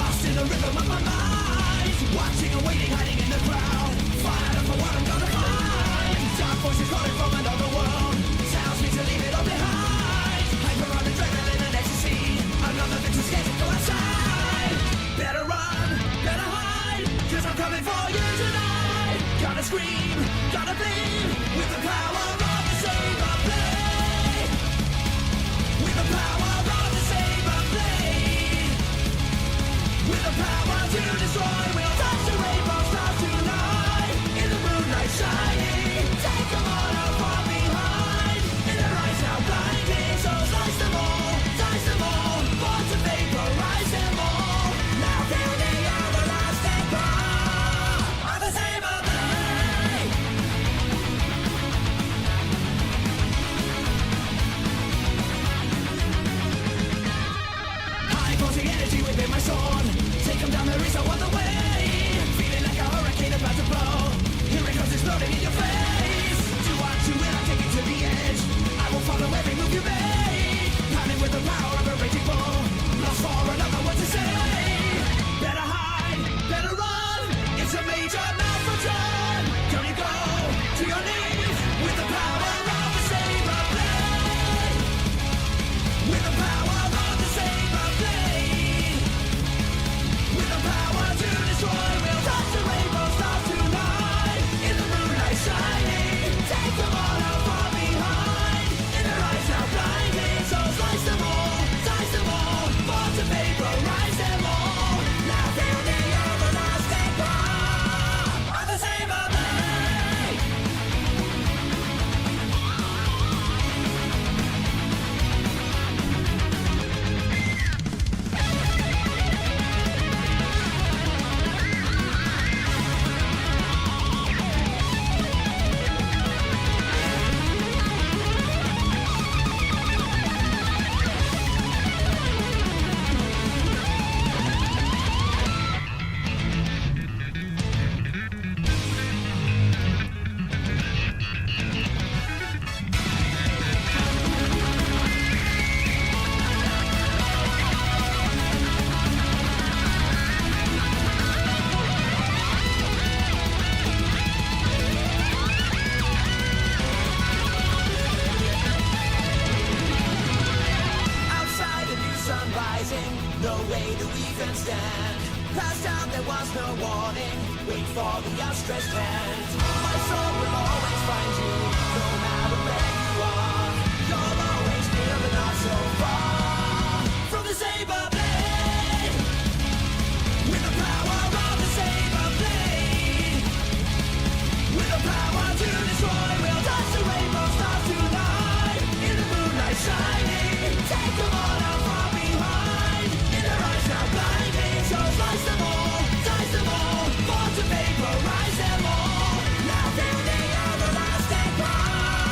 lost in the rhythm of my mind, watching and waiting, hiding in the crowd, fired up for what I'm gonna find. Dark voices calling from another world, tells me to leave it all behind. Hyper on adrenaline and ecstasy, another victim scared to go outside. Better run, better hide, cause I'm coming for you tonight. Gotta scream, gotta bleed, with the power of the saber blade. With the power of the saber blade. With the power to destroy, we'll touch the rainbow stars tonight. In the moonlight shining, take them all out far behind. In their eyes now blinding, so slice them all, born to vaporize them all. Now feel the everlasting power of the saber blade. High pulsing energy within my sword, take them down, there is no other way. Feeling like a hurricane about to blow, here it comes exploding in your face. Do what you will, I'll take it to the edge, I will follow every move you make. Pounding with the power of a raging bull, lost for another what to say. Better hide, better run, it's a major malfunction. Down you go, to your knees, with the power of the saber blade. With the power of the saber blade. With the power to destroy, we'll touch the rainbow stars tonight. In the moonlight shining, take them all out far behind. In their eyes now blinding, so slice them all, born to vaporize them all. Now feel the everlasting power of the saber blade. Outside a new sun rising, no way to even stand. Past out there was no warning, wait for the outstretched hand. My soul will always find you, no matter where you are. You're always near but not so far from the saber blade. With the power of the saber blade. With the power to destroy, we'll touch the rainbow stars tonight. In the moonlight shining, take them all out far behind. In their eyes now blinding, so slice them all, born to vaporize them all. Now feel the everlasting power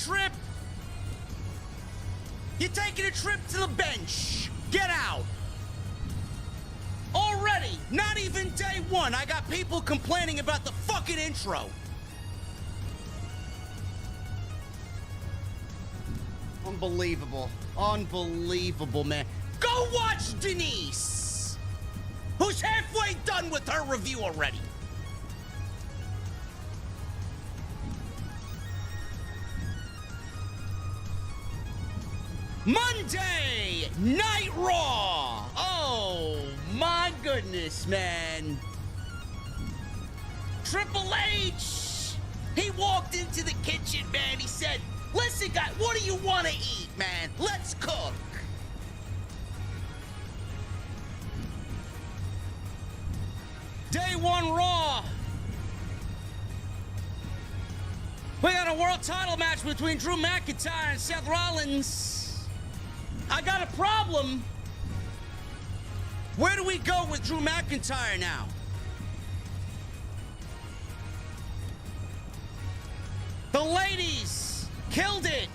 trip? You're taking a trip to the bench. Get out. Already, not even day one, I got people complaining about the fucking intro. Unbelievable. Unbelievable, man. Go watch Denise, who's halfway done with her review already. Monday Night Raw. Oh my goodness, man. Triple H, he walked into the kitchen, man. He said, listen, guys, what do you want to eat, man? Let's cook. Day one Raw. We got a world title match between Drew McIntyre and Seth Rollins. I got a problem. Where do we go with Drew McIntyre now? The ladies killed it.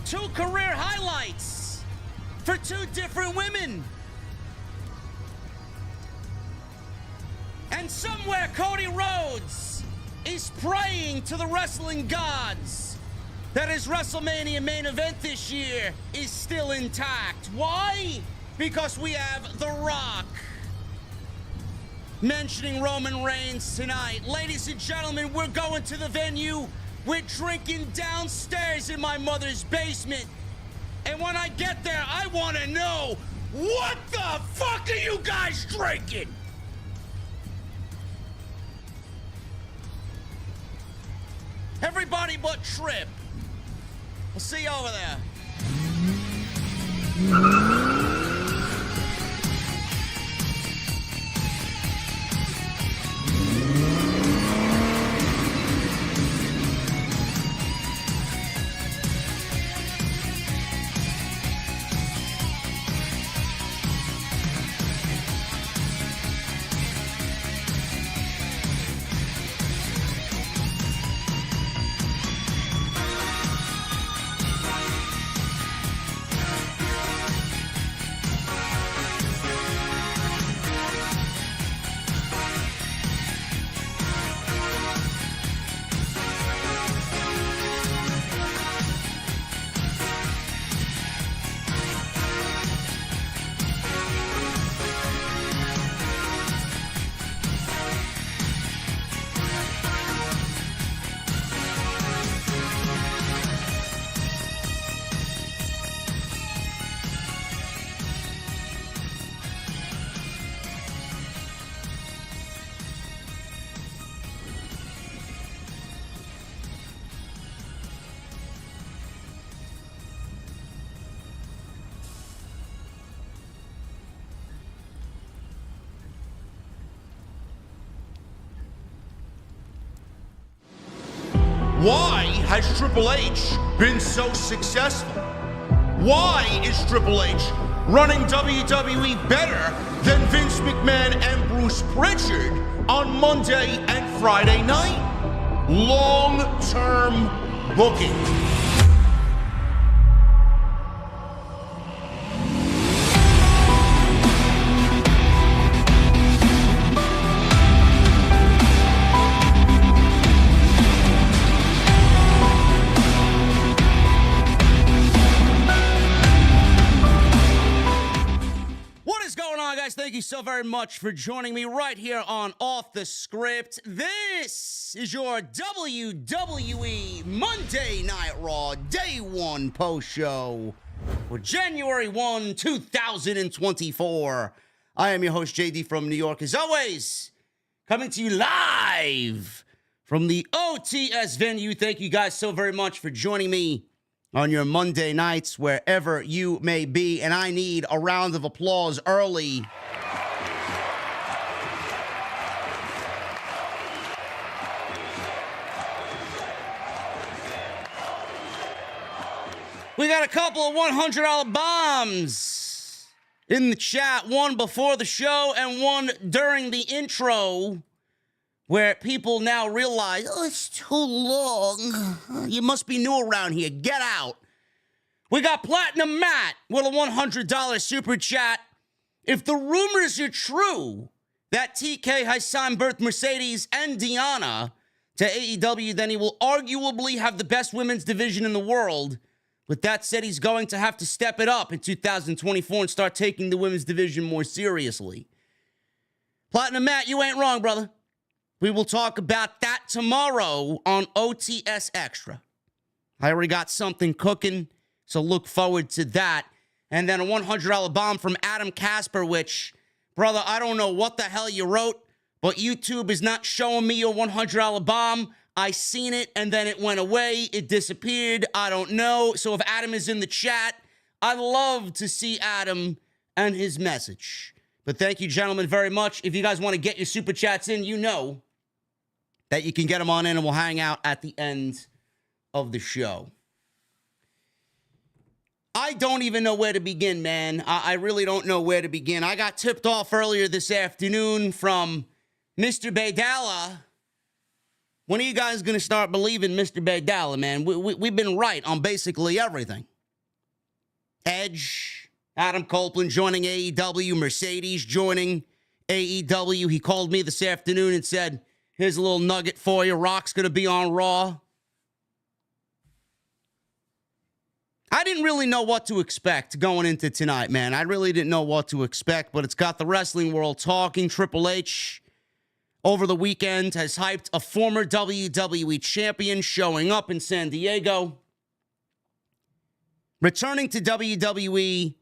2 career highlights for 2 different women. And somewhere Cody Rhodes is praying to the wrestling gods that his WrestleMania main event this year is still intact. Why? Because we have The Rock mentioning Roman Reigns tonight. Ladies and gentlemen, we're going to the venue. We're drinking downstairs in my mother's basement. And when I get there, I want to know, what the fuck are you guys drinking? Everybody but Trip. We'll see you over there. Why has Triple H been so successful? Why is Triple H running WWE better than Vince McMahon and Bruce Pritchard on Monday and Friday night? Long-term booking. Thank you so very much for joining me right here on Off the Script. This is your WWE Monday Night Raw Day 1 post show for January 1, 2024. I am your host, JD from New York, as always, coming to you live from the OTS venue. Thank you guys so very much for joining me on your Monday nights, wherever you may be. And I need a round of applause early. We got a couple of $100 bombs in the chat. One before the show and one during the intro. where people now realize, oh, it's too long. You must be new around here. Get out. We got Platinum Matt with a $100 super chat. If the rumors are true that TK has signed both Mercedes and Deanna to AEW, then he will arguably have the best women's division in the world. With that said, he's going to have to step it up in 2024 and start taking the women's division more seriously. Platinum Matt, you ain't wrong, brother. We will talk about that tomorrow on OTS Extra. I already got something cooking, so look forward to that. And then a $100 bomb from Adam Casper, which, brother, I don't know what the hell you wrote, but YouTube is not showing me your $100 bomb. I seen it, and then it went away. It disappeared. I don't know. So if Adam is in the chat, I'd love to see Adam and his message. But thank you, gentlemen, very much. If you guys want to get your super chats in, you know that you can get them on in, and we'll hang out at the end of the show. I don't even know where to begin, man. I really don't know where to begin. I got tipped off earlier this afternoon from Mr. Baydala. When are you guys going to start believing Mr. Baydala, man? We've been right on basically everything. Edge, Adam Copeland joining AEW, Mercedes joining AEW. He called me this afternoon and said, here's a little nugget for you. Rock's going to be on Raw. I didn't really know what to expect going into tonight, man. I really didn't know what to expect, but it's got the wrestling world talking. Triple H, over the weekend, has hyped a former WWE champion showing up in San Diego, returning to WWE,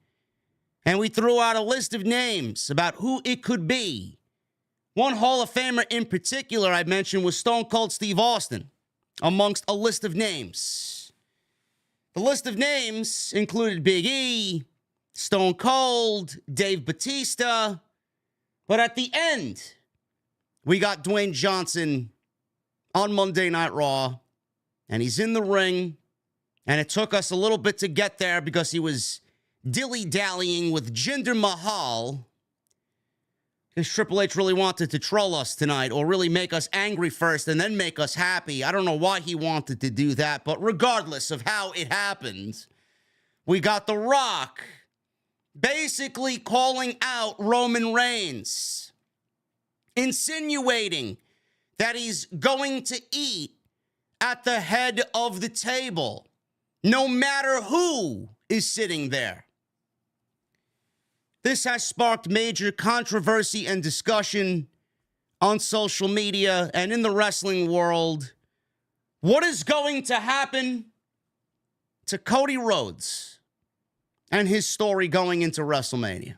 and we threw out a list of names about who it could be. One Hall of Famer in particular I mentioned was Stone Cold Steve Austin, amongst a list of names. The list of names included Big E, Stone Cold, Dave Bautista, but at the end, we got Dwayne Johnson on Monday Night Raw, and he's in the ring, and it took us a little bit to get there because he was dilly-dallying with Jinder Mahal, because Triple H really wanted to troll us tonight, or really make us angry first and then make us happy. I don't know why he wanted to do that, but regardless of how it happened, we got The Rock basically calling out Roman Reigns, insinuating that he's going to eat at the head of the table, no matter who is sitting there. This has sparked major controversy and discussion on social media and in the wrestling world. What is going to happen to Cody Rhodes and his story going into WrestleMania?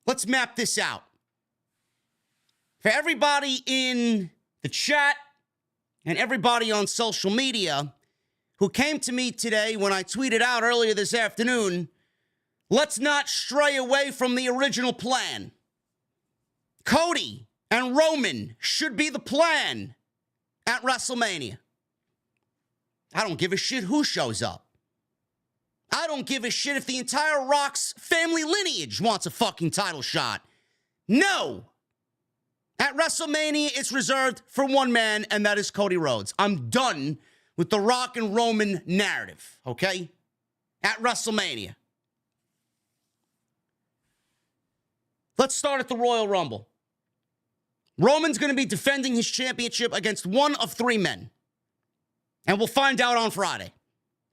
Let's map this out. For everybody in the chat and everybody on social media who came to me today when I tweeted out earlier this afternoon, let's not stray away from the original plan. Cody and Roman should be the plan at WrestleMania. I don't give a shit who shows up. I don't give a shit if the entire Rock's family lineage wants a fucking title shot. No. At WrestleMania, it's reserved for one man, and that is Cody Rhodes. I'm done with the Rock and Roman narrative, okay? At WrestleMania. Let's start at the Royal Rumble. Roman's going to be defending his championship against one of three men. And we'll find out on Friday.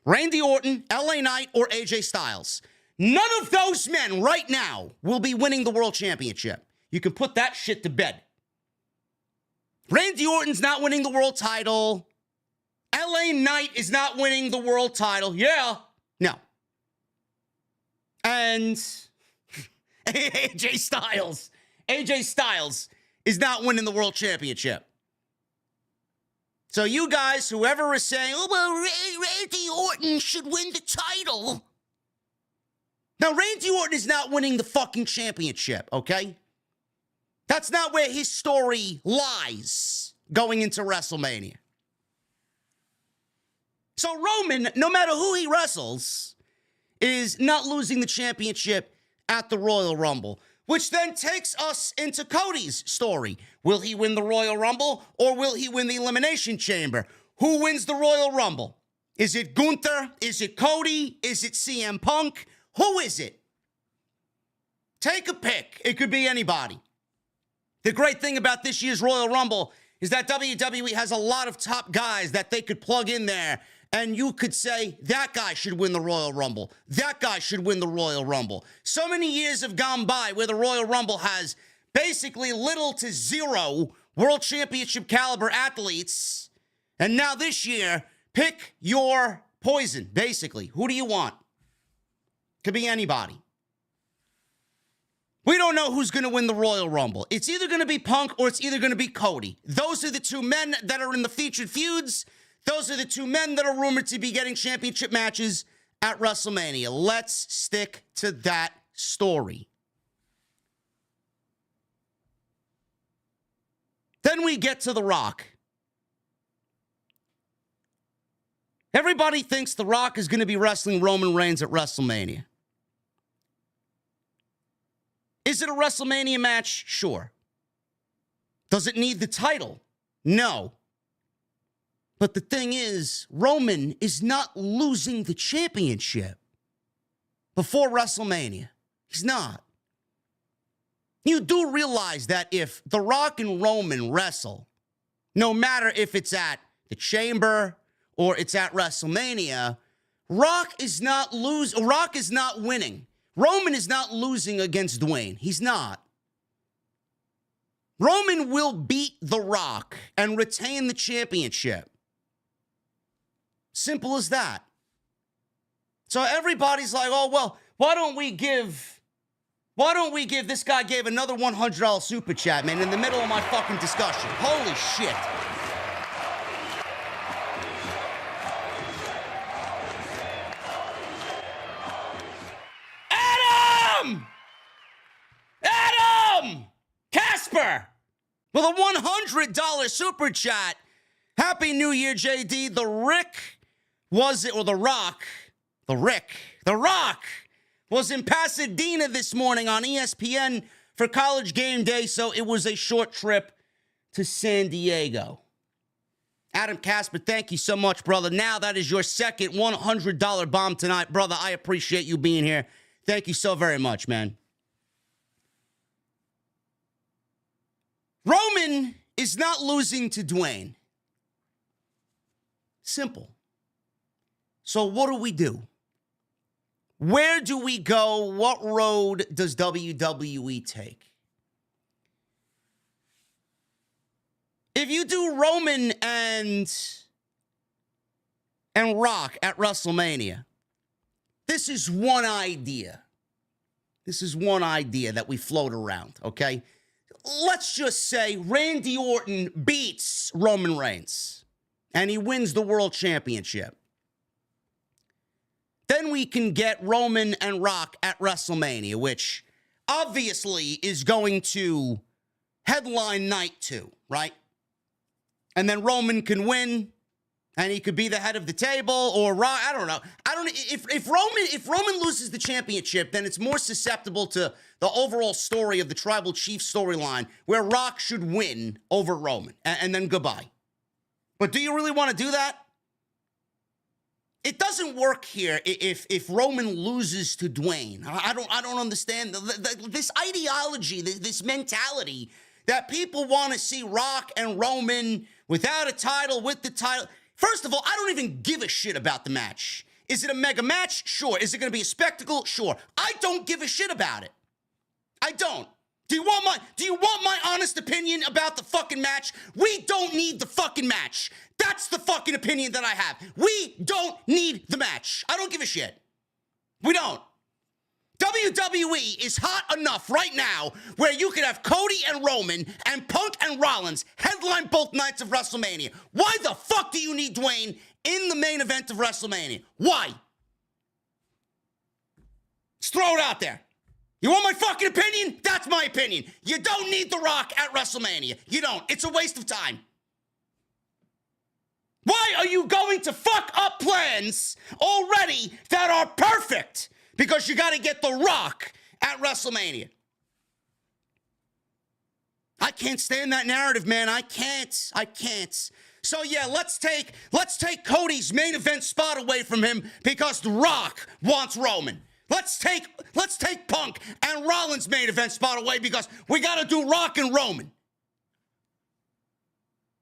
Randy Orton, LA Knight, or AJ Styles. None of those men right now will be winning the World Championship. You can put that shit to bed. Randy Orton's not winning the world title. LA Knight is not winning the world title. Yeah. No. And AJ Styles is not winning the world championship. So you guys, whoever is saying, oh, well, Randy Orton should win the title. Now, Randy Orton is not winning the fucking championship, okay? That's not where his story lies going into WrestleMania. So Roman, no matter who he wrestles, is not losing the championship at the Royal Rumble. Which then takes us into Cody's story. Will he win the Royal Rumble or will he win the Elimination Chamber? Who wins the Royal Rumble? Is it Gunther? Is it Cody? Is it CM Punk? Who is it? Take a pick. It could be anybody. The great thing about this year's Royal Rumble is that WWE has a lot of top guys that they could plug in there, and you could say, that guy should win the Royal Rumble. That guy should win the Royal Rumble. So many years have gone by where the Royal Rumble has basically little to zero World Championship caliber athletes. And now this year, pick your poison, basically. Who do you want? Could be anybody. We don't know who's going to win the Royal Rumble. It's either going to be Punk or it's either going to be Cody. Those are the two men that are in the featured feuds. Those are the two men that are rumored to be getting championship matches at WrestleMania. Let's stick to that story. Then we get to The Rock. Everybody thinks The Rock is going to be wrestling Roman Reigns at WrestleMania. Is it a WrestleMania match? Sure. Does it need the title? No. But the thing is, Roman is not losing the championship before WrestleMania. He's not. You do realize that if The Rock and Roman wrestle, no matter if it's at the Chamber or it's at WrestleMania, Rock is not winning. Roman is not losing against Dwayne. He's not. Roman will beat The Rock and retain the championship. Simple as that. So everybody's like, oh, well, why don't we give this guy gave another $100 super chat, man, in the middle of my fucking discussion. Holy shit. Adam Casper with a $100 super chat. Happy New Year, JD. The Rock was in Pasadena this morning on ESPN for College Game Day, so it was a short trip to San Diego. Adam Casper, thank you so much, brother. Now that is your second $100 bomb tonight. Brother, I appreciate you being here. Thank you so very much, man. Roman is not losing to Dwayne. Simple. So what do? Where do we go? What road does WWE take? If you do Roman and Rock at WrestleMania, this is one idea. This is one idea that we float around, okay? Let's just say Randy Orton beats Roman Reigns and he wins the World Championship. Then we can get Roman and Rock at WrestleMania, which obviously is going to headline night 2, right? And then Roman can win, and he could be the head of the table, or Rock. I don't know. If Roman loses the championship, then it's more susceptible to the overall story of the Tribal Chief storyline, where Rock should win over Roman, and then goodbye. But do you really want to do that? It doesn't work here if Roman loses to Dwayne. I don't understand this ideology, this mentality that people want to see Rock and Roman without a title, with the title. First of all, I don't even give a shit about the match. Is it a mega match? Sure. Is it going to be a spectacle? Sure. I don't give a shit about it. I don't. Do you want my honest opinion about the fucking match? We don't need the fucking match. That's the fucking opinion that I have. We don't need the match. I don't give a shit. We don't. WWE is hot enough right now where you could have Cody and Roman and Punk and Rollins headline both nights of WrestleMania. Why the fuck do you need Dwayne in the main event of WrestleMania? Why? Let's throw it out there. You want my fucking opinion? That's my opinion. You don't need The Rock at WrestleMania. You don't. It's a waste of time. Why are you going to fuck up plans already that are perfect? Because you got to get The Rock at WrestleMania. I can't stand that narrative, man. I can't. So yeah, let's take Cody's main event spot away from him because The Rock wants Roman. Let's take Punk and Rollins' main event spot away because we got to do Rock and Roman.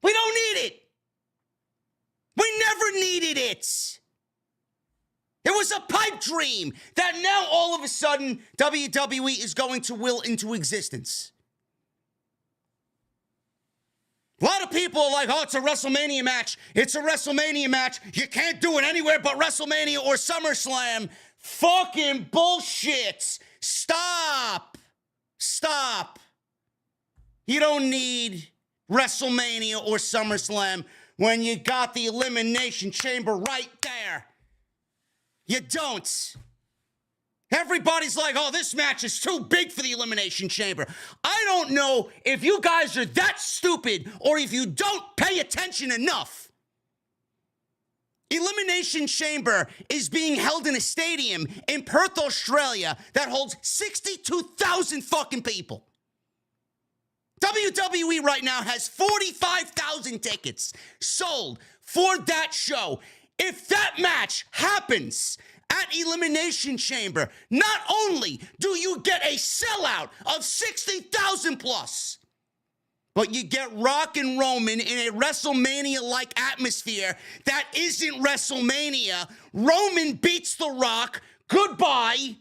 We don't need it. We never needed it. It was a pipe dream that now all of a sudden WWE is going to will into existence. A lot of people are like, oh, it's a WrestleMania match. It's a WrestleMania match. You can't do it anywhere but WrestleMania or SummerSlam. Fucking bullshit. Stop. You don't need WrestleMania or SummerSlam when you got the Elimination Chamber right there. You don't. Everybody's like, oh, this match is too big for the Elimination Chamber. I don't know if you guys are that stupid or if you don't pay attention enough. Elimination Chamber is being held in a stadium in Perth, Australia that holds 62,000 fucking people. WWE right now has 45,000 tickets sold for that show. If that match happens at Elimination Chamber, not only do you get a sellout of 60,000 plus, but you get Rock and Roman in a WrestleMania-like atmosphere that isn't WrestleMania. Roman beats The Rock. Goodbye.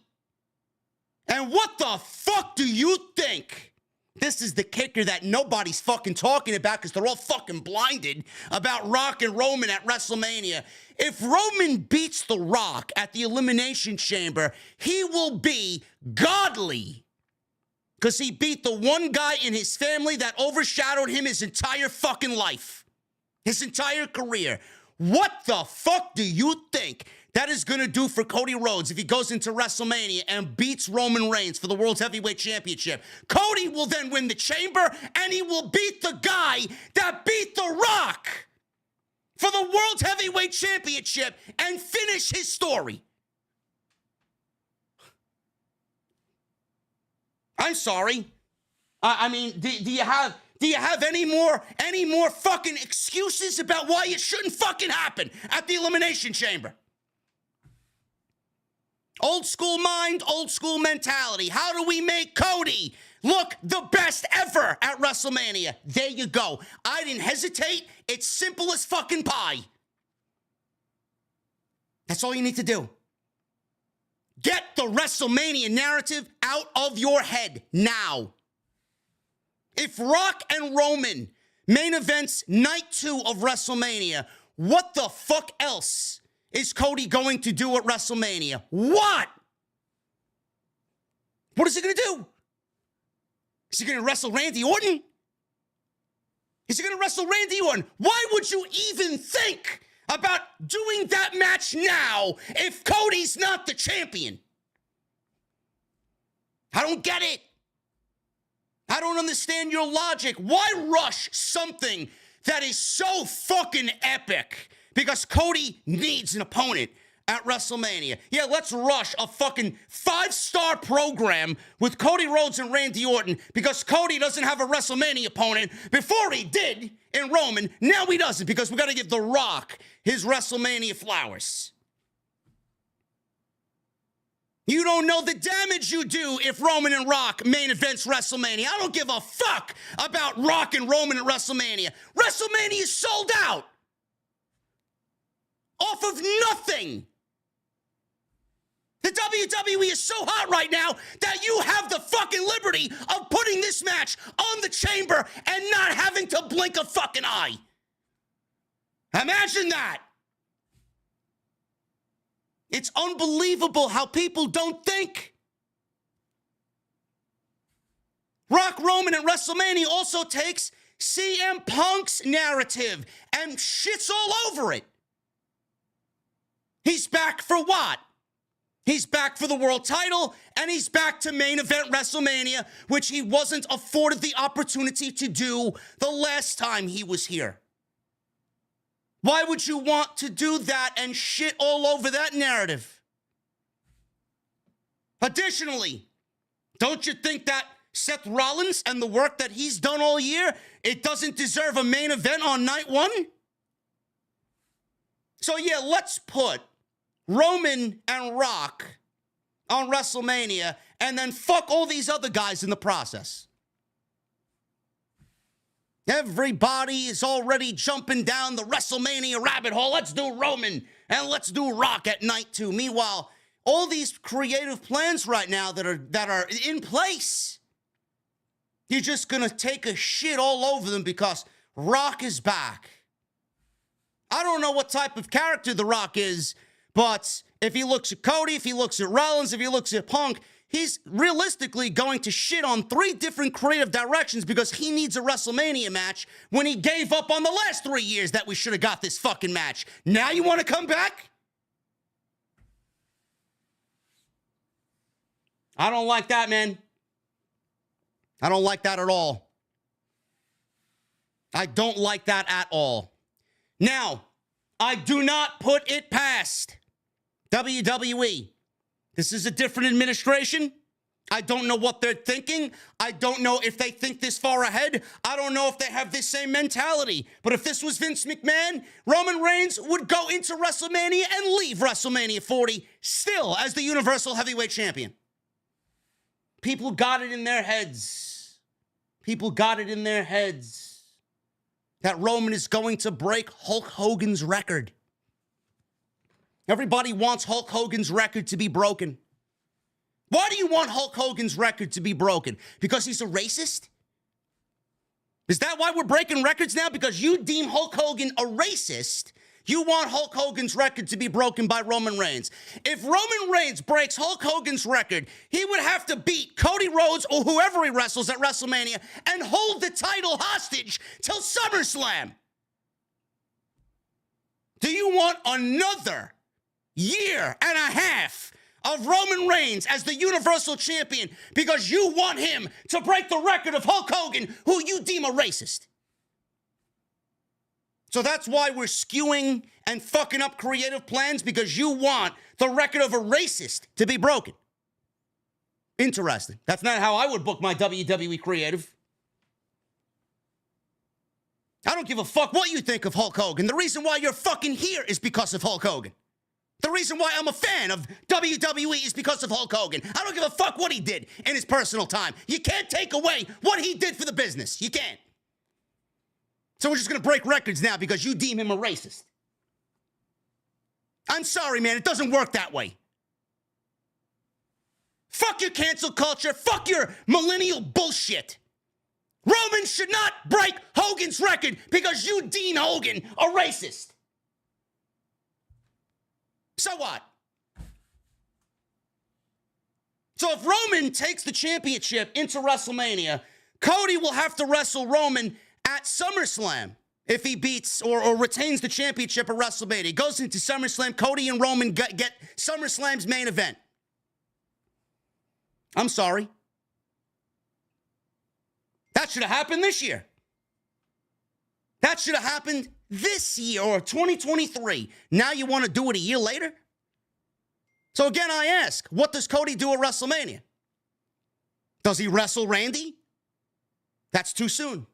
And what the fuck do you think? This is the kicker that nobody's fucking talking about because they're all fucking blinded about Rock and Roman at WrestleMania. If Roman beats The Rock at the Elimination Chamber, he will be godly because he beat the one guy in his family that overshadowed him his entire fucking life, his entire career. What the fuck do you think that is going to do for Cody Rhodes if he goes into WrestleMania and beats Roman Reigns for the World Heavyweight Championship? Cody will then win the Chamber, and he will beat the guy that beat The Rock for the World Heavyweight Championship and finish his story. I'm sorry. I mean, do you have any more fucking excuses about why it shouldn't fucking happen at the Elimination Chamber? Old school mind, old school mentality. How do we make Cody look the best ever at WrestleMania? There you go. I didn't hesitate. It's simple as fucking pie. That's all you need to do. Get the WrestleMania narrative out of your head now. If Rock and Roman main events night 2 of WrestleMania, what the fuck else is Cody going to do at WrestleMania? What? What is he going to do? Is he going to wrestle Randy Orton? Is he going to wrestle Randy Orton? Why would you even think about doing that match now if Cody's not the champion? I don't get it. I don't understand your logic. Why rush something that is so fucking epic? Because Cody needs an opponent at WrestleMania. Yeah, let's rush a fucking 5-star program with Cody Rhodes and Randy Orton because Cody doesn't have a WrestleMania opponent. Before he did in Roman, now he doesn't because we got to give The Rock his WrestleMania flowers. You don't know the damage you do if Roman and Rock main events WrestleMania. I don't give a fuck about Rock and Roman at WrestleMania. WrestleMania is sold out. Off of nothing. The WWE is so hot right now that you have the fucking liberty of putting this match on the Chamber and not having to blink a fucking eye. Imagine that. It's unbelievable how people don't think. Rock Roman at WrestleMania also takes CM Punk's narrative and shits all over it. He's back for what? He's back for the world title, and he's back to main event WrestleMania, which he wasn't afforded the opportunity to do the last time he was here. Why would you want to do that and shit all over that narrative? Additionally, don't you think that Seth Rollins and the work that he's done all year, it doesn't deserve a main event on night one? So yeah, let's put Roman and Rock on WrestleMania and then fuck all these other guys in the process. Everybody is already jumping down the WrestleMania rabbit hole. Let's do Roman and let's do Rock at night 2. Meanwhile, all these creative plans right now that are in place, you're just gonna take a shit all over them because Rock is back. I don't know what type of character The Rock is, but if he looks at Cody, if he looks at Rollins, if he looks at Punk, he's realistically going to shit on 3 different creative directions because he needs a WrestleMania match when he gave up on the last 3 years that we should have got this fucking match. Now you want to come back? I don't like that, man. I don't like that at all. I don't like that at all. Now, I do not put it past WWE. This is a different administration. I don't know what they're thinking. I don't know if they think this far ahead. I don't know if they have this same mentality. But if this was Vince McMahon, Roman Reigns would go into WrestleMania and leave WrestleMania 40 still as the Universal Heavyweight Champion. People got it in their heads. People got it in their heads that Roman is going to break Hulk Hogan's record. Everybody wants Hulk Hogan's record to be broken. Why do you want Hulk Hogan's record to be broken? Because he's a racist? Is that why we're breaking records now? Because you deem Hulk Hogan a racist? You want Hulk Hogan's record to be broken by Roman Reigns. If Roman Reigns breaks Hulk Hogan's record, he would have to beat Cody Rhodes or whoever he wrestles at WrestleMania and hold the title hostage till SummerSlam. Do you want another year and a half of Roman Reigns as the Universal Champion because you want him to break the record of Hulk Hogan, who you deem a racist? So that's why we're skewing and fucking up creative plans, because you want the record of a racist to be broken. Interesting. That's not how I would book my WWE creative. I don't give a fuck what you think of Hulk Hogan. The reason why you're fucking here is because of Hulk Hogan. The reason why I'm a fan of WWE is because of Hulk Hogan. I don't give a fuck what he did in his personal time. You can't take away what he did for the business. You can't. So we're just going to break records now because you deem him a racist. I'm sorry, man. It doesn't work that way. Fuck your cancel culture. Fuck your millennial bullshit. Roman should not break Hogan's record because you deem Hogan a racist. So what? So if Roman takes the championship into WrestleMania, Cody will have to wrestle Roman at SummerSlam if he beats or retains the championship at WrestleMania. He goes into SummerSlam. Cody and Roman get SummerSlam's main event. I'm sorry. That should have happened this year. That should have happened this year or 2023. Now you want to do it a year later? So again, I ask, what does Cody do at WrestleMania? Does he wrestle Randy? That's too soon.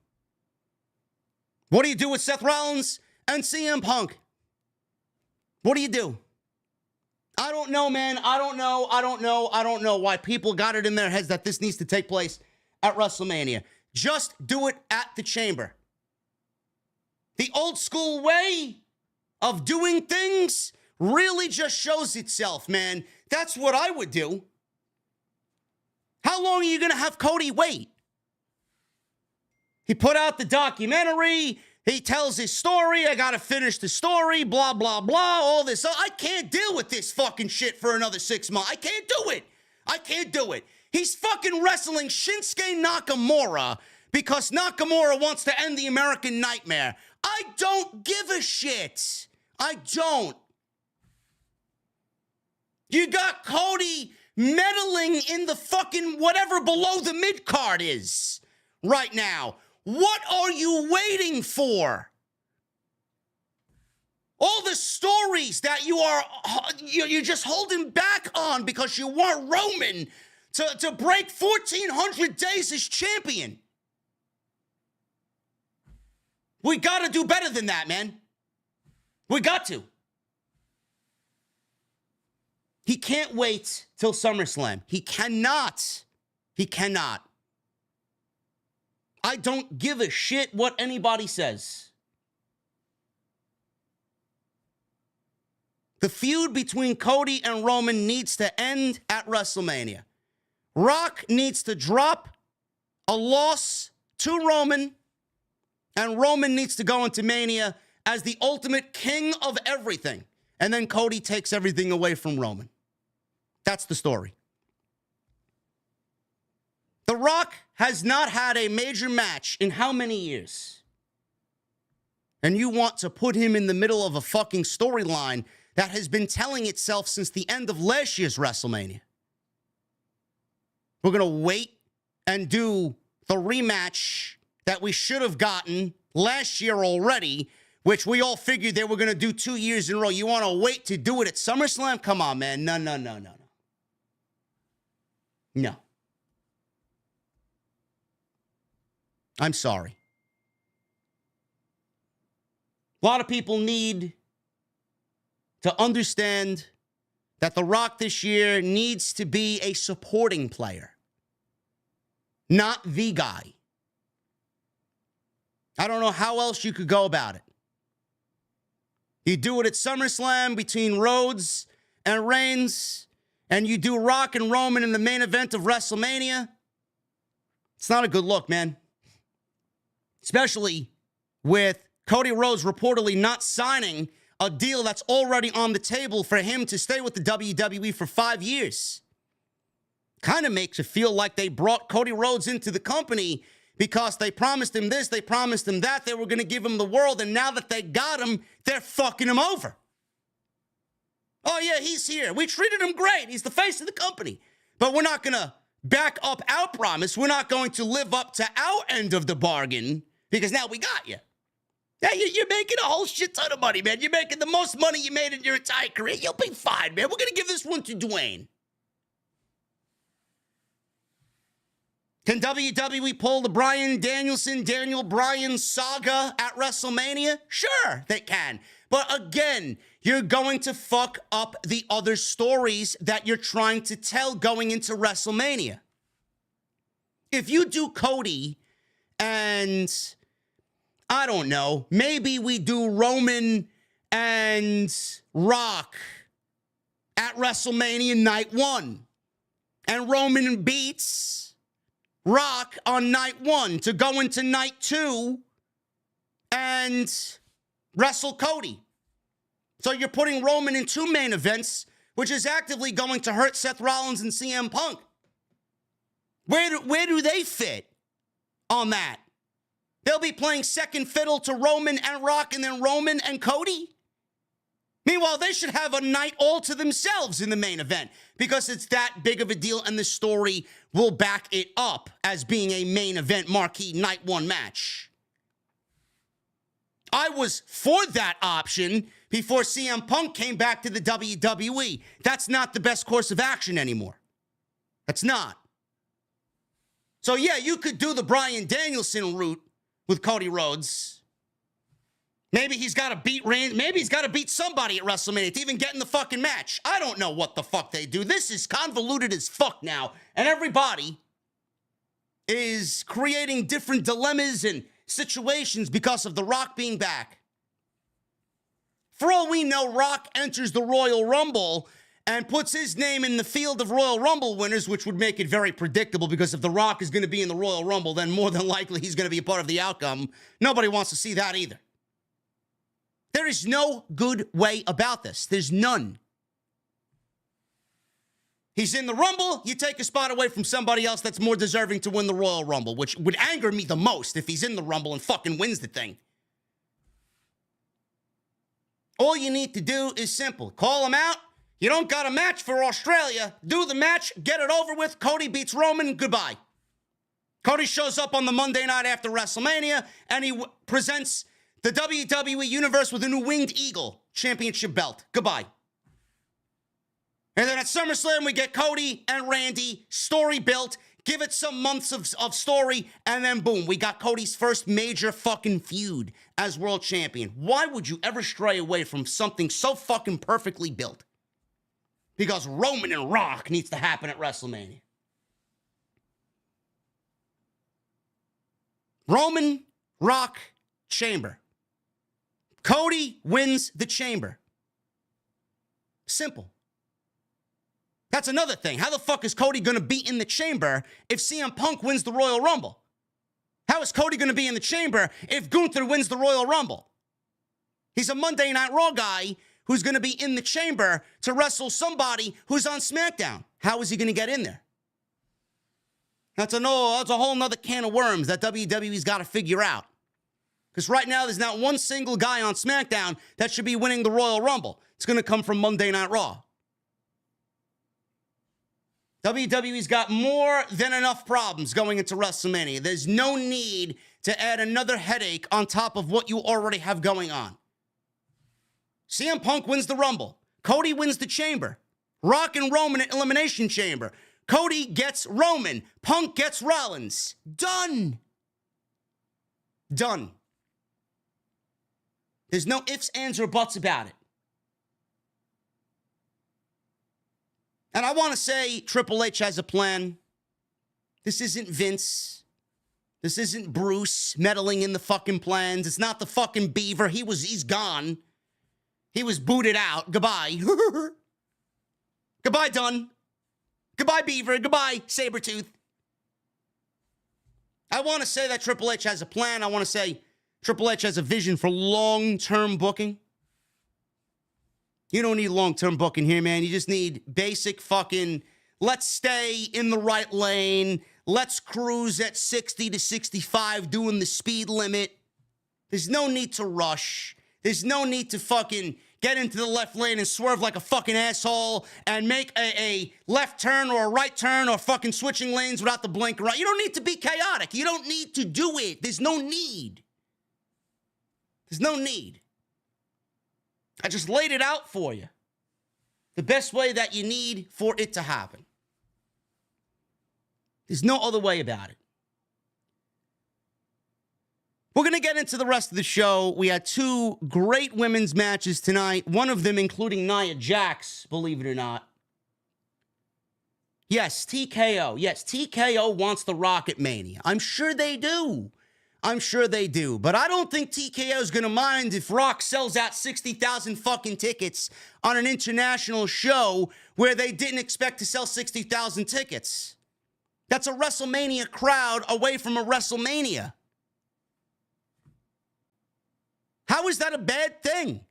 What do you do with Seth Rollins and CM Punk? What do you do? I don't know, man. I don't know why people got it in their heads that this needs to take place at WrestleMania. Just do it at the Chamber. The old school way of doing things really just shows itself, man. That's what I would do. How long are you going to have Cody wait? He put out the documentary. He tells his story. I got to finish the story, blah, blah, blah, all this. I can't deal with this fucking shit for another 6 months. I can't do it. I can't do it. He's fucking wrestling Shinsuke Nakamura because Nakamura wants to end the American Nightmare. I don't give a shit. I don't. You got Cody meddling in the fucking whatever below the mid card is right now. What are you waiting for? All the stories that you're just holding back on because you want Roman to break 1,400 days as champion. We got to do better than that, man. We got to. He can't wait till SummerSlam. He cannot. He cannot. I don't give a shit what anybody says. The feud between Cody and Roman needs to end at WrestleMania. Rock needs to drop a loss to Roman, and Roman needs to go into Mania as the ultimate king of everything. And then Cody takes everything away from Roman. That's the story. The Rock has not had a major match in how many years? And you want to put him in the middle of a fucking storyline that has been telling itself since the end of last year's WrestleMania. We're going to wait and do the rematch that we should have gotten last year already, which we all figured they were going to do 2 years in a row. You want to wait to do it at SummerSlam? Come on, man. No. No. I'm sorry. A lot of people need to understand that The Rock this year needs to be a supporting player, not the guy. I don't know how else you could go about it. You do it at SummerSlam between Rhodes and Reigns, and you do Rock and Roman in the main event of WrestleMania. It's not a good look, man. Especially with Cody Rhodes reportedly not signing a deal that's already on the table for him to stay with the WWE for 5 years. Kind of makes it feel like they brought Cody Rhodes into the company because they promised him this, they promised him that, they were going to give him the world, and now that they got him, they're fucking him over. Oh, yeah, he's here. We treated him great. He's the face of the company. But we're not going to back up our promise. We're not going to live up to our end of the bargain because now we got you. Yeah, you're making a whole shit ton of money, man. You're making the most money you made in your entire career. You'll be fine, man. We're going to give this one to Dwayne. Can WWE pull the Bryan Danielson, Daniel Bryan saga at WrestleMania? Sure, they can. But again, you're going to fuck up the other stories that you're trying to tell going into WrestleMania. If you do Cody and, I don't know, maybe we do Roman and Rock at WrestleMania night 1. And Roman beats Rock on night 1 to go into night 2 and wrestle Cody. So you're putting Roman in 2 main events, which is actively going to hurt Seth Rollins and CM Punk. Where do they fit on that? They'll be playing second fiddle to Roman and Rock and then Roman and Cody? Meanwhile, they should have a night all to themselves in the main event because it's that big of a deal and the story will back it up as being a main event marquee night 1 match. I was for that option before CM Punk came back to the WWE. That's not the best course of action anymore. That's not. So yeah, you could do the Bryan Danielson route with Cody Rhodes. Maybe he's got to beat Reigns. Maybe he's got to beat somebody at WrestleMania to even get in the fucking match. I don't know what the fuck they do. This is convoluted as fuck now. And everybody is creating different dilemmas and situations because of The Rock being back. For all we know, Rock enters the Royal Rumble and puts his name in the field of Royal Rumble winners, which would make it very predictable because if The Rock is going to be in the Royal Rumble, then more than likely he's going to be a part of the outcome. Nobody wants to see that either. There is no good way about this. There's none. He's in the Rumble, you take a spot away from somebody else that's more deserving to win the Royal Rumble, which would anger me the most if he's in the Rumble and fucking wins the thing. All you need to do is simple. Call him out. You don't got a match for Australia. Do the match, get it over with. Cody beats Roman, goodbye. Cody shows up on the Monday night after WrestleMania, and he presents the WWE Universe with a new Winged Eagle championship belt. Goodbye. And then at SummerSlam, we get Cody and Randy, story built, give it some months of story, and then boom, we got Cody's first major fucking feud as world champion. Why would you ever stray away from something so fucking perfectly built? Because Roman and Rock needs to happen at WrestleMania. Roman, Rock, Chamber. Cody wins the Chamber. Simple. That's another thing. How the fuck is Cody going to be in the Chamber if CM Punk wins the Royal Rumble? How is Cody going to be in the Chamber if Gunther wins the Royal Rumble? He's a Monday Night Raw guy who's going to be in the Chamber to wrestle somebody who's on SmackDown. How is he going to get in there? That's a whole nother can of worms that WWE's got to figure out. Because right now, there's not one single guy on SmackDown that should be winning the Royal Rumble. It's going to come from Monday Night Raw. WWE's got more than enough problems going into WrestleMania. There's no need to add another headache on top of what you already have going on. CM Punk wins the Rumble. Cody wins the Chamber. Rock and Roman at Elimination Chamber. Cody gets Roman. Punk gets Rollins. Done. Done. There's no ifs, ands, or buts about it. And I want to say Triple H has a plan. This isn't Vince. This isn't Bruce meddling in the fucking plans. It's not the fucking Beaver. He's gone. He was booted out. Goodbye. Goodbye, Dunn. Goodbye, Beaver. Goodbye, Sabretooth. I want to say that Triple H has a plan. I want to say Triple H has a vision for long-term booking. You don't need long-term booking here, man. You just need basic fucking, let's stay in the right lane. Let's cruise at 60 to 65 doing the speed limit. There's no need to rush. There's no need to fucking get into the left lane and swerve like a fucking asshole and make a left turn or a right turn or fucking switching lanes without the blinker right. You don't need to be chaotic. You don't need to do it. There's no need. There's no need. I just laid it out for you. The best way that you need for it to happen. There's no other way about it. We're going to get into the rest of the show. We had two great women's matches tonight. One of them including Nia Jax, believe it or not. Yes, TKO. Yes, TKO wants the Rock at Mania. I'm sure they do. I'm sure they do. But I don't think TKO is going to mind if Rock sells out 60,000 fucking tickets on an international show where they didn't expect to sell 60,000 tickets. That's a WrestleMania crowd away from a WrestleMania. How is that a bad thing?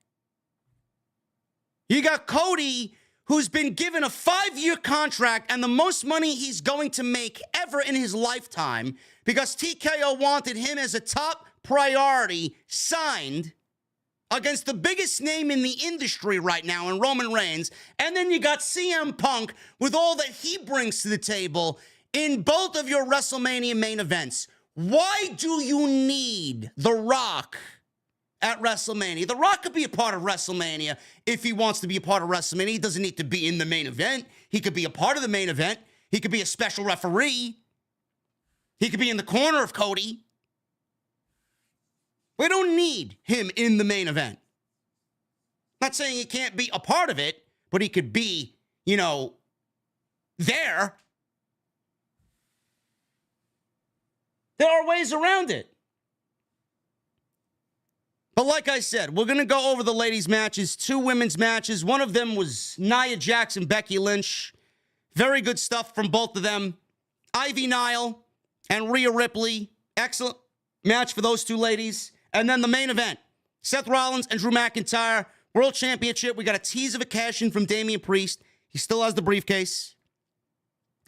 You got Cody, who's been given a 5-year contract and the most money he's going to make ever in his lifetime because TKO wanted him as a top priority signed against the biggest name in the industry right now in Roman Reigns. And then you got CM Punk with all that he brings to the table in both of your WrestleMania main events. Why do you need The Rock at WrestleMania? The Rock could be a part of WrestleMania if he wants to be a part of WrestleMania. He doesn't need to be in the main event. He could be a part of the main event. He could be a special referee. He could be in the corner of Cody. We don't need him in the main event. Not saying he can't be a part of it, but he could be, there. There are ways around it. But like I said, we're going to go over the ladies' matches, two women's matches. One of them was Nia Jax and Becky Lynch. Very good stuff from both of them. Ivy Nile and Rhea Ripley. Excellent match for those two ladies. And then the main event, Seth Rollins and Drew McIntyre, World Championship. We got a tease of a cash-in from Damian Priest. He still has the briefcase.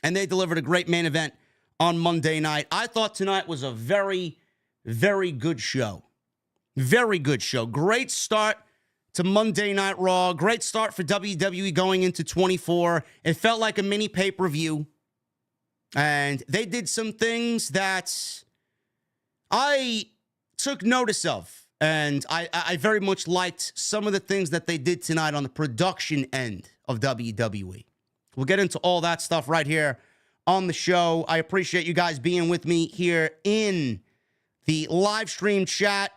And they delivered a great main event on Monday night. I thought tonight was a very, very good show. Very good show. Great start to Monday Night Raw. Great start for WWE going into 24. It felt like a mini pay-per-view. And they did some things that I took notice of. And I very much liked some of the things that they did tonight on the production end of WWE. We'll get into all that stuff right here on the show. I appreciate you guys being with me here in the live stream chat.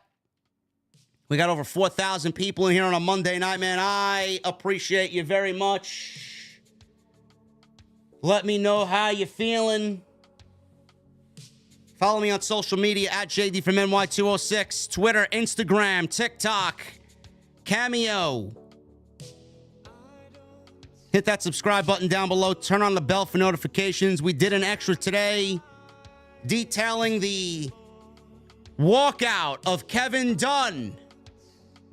We got over 4,000 people in here on a Monday night, man. I appreciate you very much. Let me know how you're feeling. Follow me on social media at JDfromNY206, Twitter, Instagram, TikTok, Cameo. Hit that subscribe button down below. Turn on the bell for notifications. We did an extra today detailing the walkout of Kevin Dunn.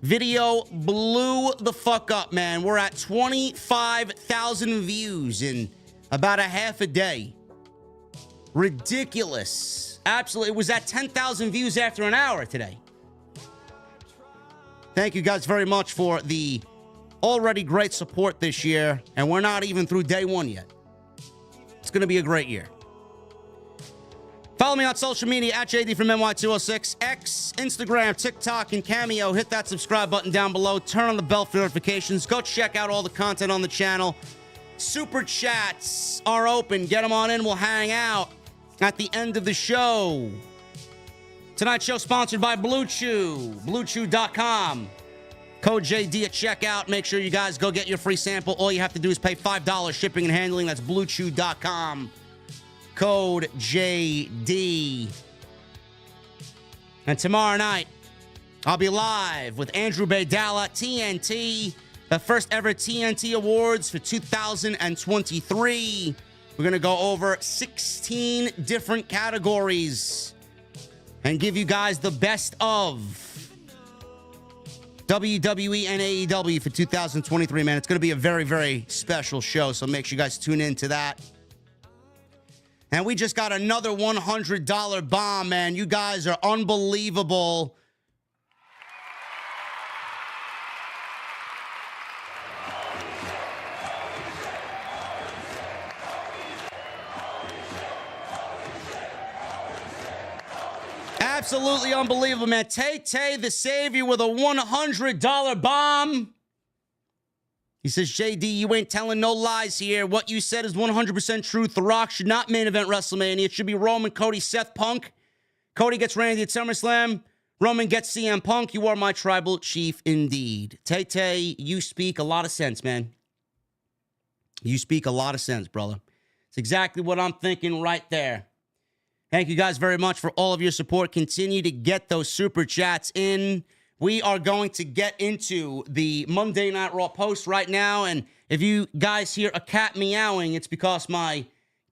Video blew the fuck up, man. We're at 25,000 views in about a half a day. Ridiculous. Absolutely. It was at 10,000 views after an hour today. Thank you guys very much for the already great support this year, and we're not even through day one yet. It's going to be a great year. Follow me on social media at JDfromNY206, X, Instagram, TikTok, and Cameo. Hit that subscribe button down below. Turn on the bell for notifications. Go check out all the content on the channel. Super chats are open. Get them on in. We'll hang out at the end of the show. Tonight's show sponsored by Blue Chew, BlueChew.com. Code JD at checkout. Make sure you guys go get your free sample. All you have to do is pay $5 shipping and handling. That's BlueChew.com. Code JD. And tomorrow night, I'll be live with Andrew Baydala, TNT, the first ever TNT Awards for 2023. We're going to go over 16 different categories and give you guys the best of WWE and AEW for 2023, man. It's going to be a very, very special show, so make sure you guys tune in to that. And we just got another $100 bomb, man. You guys are unbelievable. Absolutely unbelievable, man. Tay the Savior with a $100 bomb. He says, JD, you ain't telling no lies here. What you said is 100% truth. The Rock should not main event WrestleMania. It should be Roman, Cody, Seth, Punk. Cody gets Randy at SummerSlam. Roman gets CM Punk. You are my tribal chief indeed. Tay, you speak a lot of sense, man. You speak a lot of sense, brother. It's exactly what I'm thinking right there. Thank you guys very much for all of your support. Continue to get those super chats in. We are going to get into the Monday Night Raw post right now. And if you guys hear a cat meowing, it's because my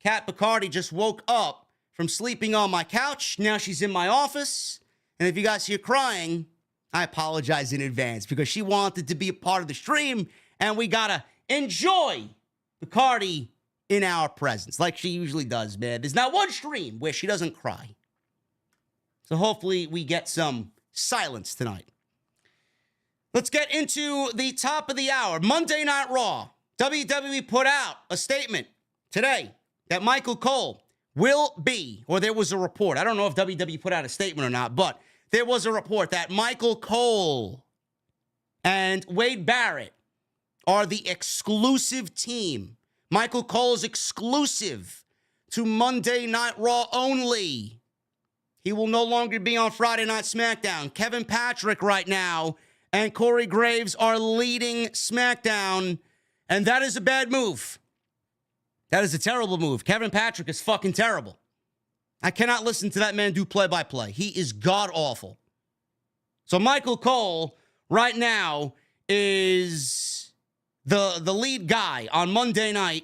cat Bacardi just woke up from sleeping on my couch. Now she's in my office. And if you guys hear crying, I apologize in advance because she wanted to be a part of the stream. And we got to enjoy Bacardi in our presence, like she usually does, man. There's not one stream where she doesn't cry. So hopefully we get some silence tonight. Let's get into the top of the hour. Monday Night Raw. WWE put out a statement today that Michael Cole will be, or there was a report. I don't know if WWE put out a statement or not, but there was a report that Michael Cole and Wade Barrett are the exclusive team. Michael Cole is exclusive to Monday Night Raw only. He will no longer be on Friday Night SmackDown. Kevin Patrick right now and Corey Graves are leading SmackDown, and that is a bad move. That is a terrible move. Kevin Patrick is fucking terrible. I cannot listen to that man do play-by-play. He is god-awful. So Michael Cole right now is the lead guy on Monday night,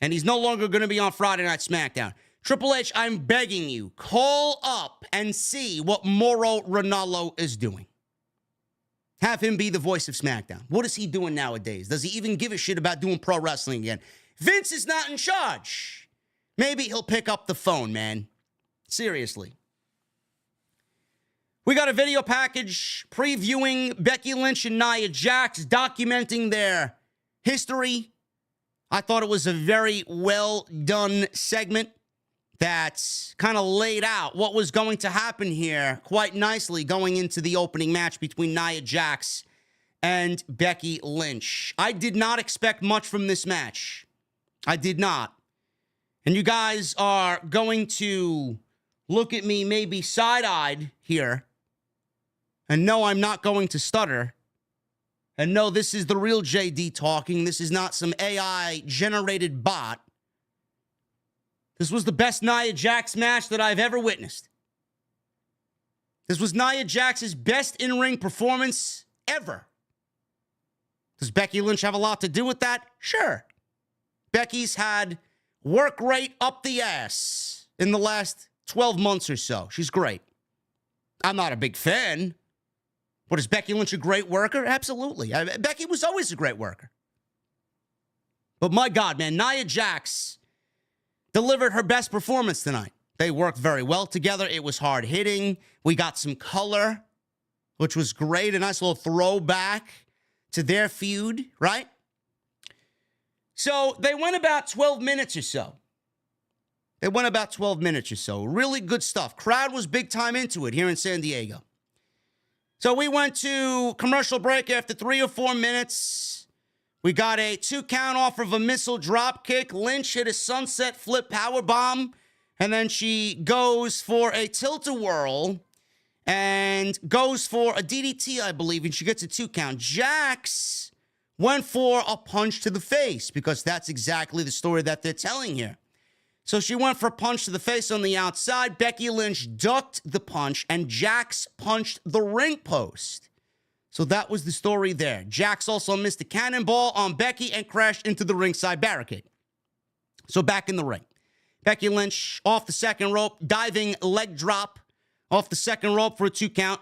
and he's no longer going to be on Friday Night SmackDown. Triple H, I'm begging you, call up and see what Mauro Ranallo is doing. Have him be the voice of SmackDown. What is he doing nowadays? Does he even give a shit about doing pro wrestling again? Vince is not in charge. Maybe he'll pick up the phone, man. Seriously. We got a video package previewing Becky Lynch and Nia Jax, documenting their history. I thought it was a very well done segment that kind of laid out what was going to happen here quite nicely going into the opening match between Nia Jax and Becky Lynch. I did not expect much from this match. I did not. And you guys are going to look at me maybe side-eyed here. And no, I'm not going to stutter. And no, this is the real JD talking. This is not some AI-generated bot. This was the best Nia Jax match that I've ever witnessed. This was Nia Jax's best in-ring performance ever. Does Becky Lynch have a lot to do with that? Sure. Becky's had work rate up the ass in the last 12 months or so. She's great. I'm not a big fan. But is Becky Lynch a great worker? Absolutely. Becky was always a great worker. But my God, man, Nia Jax delivered her best performance tonight. They worked very well together. It was hard hitting. We got some color, which was great. A nice little throwback to their feud, right? So they went about 12 minutes or so. Really good stuff. Crowd was big time into it here in San Diego. So we went to commercial break after 3 or 4 minutes. We got a 2 count off of a missile drop kick. Lynch hit a sunset flip powerbomb. And then she goes for a tilt-a-whirl and goes for a DDT, I believe, and she gets a 2 count. Jax went for a punch to the face because that's exactly the story that they're telling here. So she went for a punch to the face on the outside. Becky Lynch ducked the punch, and Jax punched the ring post. So that was the story there. Jax also missed a cannonball on Becky and crashed into the ringside barricade. So back in the ring. Becky Lynch off the second rope, diving leg drop off the second rope for a 2 count.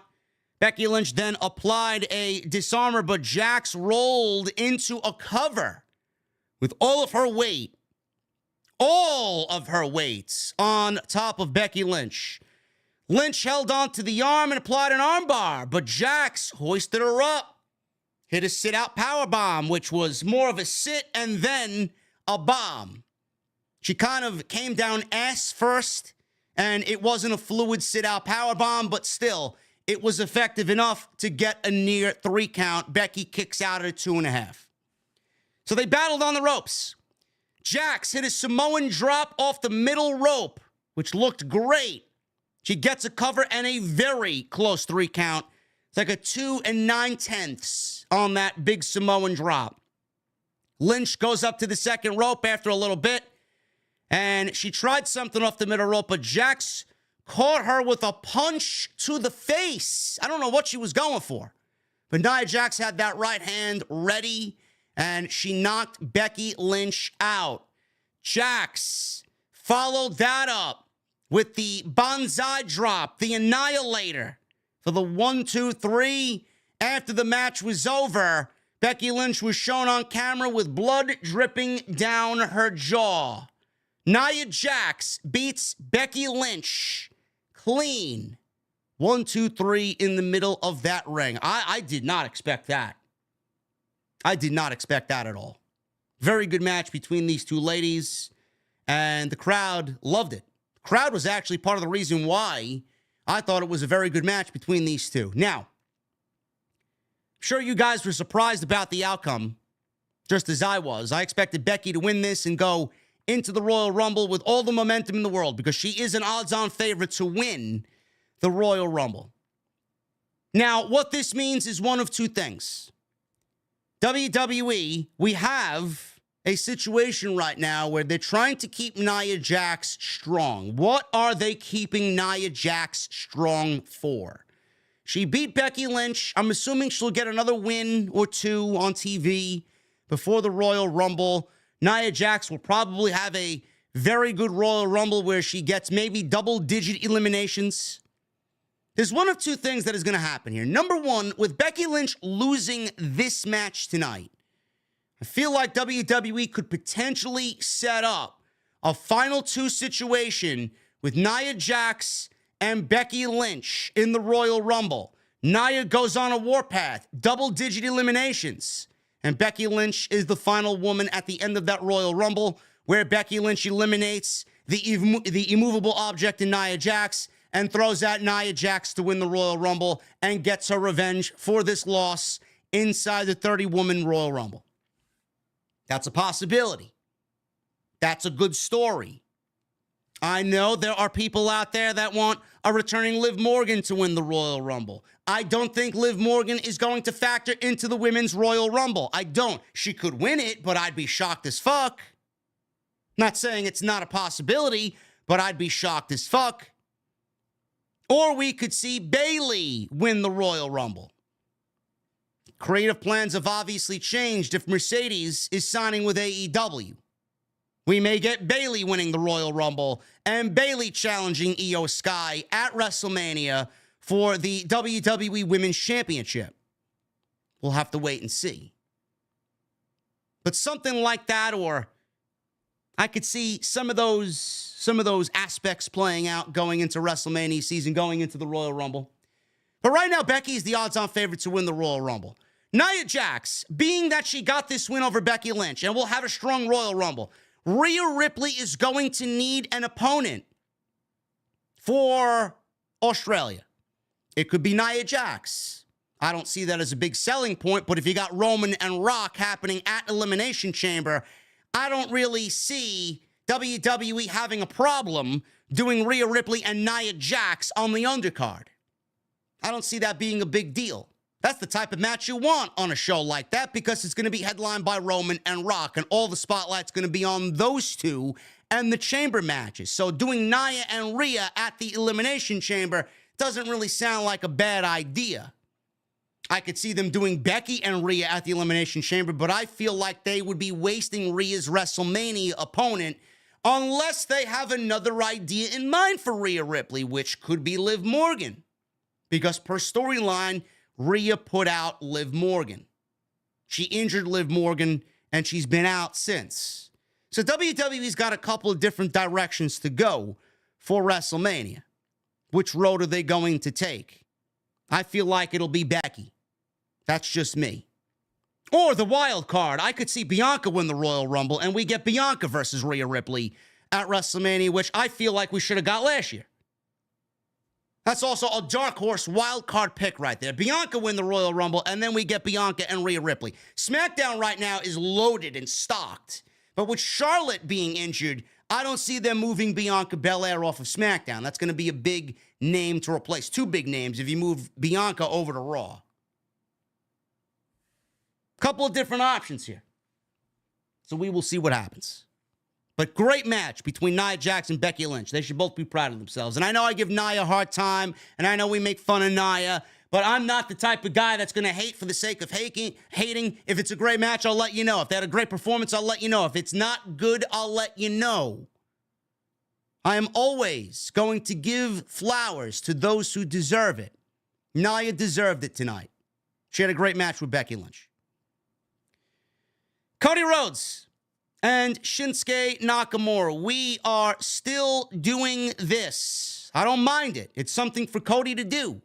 Becky Lynch then applied a disarmer, but Jax rolled into a cover with all of her weight on top of Becky Lynch. Lynch held on to the arm and applied an armbar, but Jax hoisted her up, hit a sit-out powerbomb, which was more of a sit and then a bomb. She kind of came down ass first, and it wasn't a fluid sit-out powerbomb, but still, it was effective enough to get a near 3 count. Becky kicks out at a 2.5. So they battled on the ropes. Jax hit a Samoan drop off the middle rope, which looked great. She gets a cover and a very close 3 count. It's like a 2 9/10 on that big Samoan drop. Lynch goes up to the second rope after a little bit, and she tried something off the middle rope, but Jax caught her with a punch to the face. I don't know what she was going for, but Nia Jax had that right hand ready, and she knocked Becky Lynch out. Jax followed that up with the Banzai drop, the Annihilator, for the 1, 2, 3. After the match was over, Becky Lynch was shown on camera with blood dripping down her jaw. Nia Jax beats Becky Lynch clean. 1, 2, 3 in the middle of that ring. I did not expect that. I did not expect that at all. Very good match between these two ladies, and the crowd loved it. The crowd was actually part of the reason why I thought it was a very good match between these two. Now, I'm sure you guys were surprised about the outcome, just as I was. I expected Becky to win this and go into the Royal Rumble with all the momentum in the world because she is an odds-on favorite to win the Royal Rumble. Now, what this means is one of two things. WWE, we have a situation right now where they're trying to keep Nia Jax strong. What are they keeping Nia Jax strong for? She beat Becky Lynch. I'm assuming she'll get another win or 2 on TV before the Royal Rumble. Nia Jax will probably have a very good Royal Rumble where she gets maybe double-digit eliminations. There's one of two things that is going to happen here. Number one, with Becky Lynch losing this match tonight, I feel like WWE could potentially set up a final 2 situation with Nia Jax and Becky Lynch in the Royal Rumble. Nia goes on a warpath, double-digit eliminations, and Becky Lynch is the final woman at the end of that Royal Rumble where Becky Lynch eliminates the immovable object in Nia Jax and throws out Nia Jax to win the Royal Rumble and gets her revenge for this loss inside the 30-woman Royal Rumble. That's a possibility. That's a good story. I know there are people out there that want a returning Liv Morgan to win the Royal Rumble. I don't think Liv Morgan is going to factor into the Women's Royal Rumble. I don't. She could win it, but I'd be shocked as fuck. Not saying it's not a possibility, but I'd be shocked as fuck. Or we could see Bayley win the Royal Rumble. Creative plans have obviously changed if Mercedes is signing with AEW. We may get Bayley winning the Royal Rumble and Bayley challenging Io Sky at WrestleMania for the WWE Women's Championship. We'll have to wait and see. But something like that, or I could see some of those aspects playing out going into WrestleMania season, going into the Royal Rumble. But right now, Becky is the odds-on favorite to win the Royal Rumble. Nia Jax, being that she got this win over Becky Lynch and will have a strong Royal Rumble, Rhea Ripley is going to need an opponent for Australia. It could be Nia Jax. I don't see that as a big selling point, but if you got Roman and Rock happening at Elimination Chamber, I don't really see WWE having a problem doing Rhea Ripley and Nia Jax on the undercard. I don't see that being a big deal. That's the type of match you want on a show like that because it's going to be headlined by Roman and Rock, and all the spotlight's going to be on those two and the chamber matches. So doing Nia and Rhea at the Elimination Chamber doesn't really sound like a bad idea. I could see them doing Becky and Rhea at the Elimination Chamber, but I feel like they would be wasting Rhea's WrestleMania opponent unless they have another idea in mind for Rhea Ripley, which could be Liv Morgan. Because per storyline, Rhea put out Liv Morgan. She injured Liv Morgan, and she's been out since. So WWE's got a couple of different directions to go for WrestleMania. Which road are they going to take? I feel like it'll be Becky. That's just me. Or the wild card. I could see Bianca win the Royal Rumble, and we get Bianca versus Rhea Ripley at WrestleMania, which I feel like we should have got last year. That's also a dark horse wild card pick right there. Bianca win the Royal Rumble, and then we get Bianca and Rhea Ripley. SmackDown right now is loaded and stocked. But with Charlotte being injured, I don't see them moving Bianca Belair off of SmackDown. That's going to be a big name to replace. Two big names if you move Bianca over to Raw. Couple of different options here. So we will see what happens. But great match between Nia Jax and Becky Lynch. They should both be proud of themselves. And I know I give Nia a hard time, and I know we make fun of Nia, but I'm not the type of guy that's going to hate for the sake of hating. If it's a great match, I'll let you know. If they had a great performance, I'll let you know. If it's not good, I'll let you know. I am always going to give flowers to those who deserve it. Nia deserved it tonight. She had a great match with Becky Lynch. Cody Rhodes and Shinsuke Nakamura. We are still doing this. I don't mind it. It's something for Cody to do.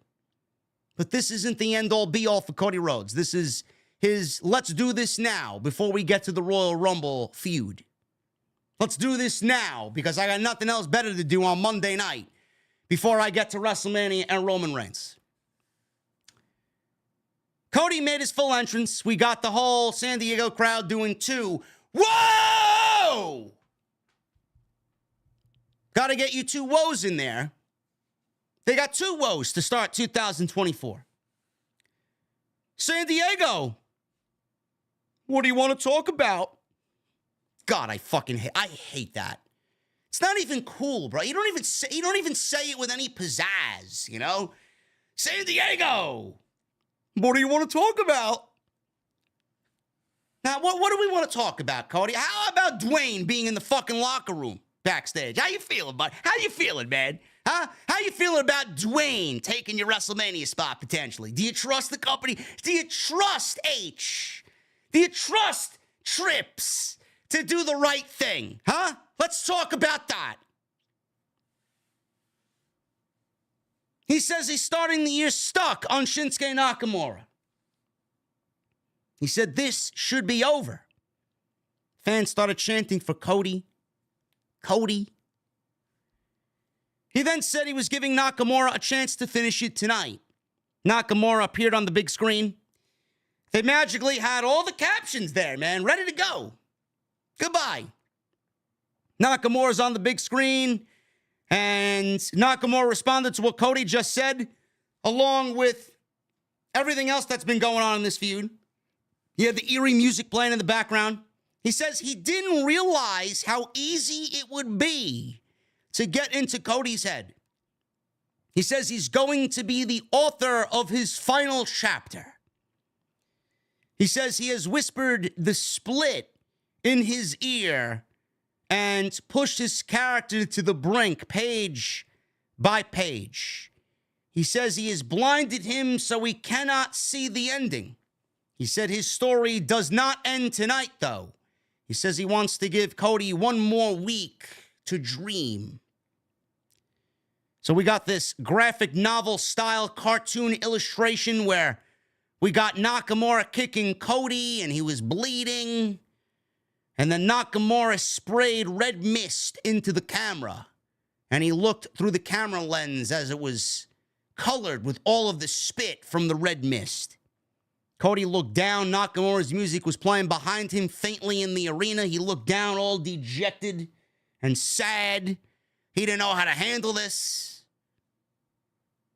But this isn't the end-all, be-all for Cody Rhodes. This is his let's do this now before we get to the Royal Rumble feud. Let's do this now because I got nothing else better to do on Monday night before I get to WrestleMania and Roman Reigns. Cody made his full entrance. We got the whole San Diego crowd doing two. Whoa! Got to get you two woes in there. They got two woes to start 2024. San Diego. What do you want to talk about? God, I hate that. It's not even cool, bro. You don't even say it with any pizzazz, you know? San Diego. What do you want to talk about? Now, what do we want to talk about, Cody? How about Dwayne being in the fucking locker room backstage? How you feeling, bud? How you feeling, man? Huh? How you feeling about Dwayne taking your WrestleMania spot, potentially? Do you trust the company? Do you trust H? Do you trust Trips to do the right thing? Huh? Let's talk about that. He says he's starting the year stuck on Shinsuke Nakamura. He said this should be over. Fans started chanting for Cody. Cody. He then said he was giving Nakamura a chance to finish it tonight. Nakamura appeared on the big screen. They magically had all the captions there, man, ready to go. Goodbye. Nakamura's on the big screen, and Nakamura responded to what Cody just said, along with everything else that's been going on in this feud. He had the eerie music playing in the background. He says he didn't realize how easy it would be to get into Cody's head. He says he's going to be the author of his final chapter. He says he has whispered the split in his ear and pushed his character to the brink, page by page. He says he has blinded him so he cannot see the ending. He said his story does not end tonight, though. He says he wants to give Cody one more week to dream. So we got this graphic novel-style cartoon illustration where we got Nakamura kicking Cody and he was bleeding. And then Nakamura sprayed red mist into the camera. And he looked through the camera lens as it was colored with all of the spit from the red mist. Cody looked down. Nakamura's music was playing behind him faintly in the arena. He looked down all dejected and sad. He didn't know how to handle this.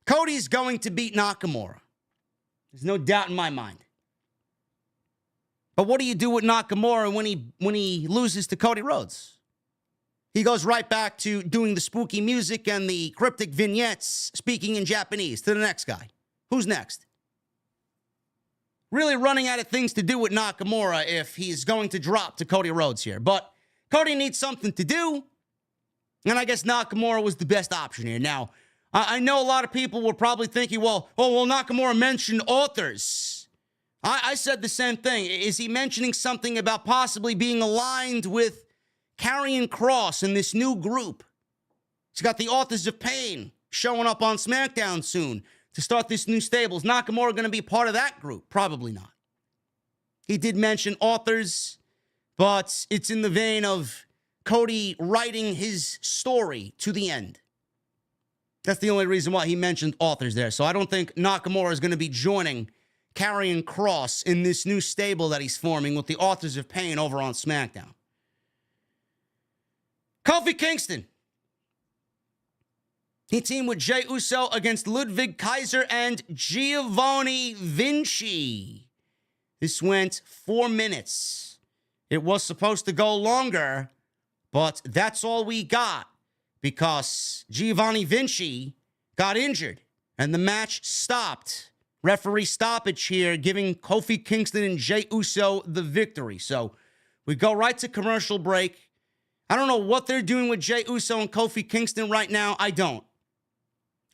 Cody's going to beat Nakamura. There's no doubt in my mind. But what do you do with Nakamura when he loses to Cody Rhodes? He goes right back to doing the spooky music and the cryptic vignettes, speaking in Japanese, to the next guy. Who's next? Really running out of things to do with Nakamura if he's going to drop to Cody Rhodes here. But Cody needs something to do, and I guess Nakamura was the best option here. Now, I know a lot of people were probably thinking, well, Nakamura mentioned authors. I said the same thing. Is he mentioning something about possibly being aligned with Karrion Kross in this new group? He's got the Authors of Pain showing up on SmackDown soon to start this new stable. Is Nakamura going to be part of that group? Probably not. He did mention authors, but it's in the vein of Cody writing his story to the end. That's the only reason why he mentioned authors there. So I don't think Nakamura is going to be joining Karrion Kross in this new stable that he's forming with the Authors of Pain over on SmackDown. Kofi Kingston. He teamed with Jey Uso against Ludwig Kaiser and Giovanni Vinci. This went 4 minutes. It was supposed to go longer, but that's all we got because Giovanni Vinci got injured and the match stopped. Referee stoppage here, giving Kofi Kingston and Jey Uso the victory. So we go right to commercial break. I don't know what they're doing with Jey Uso and Kofi Kingston right now. I don't.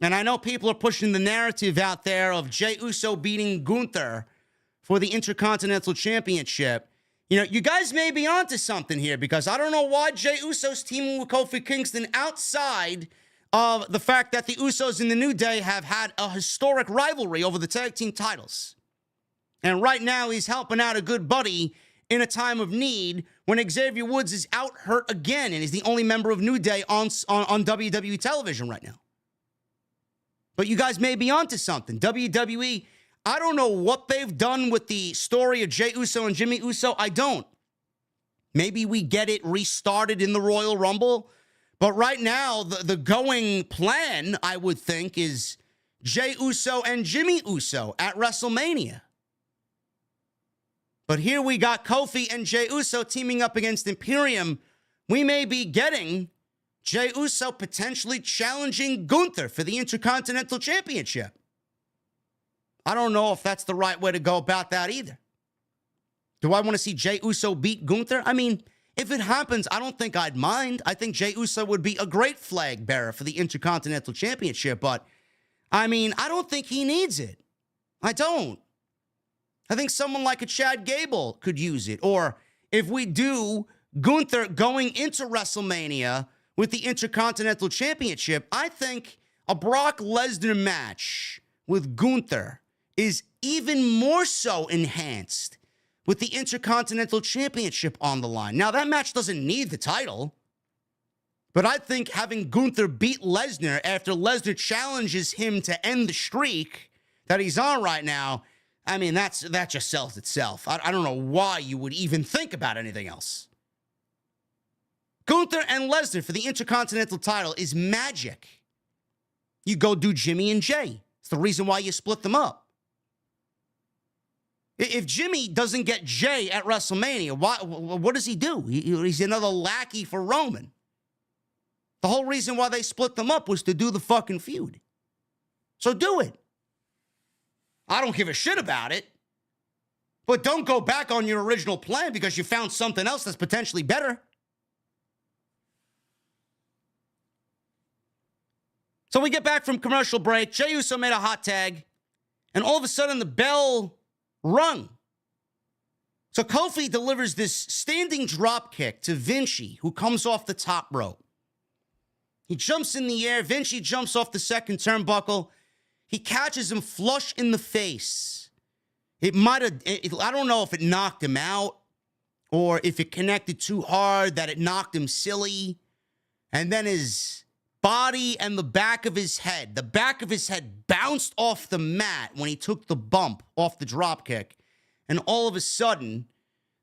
And I know people are pushing the narrative out there of Jey Uso beating Gunther for the Intercontinental Championship. You know, you guys may be onto something here because I don't know why Jey Uso's teaming with Kofi Kingston outside of the fact that the Usos in the New Day have had a historic rivalry over the tag team titles. And right now he's helping out a good buddy in a time of need when Xavier Woods is out hurt again and is the only member of New Day on WWE television right now. But you guys may be onto something. WWE, I don't know what they've done with the story of Jey Uso and Jimmy Uso. I don't. Maybe we get it restarted in the Royal Rumble. But right now, the going plan, I would think, is Jey Uso and Jimmy Uso at WrestleMania. But here we got Kofi and Jey Uso teaming up against Imperium. We may be getting Jey Uso potentially challenging Gunther for the Intercontinental Championship. I don't know if that's the right way to go about that either. Do I want to see Jey Uso beat Gunther? I mean, if it happens, I don't think I'd mind. I think Jey Uso would be a great flag bearer for the Intercontinental Championship, but I mean, I don't think he needs it. I don't. I think someone like a Chad Gable could use it. Or if we do Gunther going into WrestleMania with the Intercontinental Championship, I think a Brock Lesnar match with Gunther is even more so enhanced with the Intercontinental Championship on the line. Now, that match doesn't need the title, but I think having Gunther beat Lesnar after Lesnar challenges him to end the streak that he's on right now, I mean, that just sells itself. I don't know why you would even think about anything else. Gunther and Lesnar for the Intercontinental title is magic. You go do Jimmy and Jay. It's the reason why you split them up. If Jimmy doesn't get Jay at WrestleMania, what does he do? He's another lackey for Roman. The whole reason why they split them up was to do the fucking feud. So do it. I don't give a shit about it. But don't go back on your original plan because you found something else that's potentially better. So we get back from commercial break. Jey Uso made a hot tag. And all of a sudden the bell rung. So Kofi delivers this standing drop kick to Vinci, who comes off the top rope. He jumps in the air. Vinci jumps off the second turnbuckle. He catches him flush in the face. I don't know if it knocked him out or if it connected too hard that it knocked him silly. And then his body and the back of his head bounced off the mat when he took the bump off the dropkick. And all of a sudden,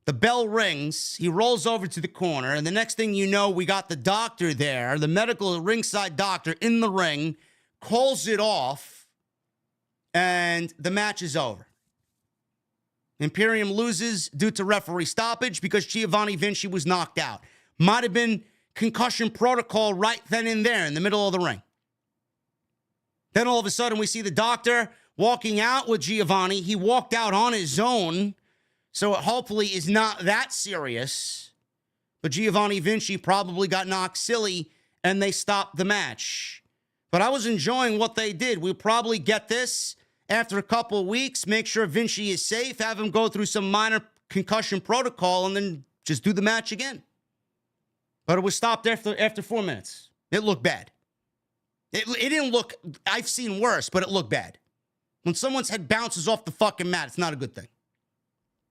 the bell rings. He rolls over to the corner. And the next thing you know, we got the doctor there, the medical ringside doctor in the ring, calls it off. And the match is over. Imperium loses due to referee stoppage because Giovanni Vinci was knocked out. Might have been concussion protocol right then and there in the middle of the ring. Then all of a sudden we see the doctor walking out with Giovanni. He walked out on his own, so it hopefully is not that serious. But Giovanni Vinci probably got knocked silly and they stopped the match. But I was enjoying what they did. We'll probably get this after a couple of weeks, make sure Vinci is safe, have him go through some minor concussion protocol, and then just do the match again. But it was stopped after 4 minutes. It looked bad. It didn't look, I've seen worse, but it looked bad. When someone's head bounces off the fucking mat, it's not a good thing.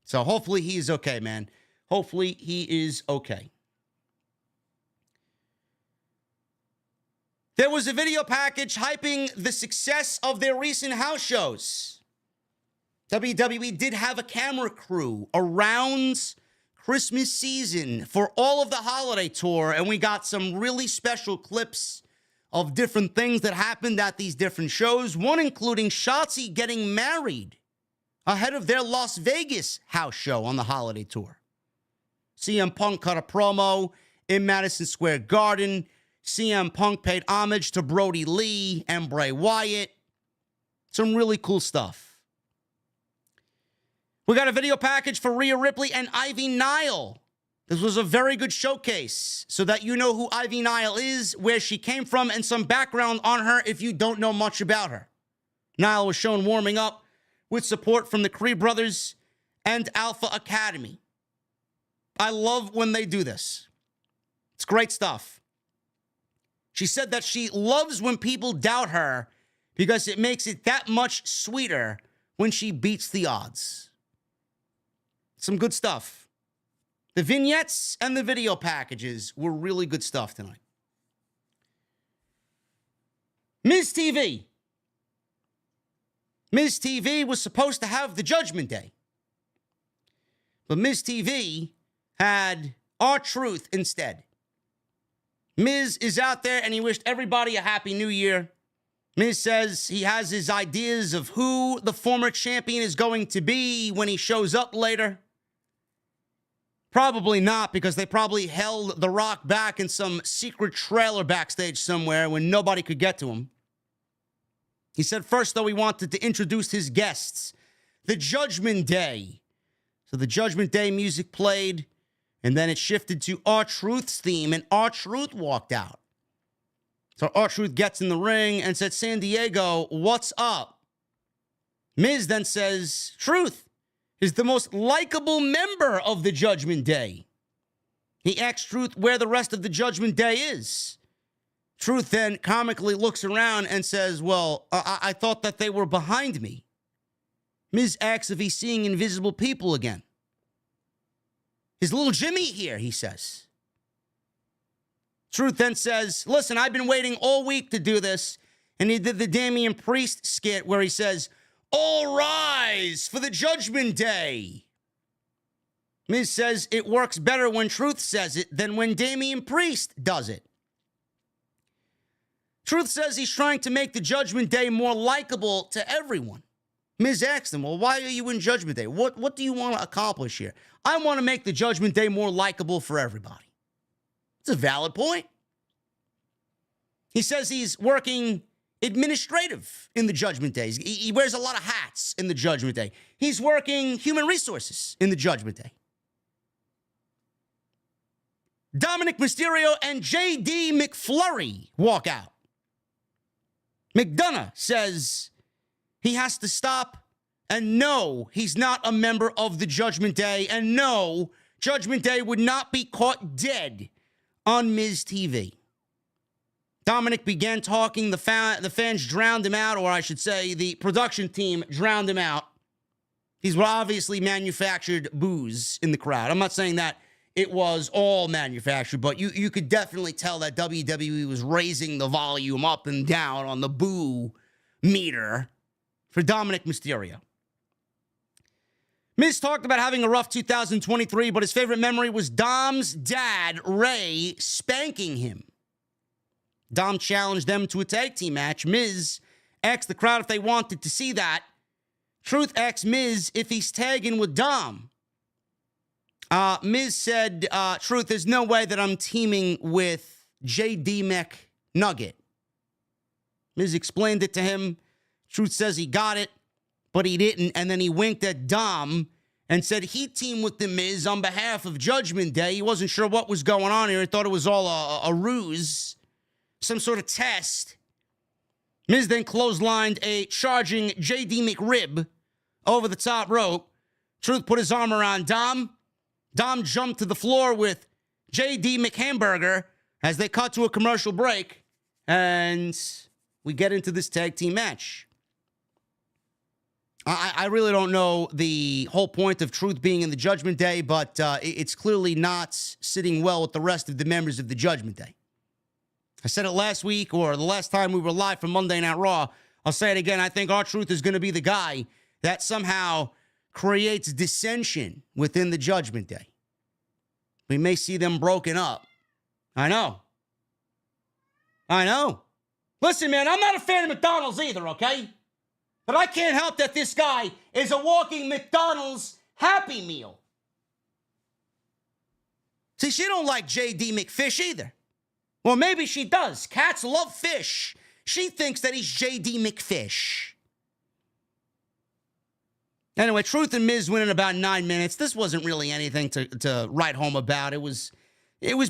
So hopefully he is okay, man. Hopefully he is okay. There was a video package hyping the success of their recent house shows. WWE did have a camera crew around Christmas season for all of the holiday tour, and we got some really special clips of different things that happened at these different shows, one including Shotzi getting married ahead of their Las Vegas house show on the holiday tour. CM Punk cut a promo in Madison Square Garden. CM Punk paid homage to Brody Lee and Bray Wyatt. Some really cool stuff. We got a video package for Rhea Ripley and Ivy Nile. This was a very good showcase so that you know who Ivy Nile is, where she came from, and some background on her if you don't know much about her. Nile was shown warming up with support from the Creed brothers and Alpha Academy. I love when they do this. It's great stuff. She said that she loves when people doubt her because it makes it that much sweeter when she beats the odds. Some good stuff. The vignettes and the video packages were really good stuff tonight. Miz TV. Miz TV was supposed to have the Judgment Day. But Miz TV had R-Truth instead. Miz is out there and he wished everybody a happy new year. Miz says he has his ideas of who the former champion is going to be when he shows up later. Probably not, because they probably held The Rock back in some secret trailer backstage somewhere when nobody could get to him. He said first, though, he wanted to introduce his guests. The Judgment Day. So the Judgment Day music played, and then it shifted to R-Truth's theme, and R-Truth walked out. So R-Truth gets in the ring and said, San Diego, what's up? Miz then says, Truth is the most likable member of the Judgment Day. He asks Truth where the rest of the Judgment Day is. Truth then comically looks around and says, well, I thought that they were behind me. Miz asks if he's seeing invisible people again. His little Jimmy here, he says. Truth then says, listen, I've been waiting all week to do this. And he did the Damian Priest skit where he says, All rise for the Judgment Day. Miz says it works better when Truth says it than when Damian Priest does it. Truth says he's trying to make the Judgment Day more likable to everyone. Miz asks him, well, why are you in Judgment Day? What do you want to accomplish here? I want to make the Judgment Day more likable for everybody. It's a valid point. He says he's working administrative in the Judgment Day. He wears a lot of hats in the Judgment Day. He's working human resources in the Judgment Day. Dominic Mysterio and JD McFlurry walk out. McDonough says he has to stop, and no, he's not a member of the Judgment Day, and no, Judgment Day would not be caught dead on Miz TV. Dominic began talking. The fans drowned him out, or I should say the production team drowned him out. These were obviously manufactured boos in the crowd. I'm not saying that it was all manufactured, but you could definitely tell that WWE was raising the volume up and down on the boo meter for Dominic Mysterio. Miz talked about having a rough 2023, but his favorite memory was Dom's dad, Ray, spanking him. Dom challenged them to a tag team match. Miz asked the crowd if they wanted to see that. Truth asked Miz if he's tagging with Dom. Miz said, Truth, there's no way that I'm teaming with JD McNugget. Miz explained it to him. Truth says he got it, but he didn't. And then he winked at Dom and said he'd team with The Miz on behalf of Judgment Day. He wasn't sure what was going on here. He thought it was all a ruse, some sort of test. Miz then clotheslined a charging JD McRib over the top rope. Truth put his arm around Dom. Dom jumped to the floor with JD McHamburger as they cut to a commercial break. And we get into this tag team match. I really don't know the whole point of Truth being in the Judgment Day, but it's clearly not sitting well with the rest of the members of the Judgment Day. I said it last week, or the last time we were live from Monday Night Raw. I'll say it again. I think R-Truth is going to be the guy that somehow creates dissension within the Judgment Day. We may see them broken up. I know. Listen, man, I'm not a fan of McDonald's either, okay? But I can't help that this guy is a walking McDonald's Happy Meal. See, she don't like JD McFish either. Well, maybe she does. Cats love fish. She thinks that he's JD McFish. Anyway, Truth and Miz win in about 9 minutes. This wasn't really anything to write home about. It was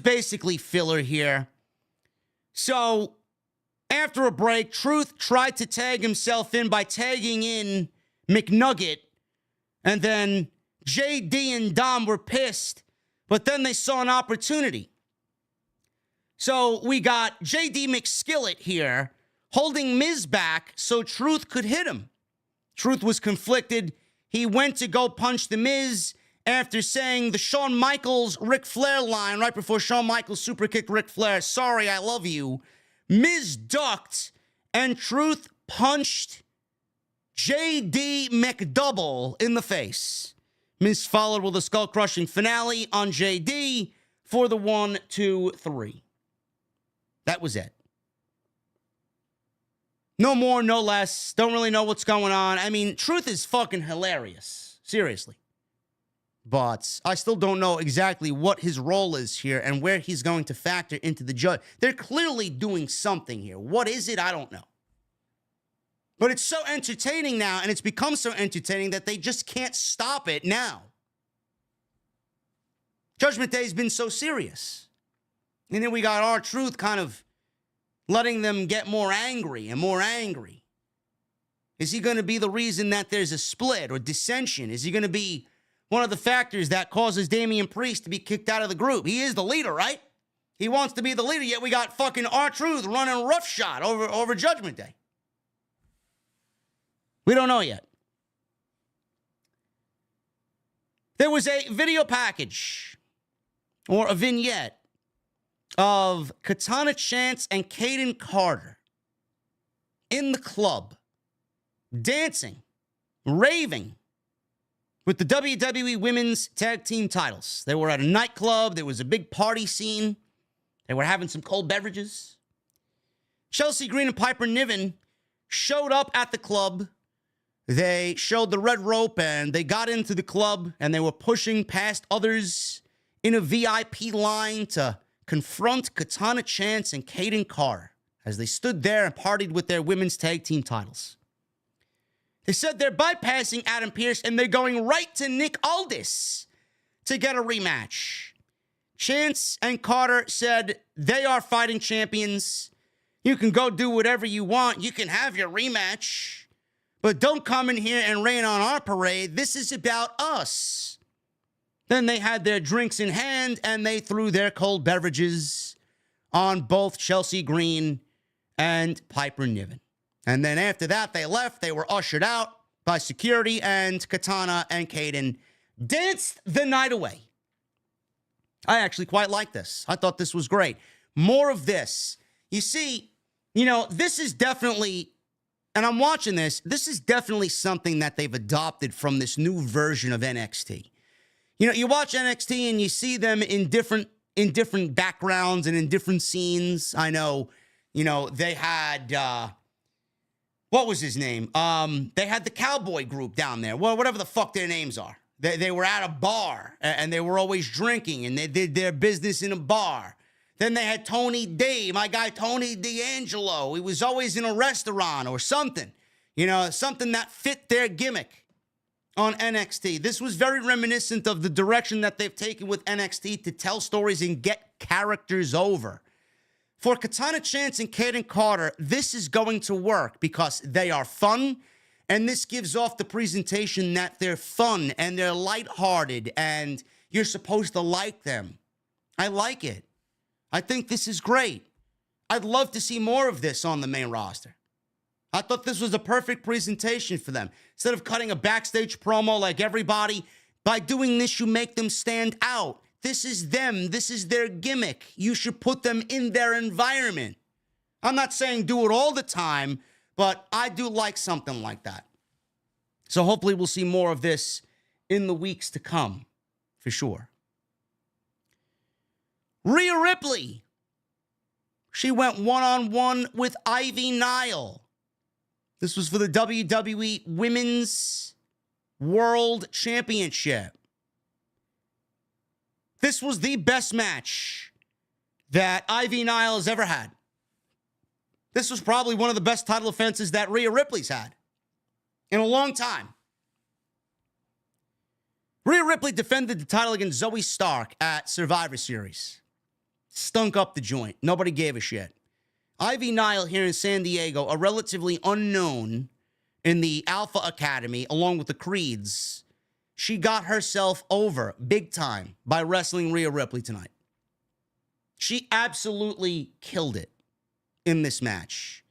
basically filler here. So, after a break, Truth tried to tag himself in by tagging in McNugget. And then JD and Dom were pissed. But then they saw an opportunity. So we got JD McSkillet here holding Miz back so Truth could hit him. Truth was conflicted. He went to go punch the Miz after saying the Shawn Michaels Ric Flair line right before Shawn Michaels super kicked Ric Flair. Sorry, I love you. Miz ducked and Truth punched JD McDouble in the face. Miz followed with a skull-crushing finale on JD for the 1, 2, 3. That was it. No more, no less. Don't really know what's going on. I mean, Truth is fucking hilarious. Seriously. But I still don't know exactly what his role is here and where he's going to factor into the judge. They're clearly doing something here. What is it? I don't know. But it's so entertaining now, and it's become so entertaining that they just can't stop it now. Judgment Day has been so serious. And then we got R-Truth kind of letting them get more angry and more angry. Is he going to be the reason that there's a split or dissension? Is he going to be one of the factors that causes Damian Priest to be kicked out of the group? He is the leader, right? He wants to be the leader, yet we got fucking R-Truth running roughshod over Judgment Day. We don't know yet. There was a video package or a vignette of Katana Chance and Kaden Carter in the club dancing raving with the WWE Women's Tag Team titles. They were at a nightclub. There was a big party scene. They were having some cold beverages. Chelsea Green and Piper Niven showed up at the club. They showed the red rope and they got into the club and they were pushing past others in a VIP line to confront Katana Chance and Kaden Carter as they stood there and partied with their women's tag team titles. They said they're bypassing Adam Pearce and they're going right to Nick Aldis to get a rematch. Chance and Carter said they are fighting champions. You can go do whatever you want. You can have your rematch. But don't come in here and rain on our parade. This is about us. Then they had their drinks in hand and they threw their cold beverages on both Chelsea Green and Piper Niven. And then after that, they left. They were ushered out by security, and Katana and Kaden danced the night away. I actually quite like this. I thought this was great. More of this. You see, this is definitely, and I'm watching this is definitely something that they've adopted from this new version of NXT. You watch NXT and you see them in different backgrounds and in different scenes. I know, they had, what was his name? They had the Cowboy group down there. Well, whatever the fuck their names are. They were at a bar, and they were always drinking, and they did their business in a bar. Then they had Tony D, my guy Tony D'Angelo. He was always in a restaurant or something. Something that fit their gimmick on NXT. This was very reminiscent of the direction that they've taken with NXT to tell stories and get characters over. For Katana Chance and Kaden Carter, this is going to work because they are fun. And this gives off the presentation that they're fun and they're lighthearted and you're supposed to like them. I like it. I think this is great. I'd love to see more of this on the main roster. I thought this was a perfect presentation for them. Instead of cutting a backstage promo like everybody, by doing this, you make them stand out. This is them. This is their gimmick. You should put them in their environment. I'm not saying do it all the time, but I do like something like that. So hopefully we'll see more of this in the weeks to come, for sure. Rhea Ripley. She went one-on-one with Ivy Nile. This was for the WWE Women's World Championship. This was the best match that Ivy Nile has ever had. This was probably one of the best title defenses that Rhea Ripley's had in a long time. Rhea Ripley defended the title against Zoey Stark at Survivor Series. Stunk up the joint. Nobody gave a shit. Ivy Nile here in San Diego, a relatively unknown in the Alpha Academy, along with the Creeds, she got herself over big time by wrestling Rhea Ripley tonight. She absolutely killed it in this match.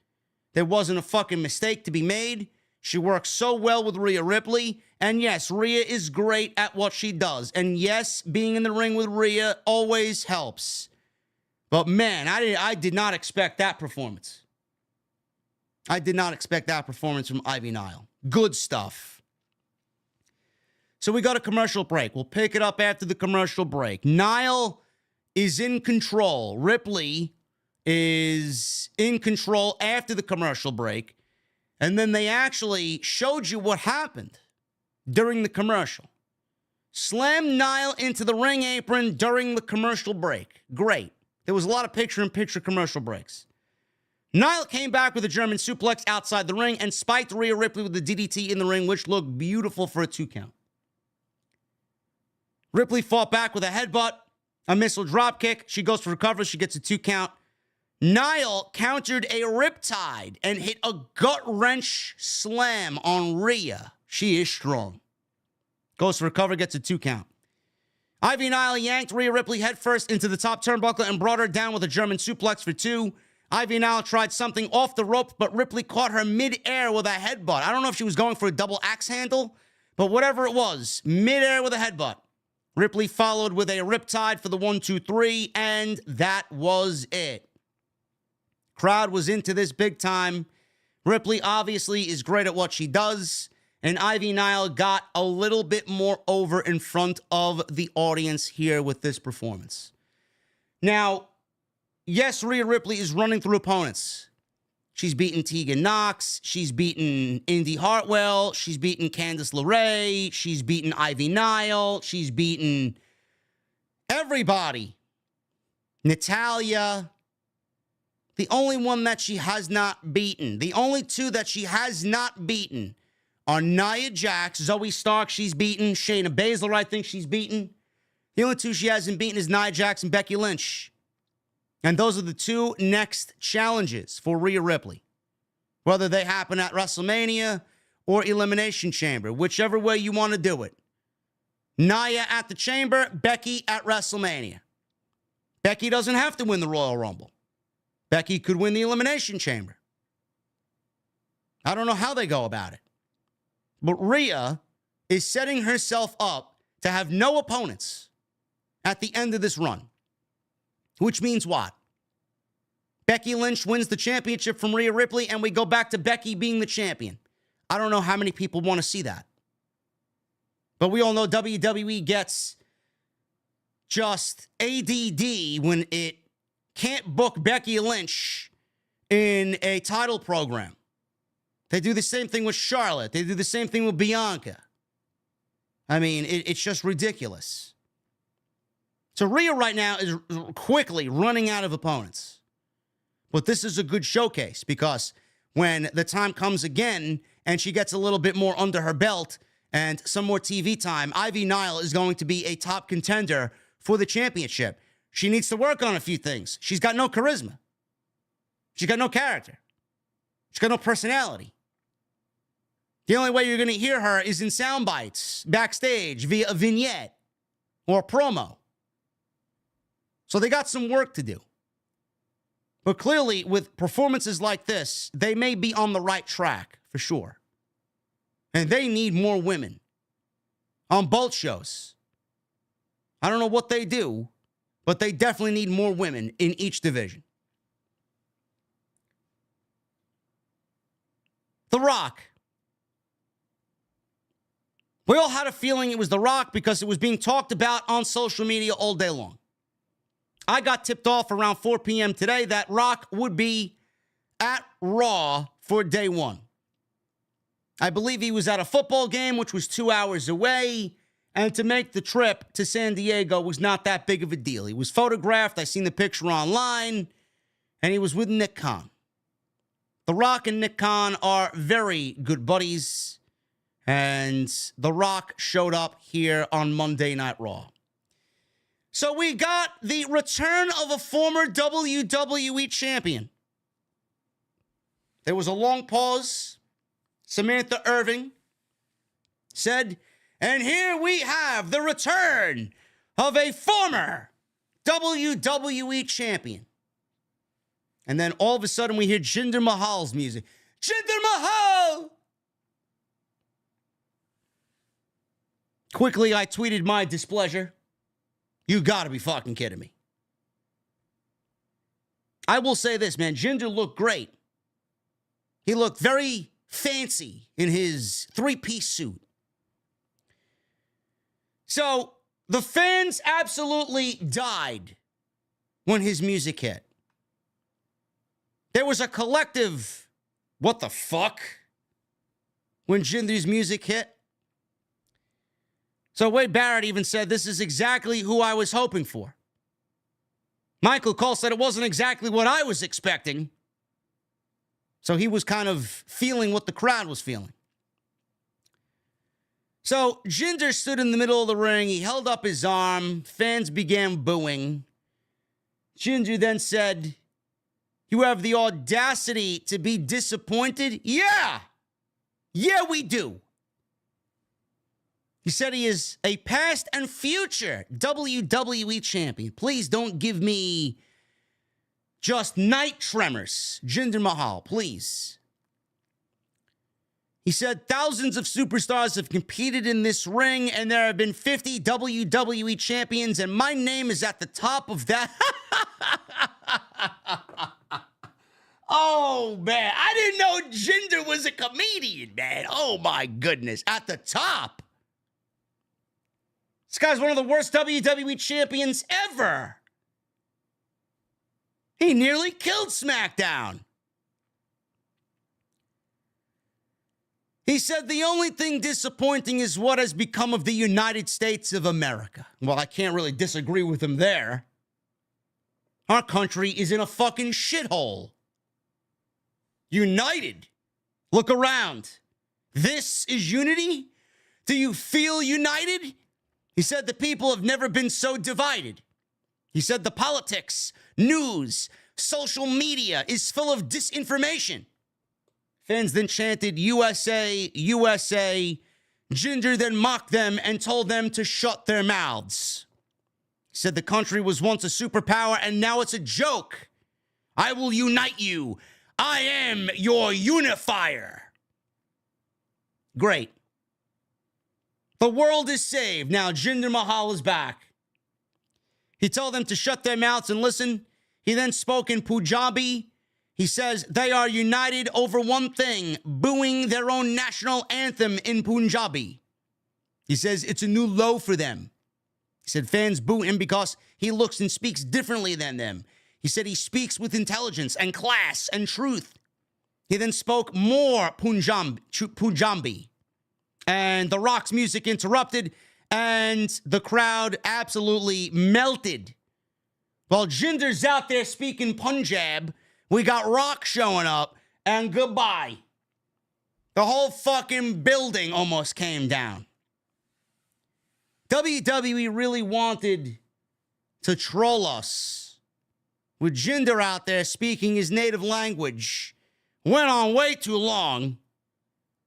There wasn't a fucking mistake to be made. She works so well with Rhea Ripley. And yes, Rhea is great at what she does. And yes, being in the ring with Rhea always helps. But man, I did not expect that performance. I did not expect that performance from Ivy Nile. Good stuff. So we got a commercial break. We'll pick it up after the commercial break. Nile is in control. Ripley is in control after the commercial break. And then they actually showed you what happened during the commercial. Slammed Nile into the ring apron during the commercial break. Great. There was a lot of picture-in-picture commercial breaks. Nile came back with a German suplex outside the ring and spiked Rhea Ripley with the DDT in the ring, which looked beautiful for a 2 count. Ripley fought back with a headbutt, a missile dropkick. She goes for recovery. She gets a 2 count. Nile countered a riptide and hit a gut-wrench slam on Rhea. She is strong. Goes for recovery, gets a 2 count. Ivy Nile yanked Rhea Ripley headfirst into the top turnbuckle and brought her down with a German suplex for 2. Ivy Nile tried something off the rope, but Ripley caught her mid-air with a headbutt. I don't know if she was going for a double axe handle, but whatever it was, mid-air with a headbutt. Ripley followed with a riptide for the 1-2-3, and that was it. Crowd was into this big time. Ripley obviously is great at what she does, and Ivy Nile got a little bit more over in front of the audience here with this performance. Now, yes, Rhea Ripley is running through opponents. She's beaten Tegan Nox. She's beaten Indy Hartwell. She's beaten Candice LeRae. She's beaten Ivy Nile. She's beaten everybody. Natalya. The only one that she has not beaten, the only two that she has not beaten are Nia Jax, Zoey Stark, she's beaten. Shayna Baszler, I think she's beaten. The only two she hasn't beaten is Nia Jax and Becky Lynch. And those are the two next challenges for Rhea Ripley. Whether they happen at WrestleMania or Elimination Chamber, whichever way you want to do it. Nia at the Chamber, Becky at WrestleMania. Becky doesn't have to win the Royal Rumble. Becky could win the Elimination Chamber. I don't know how they go about it. But Rhea is setting herself up to have no opponents at the end of this run. Which means what? Becky Lynch wins the championship from Rhea Ripley and we go back to Becky being the champion. I don't know how many people want to see that. But we all know WWE gets just ADD when it can't book Becky Lynch in a title program. They do the same thing with Charlotte. They do the same thing with Bianca. I mean, it's just ridiculous. So Rhea right now is quickly running out of opponents. But this is a good showcase because when the time comes again and she gets a little bit more under her belt and some more TV time, Ivy Nile is going to be a top contender for the championship. She needs to work on a few things. She's got no charisma. She's got no character. She's got no personality. The only way you're going to hear her is in sound bites, backstage, via a vignette or a promo. So they got some work to do. But clearly, with performances like this, they may be on the right track, for sure. And they need more women on both shows. I don't know what they do, but they definitely need more women in each division. The Rock. We all had a feeling it was The Rock because it was being talked about on social media all day long. I got tipped off around 4 p.m. today that Rock would be at Raw for day one. I believe he was at a football game, which was 2 hours away, and to make the trip to San Diego was not that big of a deal. He was photographed. I seen the picture online, and he was with Nick Khan. The Rock and Nick Khan are very good buddies, and The Rock showed up here on Monday Night Raw. So we got the return of a former WWE champion. There was a long pause. Samantha Irving said, and here we have the return of a former WWE champion. And then all of a sudden we hear Jinder Mahal's music. Jinder Mahal! Quickly, I tweeted my displeasure. You gotta be fucking kidding me. I will say this, man. Jinder looked great. He looked very fancy in his three-piece suit. So, the fans absolutely died when his music hit. There was a collective, what the fuck, when Jinder's music hit. So Wade Barrett even said, this is exactly who I was hoping for. Michael Cole said it wasn't exactly what I was expecting. So he was kind of feeling what the crowd was feeling. So Jinder stood in the middle of the ring. He held up his arm. Fans began booing. Jinder then said, you have the audacity to be disappointed? Yeah. Yeah, we do. He said he is a past and future WWE champion. Please don't give me just night tremors. Jinder Mahal, please. He said thousands of superstars have competed in this ring, and there have been 50 WWE champions, and my name is at the top of that. Oh, man. I didn't know Jinder was a comedian, man. Oh, my goodness. At the top. This guy's one of the worst WWE champions ever. He nearly killed SmackDown. He said the only thing disappointing is what has become of the United States of America. Well, I can't really disagree with him there. Our country is in a fucking shithole. United. Look around. This is unity? Do you feel united? He said the people have never been so divided. He said the politics, news, social media is full of disinformation. Fans then chanted USA, USA. Jinder then mocked them and told them to shut their mouths. He said the country was once a superpower and now it's a joke. I will unite you. I am your unifier. Great. The world is saved. Now Jinder Mahal is back. He told them to shut their mouths and listen. He then spoke in Punjabi. He says they are united over one thing, booing their own national anthem in Punjabi. He says it's a new low for them. He said fans boo him because he looks and speaks differently than them. He said he speaks with intelligence and class and truth. He then spoke more Punjabi. And The Rock's music interrupted, and the crowd absolutely melted. While Jinder's out there speaking Punjab, we got Rock showing up, and goodbye. The whole fucking building almost came down. WWE really wanted to troll us with Jinder out there speaking his native language. Went on way too long.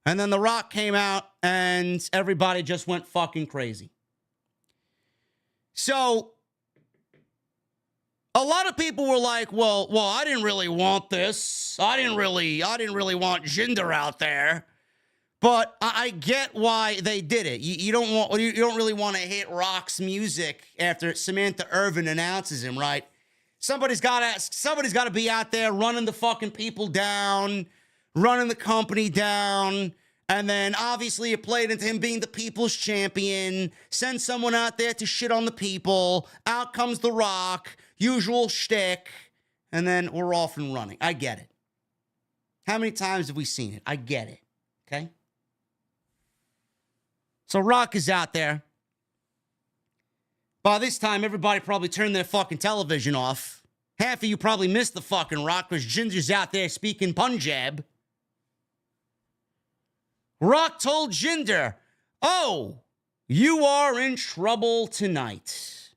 And then The Rock came out and everybody just went fucking crazy. So a lot of people were like, well, I didn't really want this. I didn't really want Jinder out there. But I get why they did it. You don't really want to hit Rock's music after Samantha Irvin announces him, right? Somebody's got to be out there running the fucking people down, running the company down. And then obviously it played into him being the people's champion. Send someone out there to shit on the people. Out comes The Rock, usual shtick. And then we're off and running. I get it. How many times have we seen it? I get it. Okay? So Rock is out there. By this time, everybody probably turned their fucking television off. Half of you probably missed the fucking Rock because Jinder's out there speaking Punjab. Rock told Jinder, oh, you are in trouble tonight.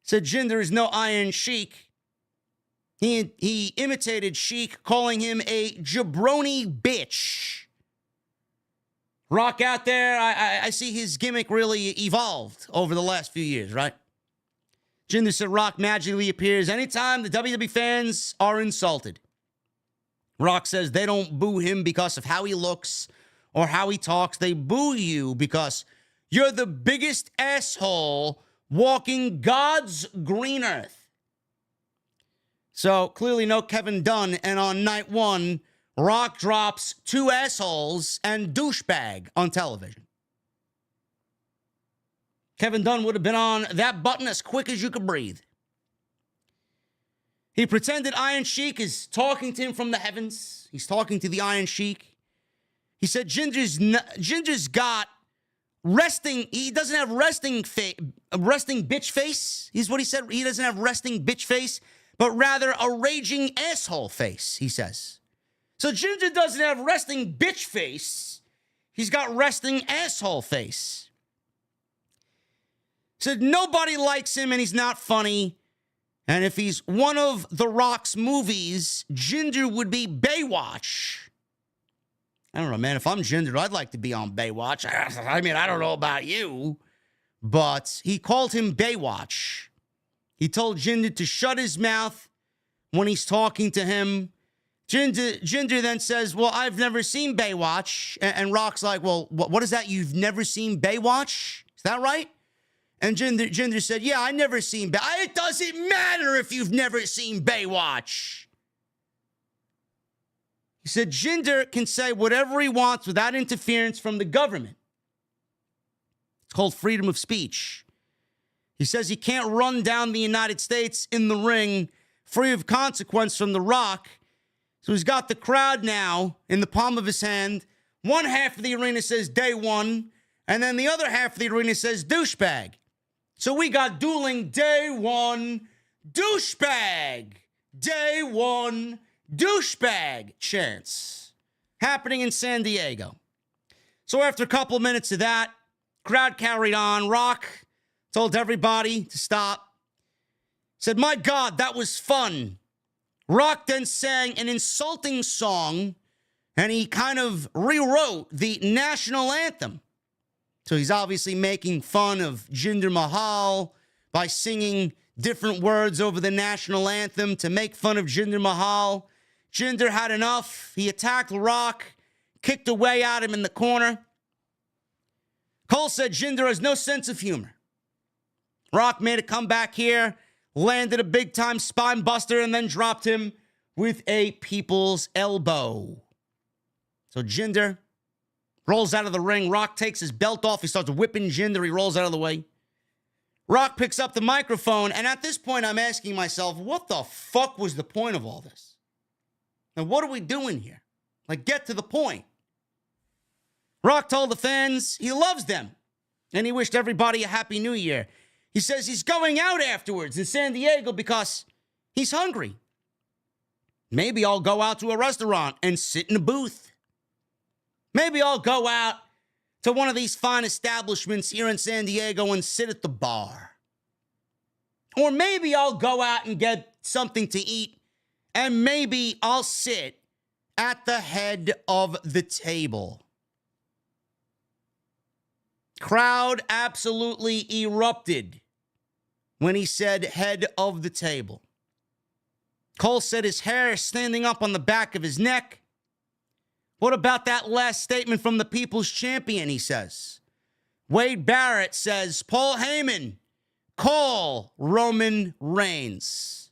Said Jinder is no Iron Sheik. He imitated Sheik, calling him a jabroni bitch. Rock out there, I see his gimmick really evolved over the last few years, right? Jinder said Rock magically appears anytime the WWE fans are insulted. Rock says they don't boo him because of how he looks or how he talks. They boo you because you're the biggest asshole walking God's green earth. So clearly no Kevin Dunn. And on night one, Rock drops 2 assholes and douchebag on television. Kevin Dunn would have been on that button as quick as you could breathe. He pretended Iron Sheik is talking to him from the heavens. He's talking to the Iron Sheik. He said Jinder's got resting. He doesn't have resting bitch face. Is what he said. He doesn't have resting bitch face, but rather a raging asshole face, he says. So Jinder doesn't have resting bitch face. He's got resting asshole face. Said nobody likes him and he's not funny. And if he's one of The Rock's movies, Jinder would be Baywatch. I don't know, man. If I'm Jinder, I'd like to be on Baywatch. I mean, I don't know about you, but he called him Baywatch. He told Jinder to shut his mouth when he's talking to him. Jinder then says, well, I've never seen Baywatch. And Rock's like, well, what is that? You've never seen Baywatch? Is that right? And Jinder said, yeah, I never seen Baywatch. It doesn't matter if you've never seen Baywatch. He said Jinder can say whatever he wants without interference from the government. It's called freedom of speech. He says he can't run down the United States in the ring free of consequence from The Rock. So he's got the crowd now in the palm of his hand. One half of the arena says day one, and then the other half of the arena says douchebag. So we got dueling day one, douchebag. Day one, douchebag chants happening in San Diego. So after a couple of minutes of that, crowd carried on. Rock told everybody to stop. Said, my God, that was fun. Rock then sang an insulting song, and he kind of rewrote the national anthem. So he's obviously making fun of Jinder Mahal by singing different words over the national anthem to make fun of Jinder Mahal. Jinder had enough. He attacked Rock, kicked away at him in the corner. Cole said Jinder has no sense of humor. Rock made a comeback here, landed a big-time spine buster, and then dropped him with a people's elbow. So Jinder rolls out of the ring. Rock takes his belt off. He starts whipping Jinder. He rolls out of the way. Rock picks up the microphone, and at this point, I'm asking myself, what the fuck was the point of all this? And what are we doing here? Like, get to the point. Rock told the fans he loves them, and he wished everybody a happy new year. He says he's going out afterwards in San Diego because he's hungry. Maybe I'll go out to a restaurant and sit in a booth. Maybe I'll go out to one of these fine establishments here in San Diego and sit at the bar. Or maybe I'll go out and get something to eat, and maybe I'll sit at the head of the table. Crowd absolutely erupted when he said head of the table. Cole said his hair is standing up on the back of his neck. What about that last statement from the People's Champion, he says. Wade Barrett says, Paul Heyman, call Roman Reigns.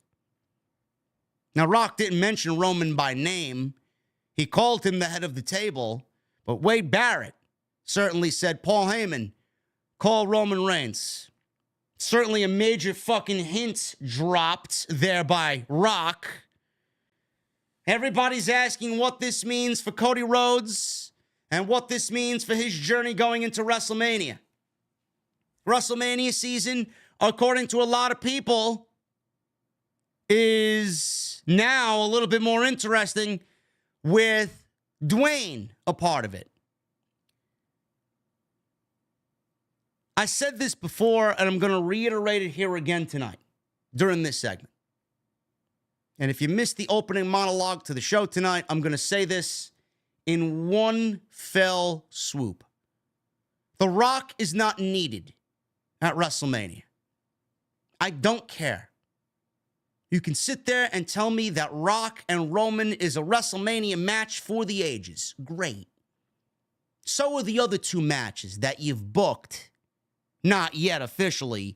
Now, Rock didn't mention Roman by name. He called him the head of the table. But Wade Barrett certainly said, Paul Heyman, call Roman Reigns. Certainly a major fucking hint dropped there by Rock. Everybody's asking what this means for Cody Rhodes and what this means for his journey going into WrestleMania. WrestleMania season, according to a lot of people, is now a little bit more interesting with Dwayne a part of it. I said this before, and I'm going to reiterate it here again tonight during this segment. And if you missed the opening monologue to the show tonight, I'm going to say this in one fell swoop. The Rock is not needed at WrestleMania. I don't care. You can sit there and tell me that Rock and Roman is a WrestleMania match for the ages. Great. So are the other two matches that you've booked, not yet officially,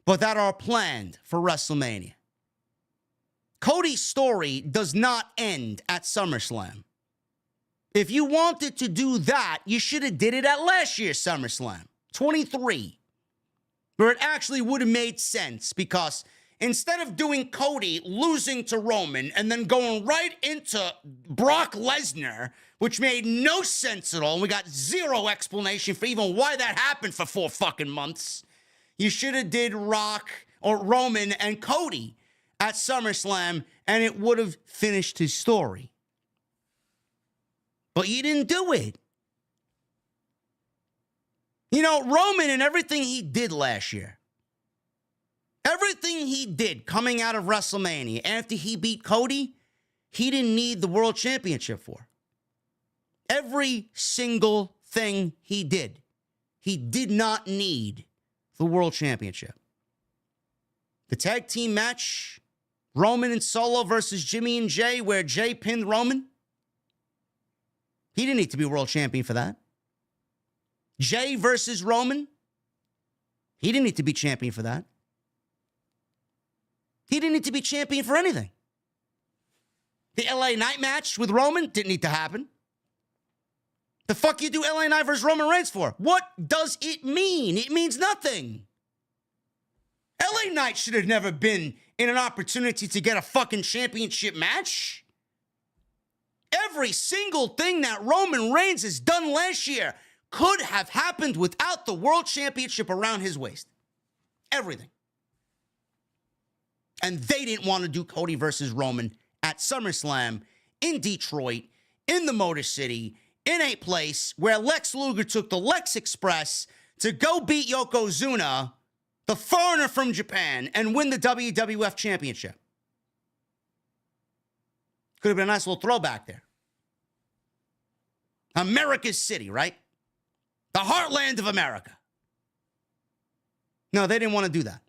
but that are planned for WrestleMania. Cody's story does not end at SummerSlam. If you wanted to do that, you should have did it at last year's SummerSlam, 23, where it actually would have made sense because instead of doing Cody losing to Roman and then going right into Brock Lesnar, which made no sense at all, and we got zero explanation for even why that happened for 4 fucking months, you should have did Rock or Roman and Cody at SummerSlam, and it would have finished his story. But you didn't do it. You know, Roman and everything he did last year, everything he did coming out of WrestleMania after he beat Cody, he didn't need the World Championship for. Every single thing he did not need the World Championship. The tag team match, Roman and Solo versus Jimmy and Jay, where Jay pinned Roman. He didn't need to be world champion for that. Jay versus Roman. He didn't need to be champion for that. He didn't need to be champion for anything. The LA Knight match with Roman didn't need to happen. The fuck you do LA Knight versus Roman Reigns for? What does it mean? It means nothing. LA Knight should have never been in an opportunity to get a fucking championship match. Every single thing that Roman Reigns has done last year could have happened without the world championship around his waist. Everything. And they didn't want to do Cody versus Roman at SummerSlam in Detroit, in the Motor City, in a place where Lex Luger took the Lex Express to go beat Yokozuna, the foreigner from Japan, and win the WWF Championship. Could have been a nice little throwback there. America's city, right? The heartland of America. No, they didn't want to do that.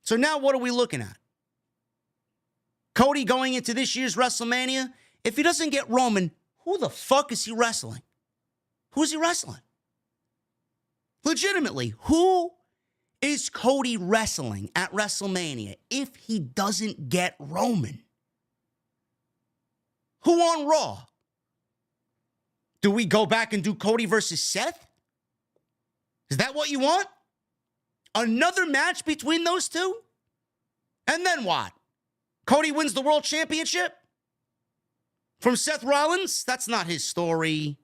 So now what are we looking at? Cody going into this year's WrestleMania, if he doesn't get Roman, who the fuck is he wrestling? Who's he wrestling? Legitimately, who is Cody wrestling at WrestleMania if he doesn't get Roman? Who on Raw? Do we go back and do Cody versus Seth? Is that what you want? Another match between those two? And then what? Cody wins the world championship? From Seth Rollins? That's not his story.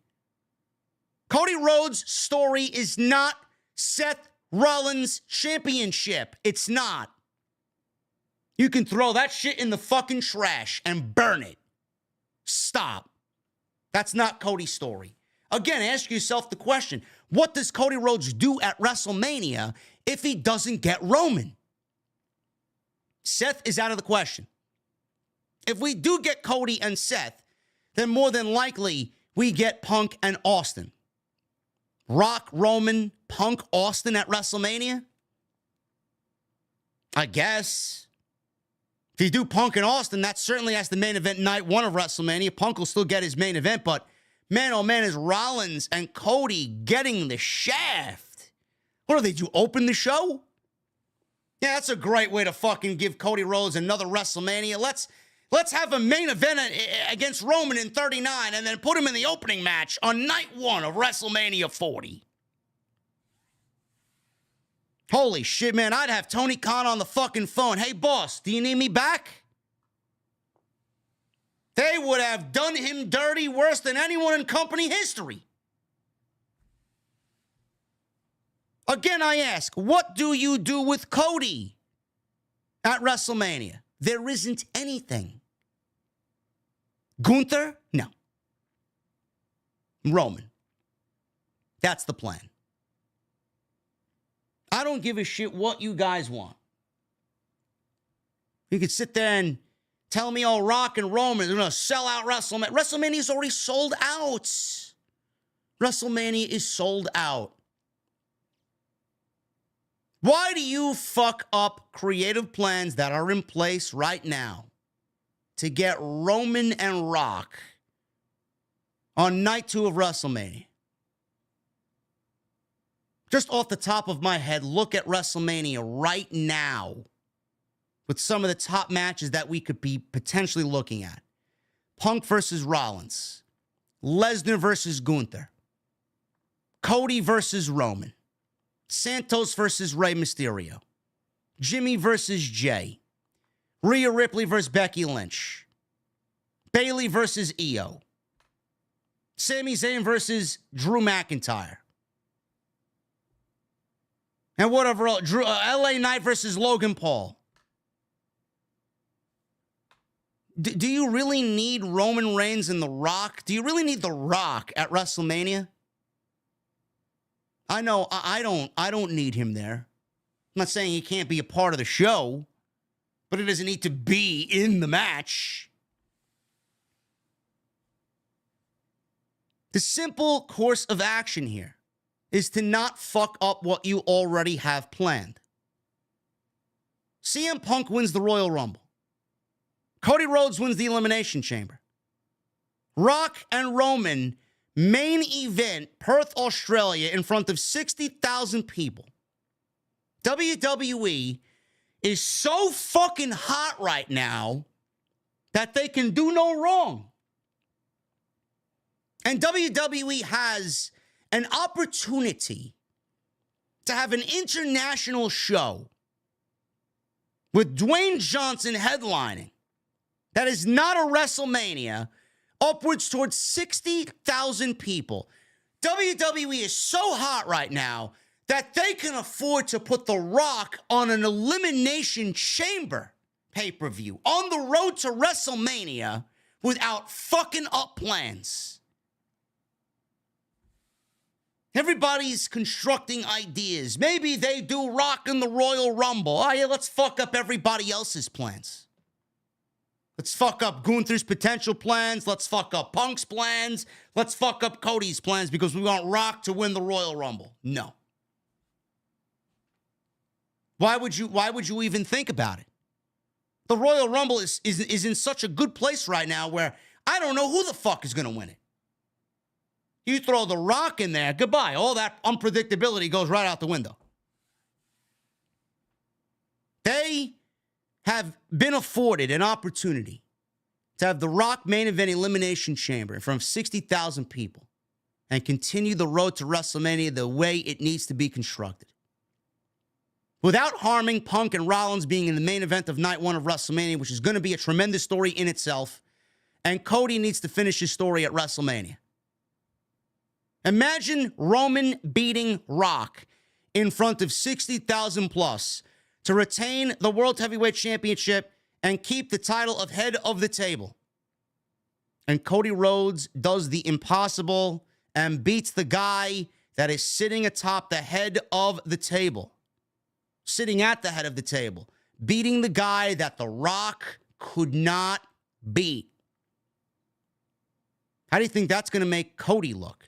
Cody Rhodes' story is not Seth Rollins' championship. It's not. You can throw that shit in the fucking trash and burn it. Stop. That's not Cody's story. Again, ask yourself the question, what does Cody Rhodes do at WrestleMania if he doesn't get Roman? Seth is out of the question. If we do get Cody and Seth, then more than likely we get Punk and Austin. Rock, Roman, Punk, Austin at WrestleMania? I guess. If you do Punk and Austin, that certainly has the main event night one of WrestleMania. Punk will still get his main event, but man, oh man, is Rollins and Cody getting the shaft. What do they do, open the show? Yeah, that's a great way to fucking give Cody Rhodes another WrestleMania. Let's have a main event against Roman in 39 and then put him in the opening match on night one of WrestleMania 40. Holy shit, man. I'd have Tony Khan on the fucking phone. Hey, boss, do you need me back? They would have done him dirty worse than anyone in company history. Again, I ask, what do you do with Cody at WrestleMania? There isn't anything. Gunther? No. Roman. That's the plan. I don't give a shit what you guys want. You could sit there and tell me, oh, Rock and Roman are going to sell out WrestleMania. WrestleMania is already sold out. WrestleMania is sold out. Why do you fuck up creative plans that are in place right now to get Roman and Rock on night 2 of WrestleMania? Just off the top of my head, look at WrestleMania right now with some of the top matches that we could be potentially looking at. Punk versus Rollins. Lesnar versus Gunther. Cody versus Roman. Santos versus Rey Mysterio. Jimmy versus Jay. Rhea Ripley versus Becky Lynch. Bayley versus Io. Sami Zayn versus Drew McIntyre. And whatever else. LA Knight versus Logan Paul. Do you really need Roman Reigns and The Rock? Do you really need The Rock at WrestleMania? I know, I don't need him there. I'm not saying he can't be a part of the show, but he doesn't need to be in the match. The simple course of action here is to not fuck up what you already have planned. CM Punk wins the Royal Rumble. Cody Rhodes wins the Elimination Chamber. Rock and Roman main event, Perth, Australia, in front of 60,000 people. WWE is so fucking hot right now that they can do no wrong. And WWE has an opportunity to have an international show with Dwayne Johnson headlining that is not a WrestleMania, upwards towards 60,000 people. WWE is so hot right now that they can afford to put The Rock on an Elimination Chamber pay-per-view on the road to WrestleMania without fucking up plans. Everybody's constructing ideas. Maybe they do Rock in the Royal Rumble. Oh, yeah, let's fuck up everybody else's plans. Let's fuck up Gunther's potential plans. Let's fuck up Punk's plans. Let's fuck up Cody's plans because we want Rock to win the Royal Rumble. No. Why would you even think about it? The Royal Rumble is in such a good place right now where I don't know who the fuck is going to win it. You throw The Rock in there, goodbye. All that unpredictability goes right out the window. They have been afforded an opportunity to have The Rock main event Elimination Chamber in front of 60,000 people and continue the road to WrestleMania the way it needs to be constructed. Without harming Punk and Rollins being in the main event of night one of WrestleMania, which is going to be a tremendous story in itself, and Cody needs to finish his story at WrestleMania. Imagine Roman beating Rock in front of 60,000 plus to retain the World Heavyweight Championship and keep the title of head of the table. And Cody Rhodes does the impossible and beats the guy that is sitting atop the head of the table. Sitting at the head of the table. Beating the guy that The Rock could not beat. How do you think that's going to make Cody look?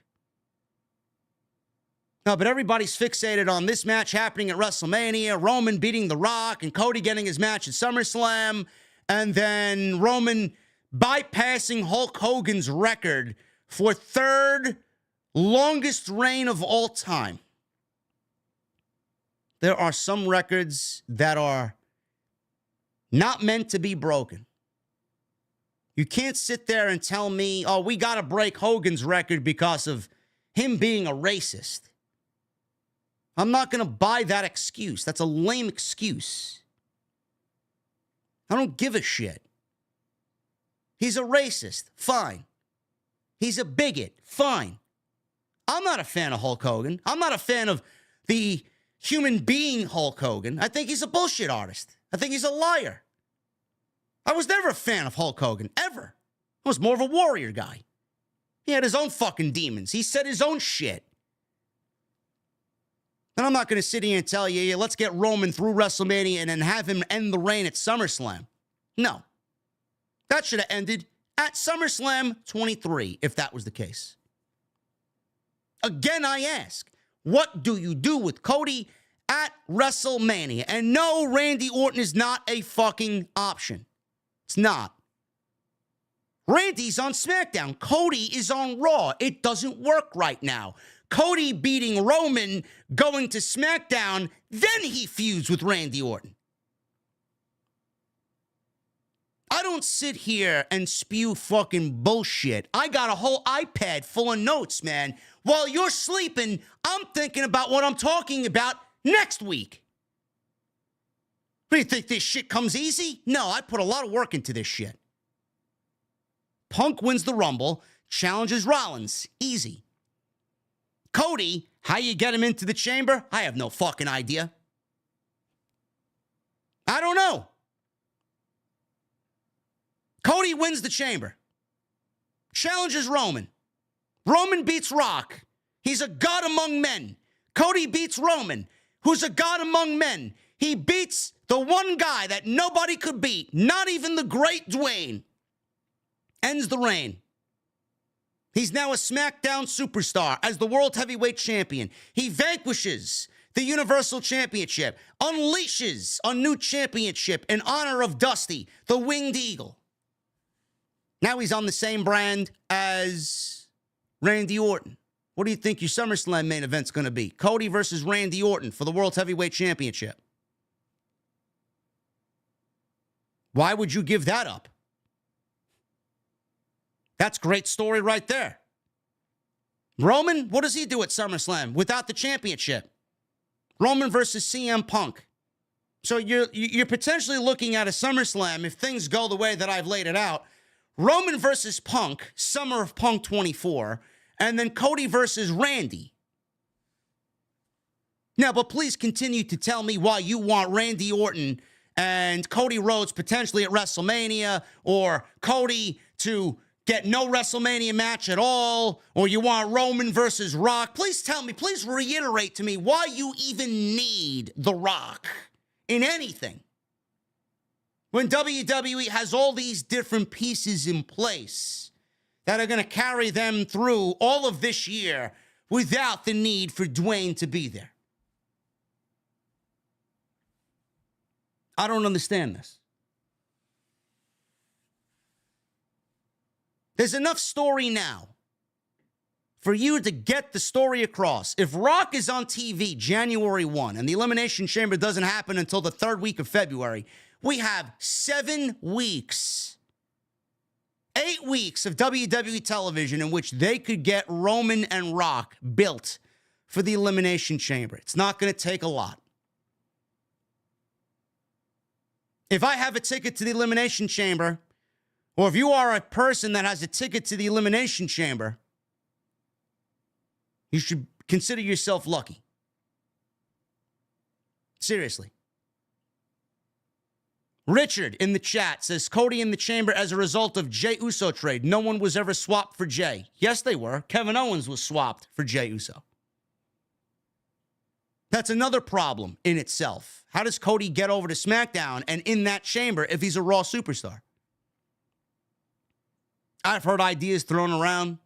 No, but everybody's fixated on this match happening at WrestleMania, Roman beating The Rock, and Cody getting his match at SummerSlam, and then Roman bypassing Hulk Hogan's record for third longest reign of all time. There are some records that are not meant to be broken. You can't sit there and tell me, oh, we got to break Hogan's record because of him being a racist. I'm not going to buy that excuse. That's a lame excuse. I don't give a shit. He's a racist. Fine. He's a bigot. Fine. I'm not a fan of Hulk Hogan. I'm not a fan of the human being Hulk Hogan. I think he's a bullshit artist. I think he's a liar. I was never a fan of Hulk Hogan, ever. I was more of a warrior guy. He had his own fucking demons. He said his own shit. And I'm not going to sit here and tell you, yeah, let's get Roman through WrestleMania and then have him end the reign at SummerSlam. No. That should have ended at SummerSlam 23, if that was the case. Again, I ask, what do you do with Cody at WrestleMania? And no, Randy Orton is not a fucking option. It's not. Randy's on SmackDown. Cody is on Raw. It doesn't work right now. Cody beating Roman, going to SmackDown, then he feuds with Randy Orton. I don't sit here and spew fucking bullshit. I got a whole iPad full of notes, man. While you're sleeping, I'm thinking about what I'm talking about next week. What, do you think this shit comes easy? No, I put a lot of work into this shit. Punk wins the Rumble, challenges Rollins. Easy. Cody, how you get him into the chamber? I have no fucking idea. I don't know. Cody wins the chamber. Challenges Roman. Roman beats Rock. He's a god among men. Cody beats Roman, who's a god among men. He beats the one guy that nobody could beat, not even the great Dwayne. Ends the reign. He's now a SmackDown superstar as the World Heavyweight Champion. He vanquishes the Universal Championship, unleashes a new championship in honor of Dusty, the Winged Eagle. Now he's on the same brand as Randy Orton. What do you think your SummerSlam main event's going to be? Cody versus Randy Orton for the World Heavyweight Championship. Why would you give that up? That's great story right there. Roman, what does he do at SummerSlam without the championship? Roman versus CM Punk. So you're potentially looking at a SummerSlam, if things go the way that I've laid it out, Roman versus Punk, Summer of Punk 24, and then Cody versus Randy. Now, but please continue to tell me why you want Randy Orton and Cody Rhodes potentially at WrestleMania, or Cody to get no WrestleMania match at all, or you want Roman versus Rock. Please tell me, please reiterate to me why you even need The Rock in anything when WWE has all these different pieces in place that are going to carry them through all of this year without the need for Dwayne to be there. I don't understand this. There's enough story now for you to get the story across. If Rock is on TV January 1 and the Elimination Chamber doesn't happen until the third week of February, we have 7 weeks, 8 weeks of WWE television in which they could get Roman and Rock built for the Elimination Chamber. It's not going to take a lot. If I have a ticket to the Elimination Chamber, or if you are a person that has a ticket to the Elimination Chamber, you should consider yourself lucky. Seriously. Richard in the chat says, Cody in the chamber as a result of Jey Uso trade. No one was ever swapped for Jey. Yes, they were. Kevin Owens was swapped for Jey Uso. That's another problem in itself. How does Cody get over to SmackDown and in that chamber if he's a Raw superstar? I've heard ideas thrown around.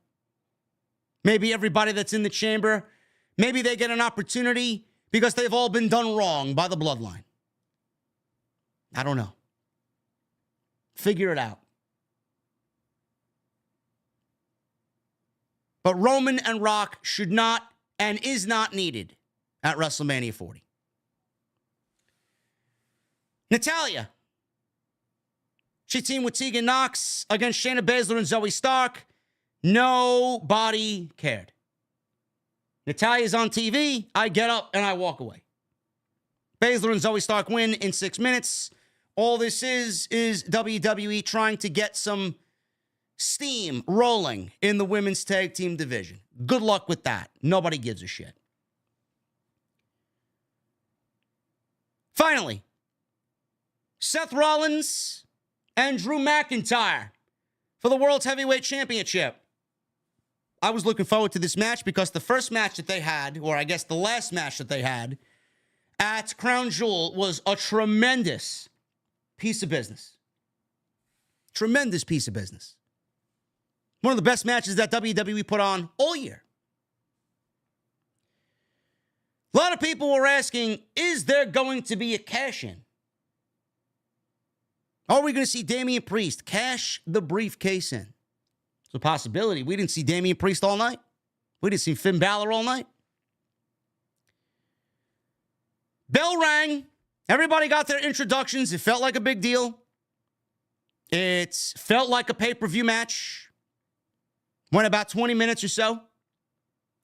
Maybe everybody that's in the chamber, maybe they get an opportunity because they've all been done wrong by the bloodline. I don't know. Figure it out. But Roman and Rock should not and is not needed at WrestleMania 40. Natalya. She teamed with Tegan Nox against Shayna Baszler and Zoey Stark. Nobody cared. Natalya's on TV. I get up and I walk away. Baszler and Zoey Stark win in 6 minutes. All this is WWE trying to get some steam rolling in the women's tag team division. Good luck with that. Nobody gives a shit. Finally, Seth Rollins and Drew McIntyre for the World Heavyweight Championship. I was looking forward to this match because the first match that they had, or I guess the last match that they had at Crown Jewel, was a tremendous piece of business. Tremendous piece of business. One of the best matches that WWE put on all year. A lot of people were asking, is there going to be a cash-in? Are we going to see Damian Priest cash the briefcase in? It's a possibility. We didn't see Damian Priest all night. We didn't see Finn Balor all night. Bell rang. Everybody got their introductions. It felt like a big deal. It felt like a pay-per-view match. Went about 20 minutes or so.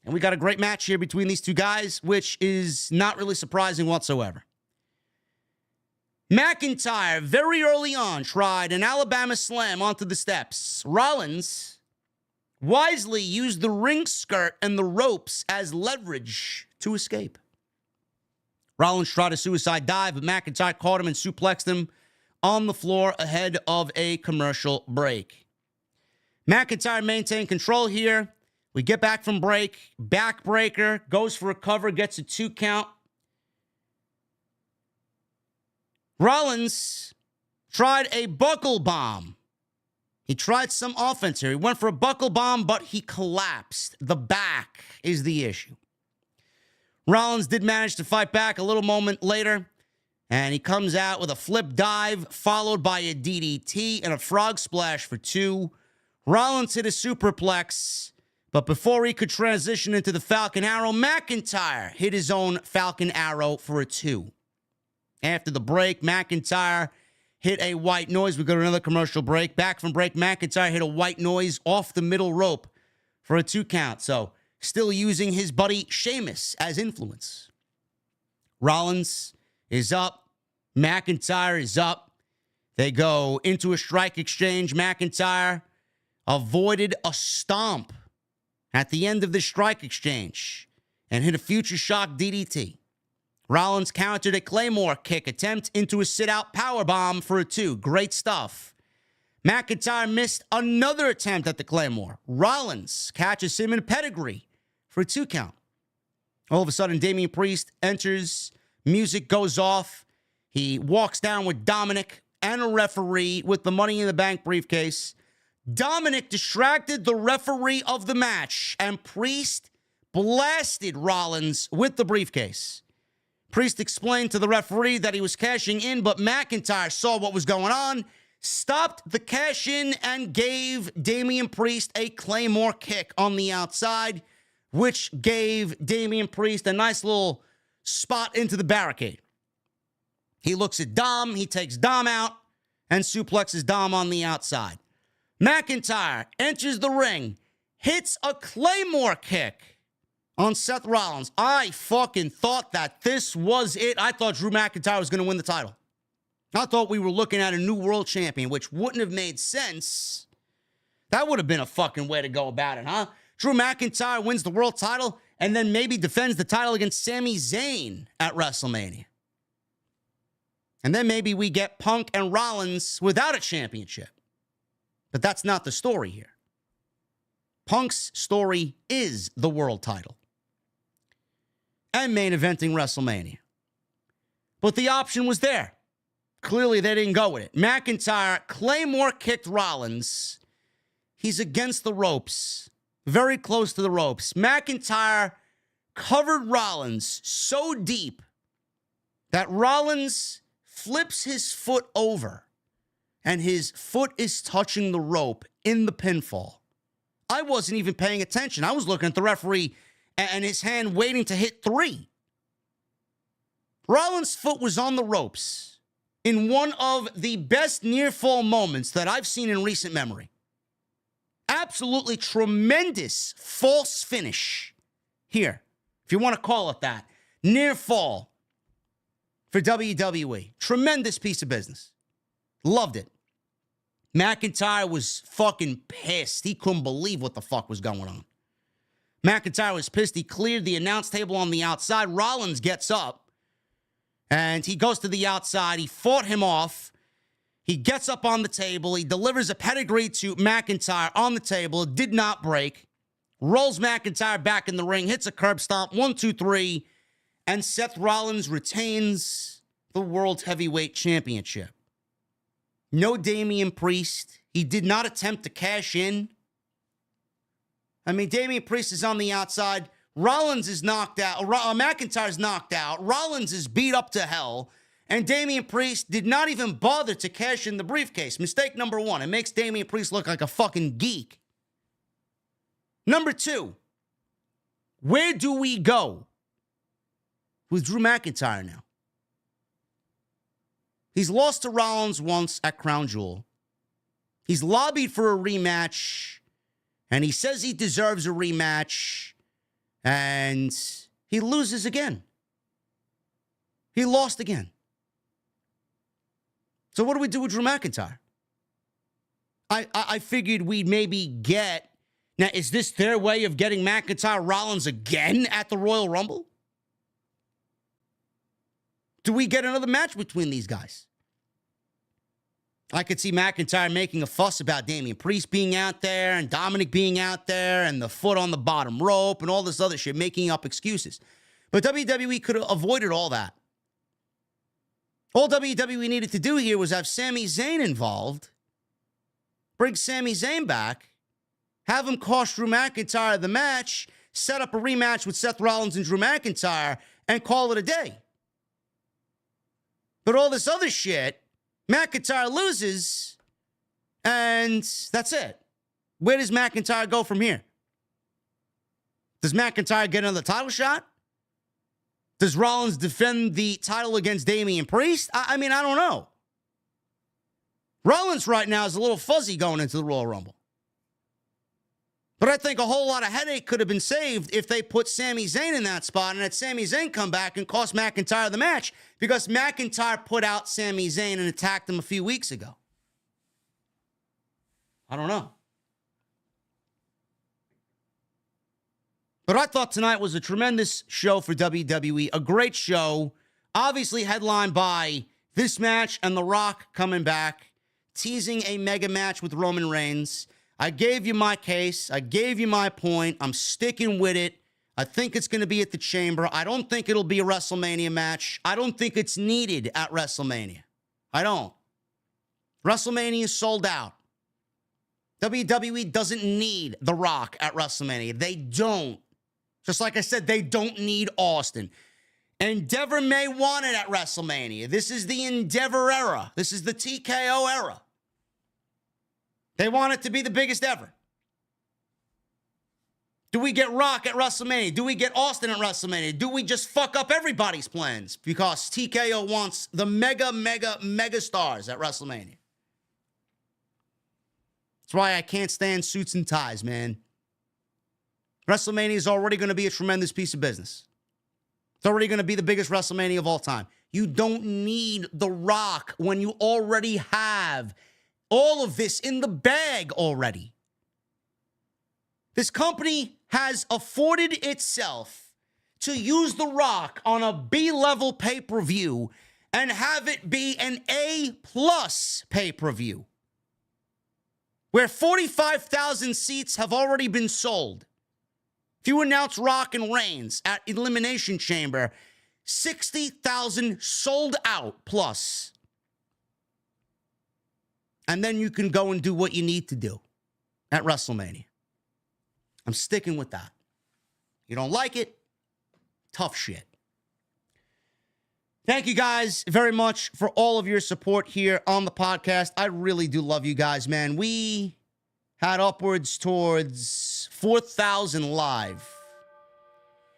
And we got a great match here between these two guys, which is not really surprising whatsoever. McIntyre, very early on, tried an Alabama slam onto the steps. Rollins wisely used the ring skirt and the ropes as leverage to escape. Rollins tried a suicide dive, but McIntyre caught him and suplexed him on the floor ahead of a commercial break. McIntyre maintained control here. We get back from break. Backbreaker, goes for a cover, gets a 2 count. Rollins tried a buckle bomb. He tried some offense here. He went for a buckle bomb, but he collapsed. The back is the issue. Rollins did manage to fight back a little moment later, and he comes out with a flip dive, followed by a DDT and a frog splash for 2. Rollins hit a superplex, but before he could transition into the Falcon Arrow, McIntyre hit his own Falcon Arrow for a 2. After the break, McIntyre hit a white noise. We go to another commercial break. Back from break, McIntyre hit a white noise off the middle rope for a 2 count. So still using his buddy Sheamus as influence. Rollins is up. McIntyre is up. They go into a strike exchange. McIntyre avoided a stomp at the end of the strike exchange and hit a future shock DDT. Rollins countered a Claymore kick attempt into a sit-out powerbomb for a 2. Great stuff. McIntyre missed another attempt at the Claymore. Rollins catches him in a pedigree for a 2 count. All of a sudden, Damian Priest enters. Music goes off. He walks down with Dominic and a referee with the Money in the Bank briefcase. Dominic distracted the referee of the match, and Priest blasted Rollins with the briefcase. Priest explained to the referee that he was cashing in, but McIntyre saw what was going on, stopped the cash in, and gave Damian Priest a Claymore kick on the outside, which gave Damian Priest a nice little spot into the barricade. He looks at Dom, he takes Dom out, and suplexes Dom on the outside. McIntyre enters the ring, hits a Claymore kick on Seth Rollins. I fucking thought that this was it. I thought Drew McIntyre was going to win the title. I thought we were looking at a new world champion, which wouldn't have made sense. That would have been a fucking way to go about it, huh? Drew McIntyre wins the world title and then maybe defends the title against Sami Zayn at WrestleMania. And then maybe we get Punk and Rollins without a championship. But that's not the story here. Punk's story is the world title and main eventing WrestleMania. But the option was there. Clearly, they didn't go with it. McIntyre Claymore kicked Rollins. He's against the ropes, very close to the ropes. McIntyre covered Rollins so deep that Rollins flips his foot over and his foot is touching the rope in the pinfall. I wasn't even paying attention. I was looking at the referee and his hand waiting to hit 3. Rollins' foot was on the ropes in one of the best near-fall moments that I've seen in recent memory. Absolutely tremendous false finish here, if you want to call it that. Near fall for WWE. Tremendous piece of business. Loved it. McIntyre was fucking pissed. He couldn't believe what the fuck was going on. McIntyre was pissed. He cleared the announce table on the outside. Rollins gets up and he goes to the outside. He fought him off. He gets up on the table. He delivers a pedigree to McIntyre on the table. It did not break. Rolls McIntyre back in the ring. Hits a curb stomp. 1, 2, 3. And Seth Rollins retains the World Heavyweight Championship. No Damian Priest. He did not attempt to cash in. I mean, Damian Priest is on the outside. Rollins is knocked out. McIntyre's knocked out. Rollins is beat up to hell. And Damian Priest did not even bother to cash in the briefcase. Mistake number 1. It makes Damian Priest look like a fucking geek. Number 2. Where do we go with Drew McIntyre now? He's lost to Rollins once at Crown Jewel. He's lobbied for a rematch, and he says he deserves a rematch, and he loses again. He lost again. So what do we do with Drew McIntyre? I figured we'd maybe get... Now, is this their way of getting McIntyre Rollins again at the Royal Rumble? Do we get another match between these guys? I could see McIntyre making a fuss about Damian Priest being out there and Dominic being out there and the foot on the bottom rope and all this other shit, making up excuses. But WWE could have avoided all that. All WWE needed to do here was have Sami Zayn involved, bring Sami Zayn back, have him cost Drew McIntyre the match, set up a rematch with Seth Rollins and Drew McIntyre, and call it a day. But all this other shit, McIntyre loses, and that's it. Where does McIntyre go from here? Does McIntyre get another title shot? Does Rollins defend the title against Damian Priest? I mean, I don't know. Rollins right now is a little fuzzy going into the Royal Rumble. But I think a whole lot of headache could have been saved if they put Sami Zayn in that spot and had Sami Zayn come back and cost McIntyre the match, because McIntyre put out Sami Zayn and attacked him a few weeks ago. I don't know. But I thought tonight was a tremendous show for WWE. A great show. Obviously headlined by this match and The Rock coming back, teasing a mega match with Roman Reigns. I gave you my case. I gave you my point. I'm sticking with it. I think it's going to be at the Chamber. I don't think it'll be a WrestleMania match. I don't think it's needed at WrestleMania. I don't. WrestleMania is sold out. WWE doesn't need The Rock at WrestleMania. They don't. Just like I said, they don't need Austin. Endeavor may want it at WrestleMania. This is the Endeavor era. This is the TKO era. They want it to be the biggest ever. Do we get Rock at WrestleMania? Do we get Austin at WrestleMania? Do we just fuck up everybody's plans because TKO wants the mega stars at WrestleMania? That's why I can't stand suits and ties, man. WrestleMania is already going to be a tremendous piece of business. It's already going to be the biggest WrestleMania of all time. You don't need The Rock when you already have all of this in the bag already. This company has afforded itself to use The Rock on a B-level pay-per-view and have it be an A-plus pay-per-view, where 45,000 seats have already been sold. If you announce Rock and Reigns at Elimination Chamber, 60,000 sold out plus. And then you can go and do what you need to do at WrestleMania. I'm sticking with that. You don't like it? Tough shit. Thank you guys very much for all of your support here on the podcast. I really do love you guys, man. We had upwards towards 4,000 live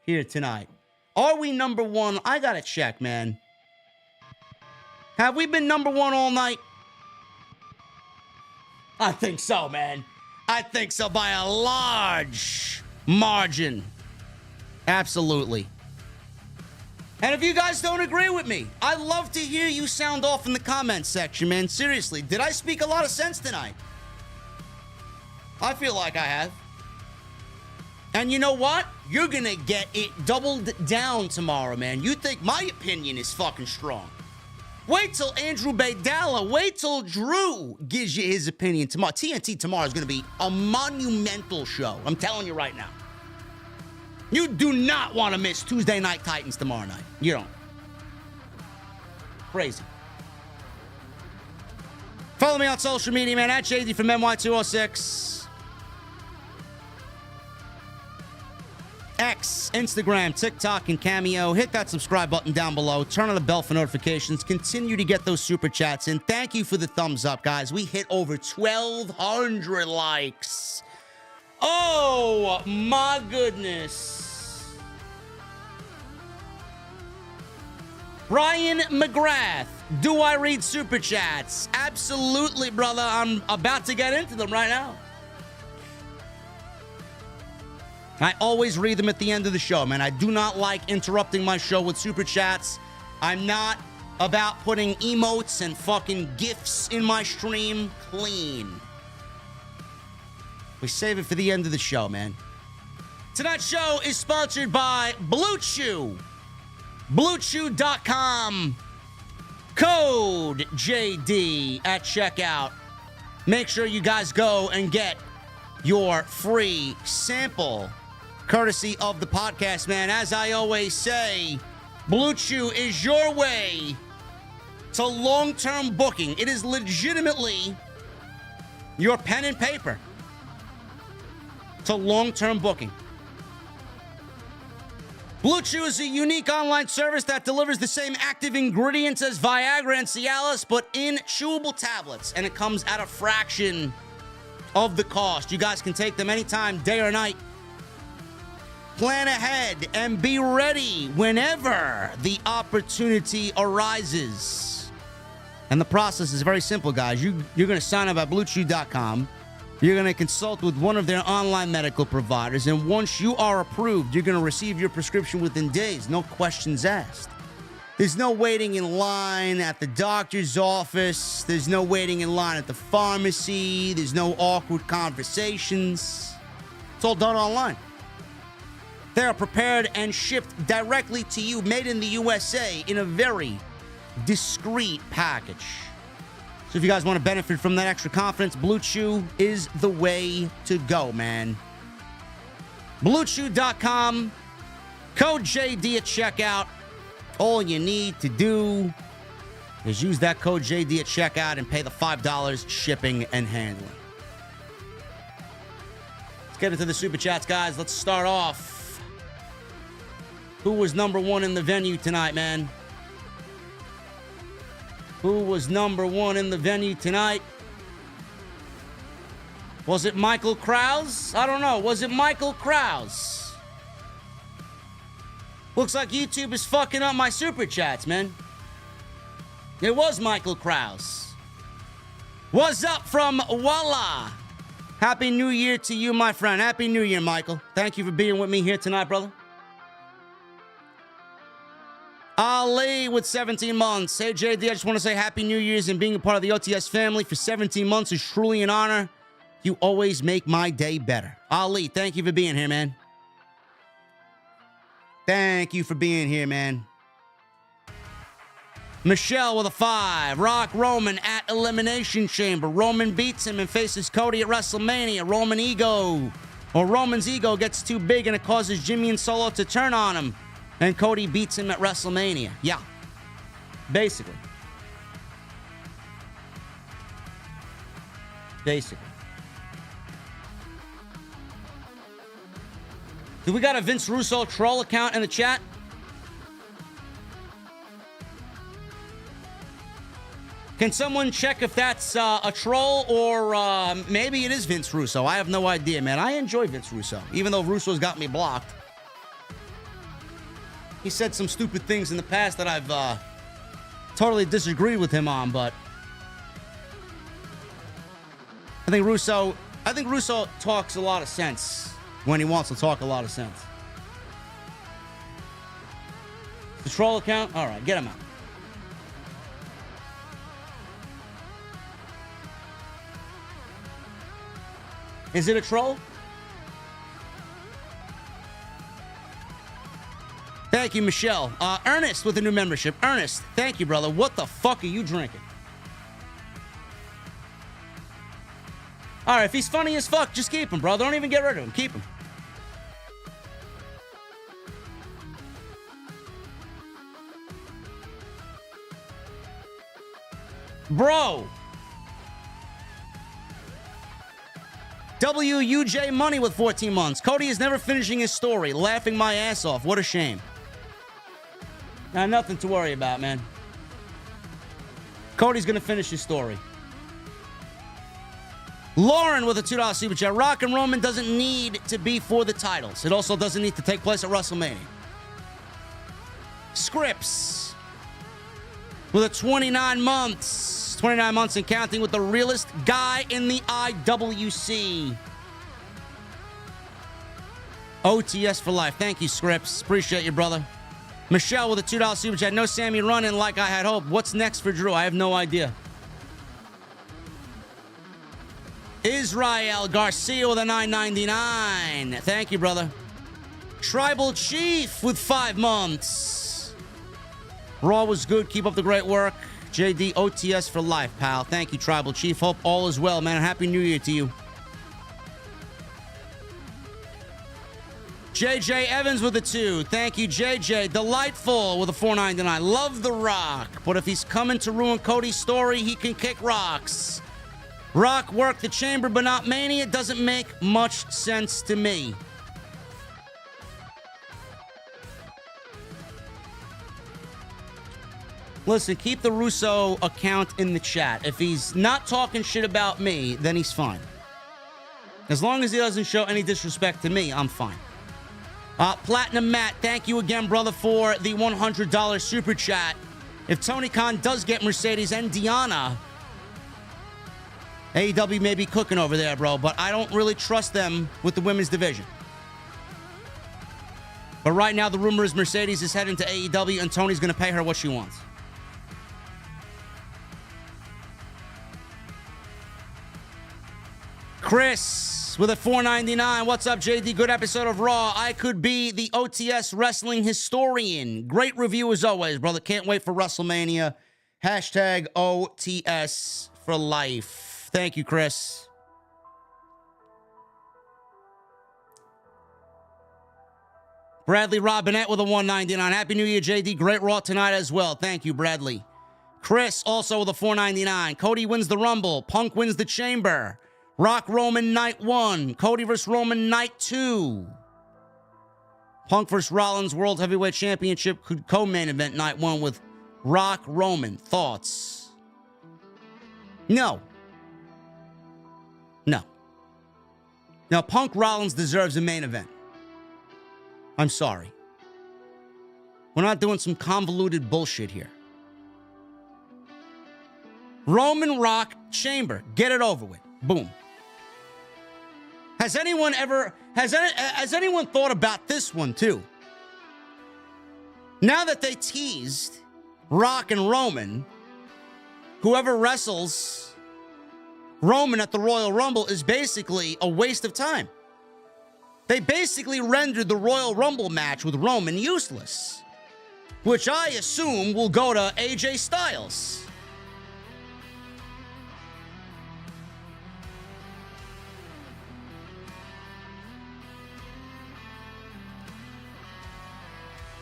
here tonight. Are we number one? I gotta check, man. Have we been number one all night? I think so, man. I think so by a large margin. Absolutely. And if you guys don't agree with me, I'd love to hear you sound off in the comments section, man. Seriously, did I speak a lot of sense tonight? I feel like I have. And you know what? You're gonna get it doubled down tomorrow, man. You think my opinion is fucking strong. Wait till Andrew Baydala, wait till Drew gives you his opinion tomorrow. TNT tomorrow is going to be a monumental show. I'm telling you right now. You do not want to miss Tuesday Night Titans tomorrow night. You don't. Crazy. Follow me on social media, man, at JDfromNY206. X, Instagram, TikTok, and Cameo. Hit that subscribe button down below. Turn on the bell for notifications. Continue to get those super chats in. Thank you for the thumbs up, guys. We hit over 1,200 likes. Oh, my goodness. Brian McGrath, do I read super chats? Absolutely, brother. I'm about to get into them right now. I always read them at the end of the show, man. I do not like interrupting my show with super chats. I'm not about putting emotes and fucking GIFs in my stream. Clean. We save it for the end of the show, man. Tonight's show is sponsored by Blue Chew. BlueChew.com. Code JD at checkout. Make sure you guys go and get your free sample courtesy of the podcast, man. As I always say, Blue Chew is your way to long-term booking. It is legitimately your pen and paper to long-term booking. Blue Chew is a unique online service that delivers the same active ingredients as Viagra and Cialis, but in chewable tablets, and it comes at a fraction of the cost. You guys can take them anytime, day or night. Plan ahead and be ready whenever the opportunity arises. And the process is very simple, guys. You're going to sign up at BlueChew.com. You're going to consult with one of their online medical providers. And once you are approved, you're going to receive your prescription within days. No questions asked. There's no waiting in line at the doctor's office. There's no waiting in line at the pharmacy. There's no awkward conversations. It's all done online. They are prepared and shipped directly to you, made in the USA, in a very discreet package. So if you guys want to benefit from that extra confidence, Blue Chew is the way to go, man. BlueChew.com, code JD at checkout. All you need to do is use that code JD at checkout and pay the $5 shipping and handling. Let's get into the Super Chats, guys. Let's start off. Who was number one in the venue tonight, man? Who was number one in the venue tonight? Was it Michael Krause? I don't know. Was it Michael Krause? Looks like YouTube is fucking up my Super Chats, man. It was Michael Krause. What's up from Walla? Happy New Year to you, my friend. Happy New Year, Michael. Thank you for being with me here tonight, brother. Ali with 17 months. Hey, JD, I just want to say Happy New Year's, and being a part of the OTS family for 17 months is truly an honor. You always make my day better. Ali, thank you for being here, man. Thank you for being here, man. Michelle with a 5. Rock Roman at Elimination Chamber. Roman beats him and faces Cody at WrestleMania. Roman's ego gets too big and it causes Jimmy and Solo to turn on him. And Cody beats him at WrestleMania. Yeah. Basically. Do we got a Vince Russo troll account in the chat? Can someone check if that's a troll or maybe it is Vince Russo? I have no idea, man. I enjoy Vince Russo, even though Russo's got me blocked. He said some stupid things in the past that I've totally disagreed with him on, but I think Russo talks a lot of sense when he wants to talk a lot of sense. The troll account? All right, get him out. Is it a troll? Thank you, Michelle. Ernest with a new membership. Ernest, thank you, brother. What the fuck are you drinking? All right, if he's funny as fuck, just keep him, bro. Don't even get rid of him. Keep him. Bro. WUJ Money with 14 months. Cody is never finishing his story. Laughing my ass off. What a shame. Now, nothing to worry about, man. Cody's going to finish his story. Lauren with a $2 super chat. Rock and Roman doesn't need to be for the titles. It also doesn't need to take place at WrestleMania. Scripps with a 29 months. 29 months and counting with the realest guy in the IWC. OTS for life. Thank you, Scripps. Appreciate you, brother. Michelle with a $2 super chat. No Sammy running like I had hoped. What's next for Drew? I have no idea. Israel Garcia with a $9.99. Thank you, brother. Tribal Chief with 5 months. Raw was good. Keep up the great work. JD OTS for life, pal. Thank you, Tribal Chief. Hope all is well, man. Happy New Year to you. JJ Evans with a 2. Thank you, JJ. Delightful with a $4.99. Love The Rock. But if he's coming to ruin Cody's story, he can kick rocks. Rock worked the chamber, but not Mania. Doesn't make much sense to me. Listen, keep the Russo account in the chat. If he's not talking shit about me, then he's fine. As long as he doesn't show any disrespect to me, I'm fine. Platinum Matt, thank you again, brother, for the $100 super chat. If Tony Khan does get Mercedes and Deanna, AEW may be cooking over there, bro, but I don't really trust them with the women's division. But right now, the rumor is Mercedes is heading to AEW and Tony's going to pay her what she wants. Chris with a $4.99. What's up, JD? Good episode of Raw. I could be the OTS wrestling historian. Great review as always, brother. Can't wait for WrestleMania. Hashtag OTS for life. Thank you, Chris. Bradley Robinette with a $1.99. Happy New Year, JD. Great Raw tonight as well. Thank you, Bradley. Chris also with a $4.99. Cody wins the Rumble. Punk wins the Chamber. Rock Roman night 1. Cody vs. Roman night 2. Punk vs. Rollins World Heavyweight Championship could co-main event night 1 with Rock Roman. Thoughts? No. Now, Punk Rollins deserves a main event. I'm sorry. We're not doing some convoluted bullshit here. Roman Rock Chamber. Get it over with. Boom. Has anyone thought about this one too? Now that they teased Rock and Roman, whoever wrestles Roman at the Royal Rumble is basically a waste of time. They basically rendered the Royal Rumble match with Roman useless, which I assume will go to AJ Styles.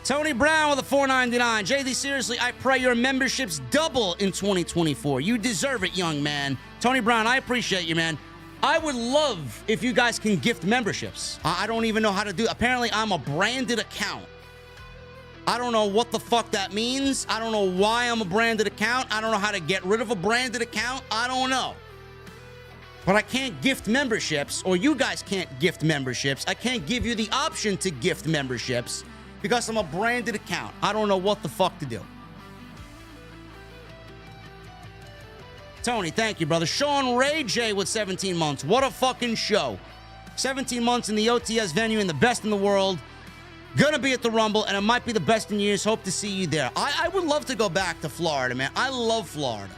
Tony Brown with a $4.99. JD, seriously, I pray your memberships double in 2024. You deserve it, young man. Tony Brown, I appreciate you, man. I would love if you guys can gift memberships. I don't even know how to do it. Apparently, I'm a branded account. I don't know what the fuck that means. I don't know why I'm a branded account. I don't know how to get rid of a branded account. I don't know. But I can't gift memberships, or you guys can't gift memberships. I can't give you the option to gift memberships because I'm a branded account. I don't know what the fuck to do. Tony, thank you, brother. Sean Ray J with 17 months. What a fucking show. 17 months in the OTS venue and the best in the world. Gonna be at the Rumble, and it might be the best in years. Hope to see you there. I would love to go back to Florida, man. I love Florida.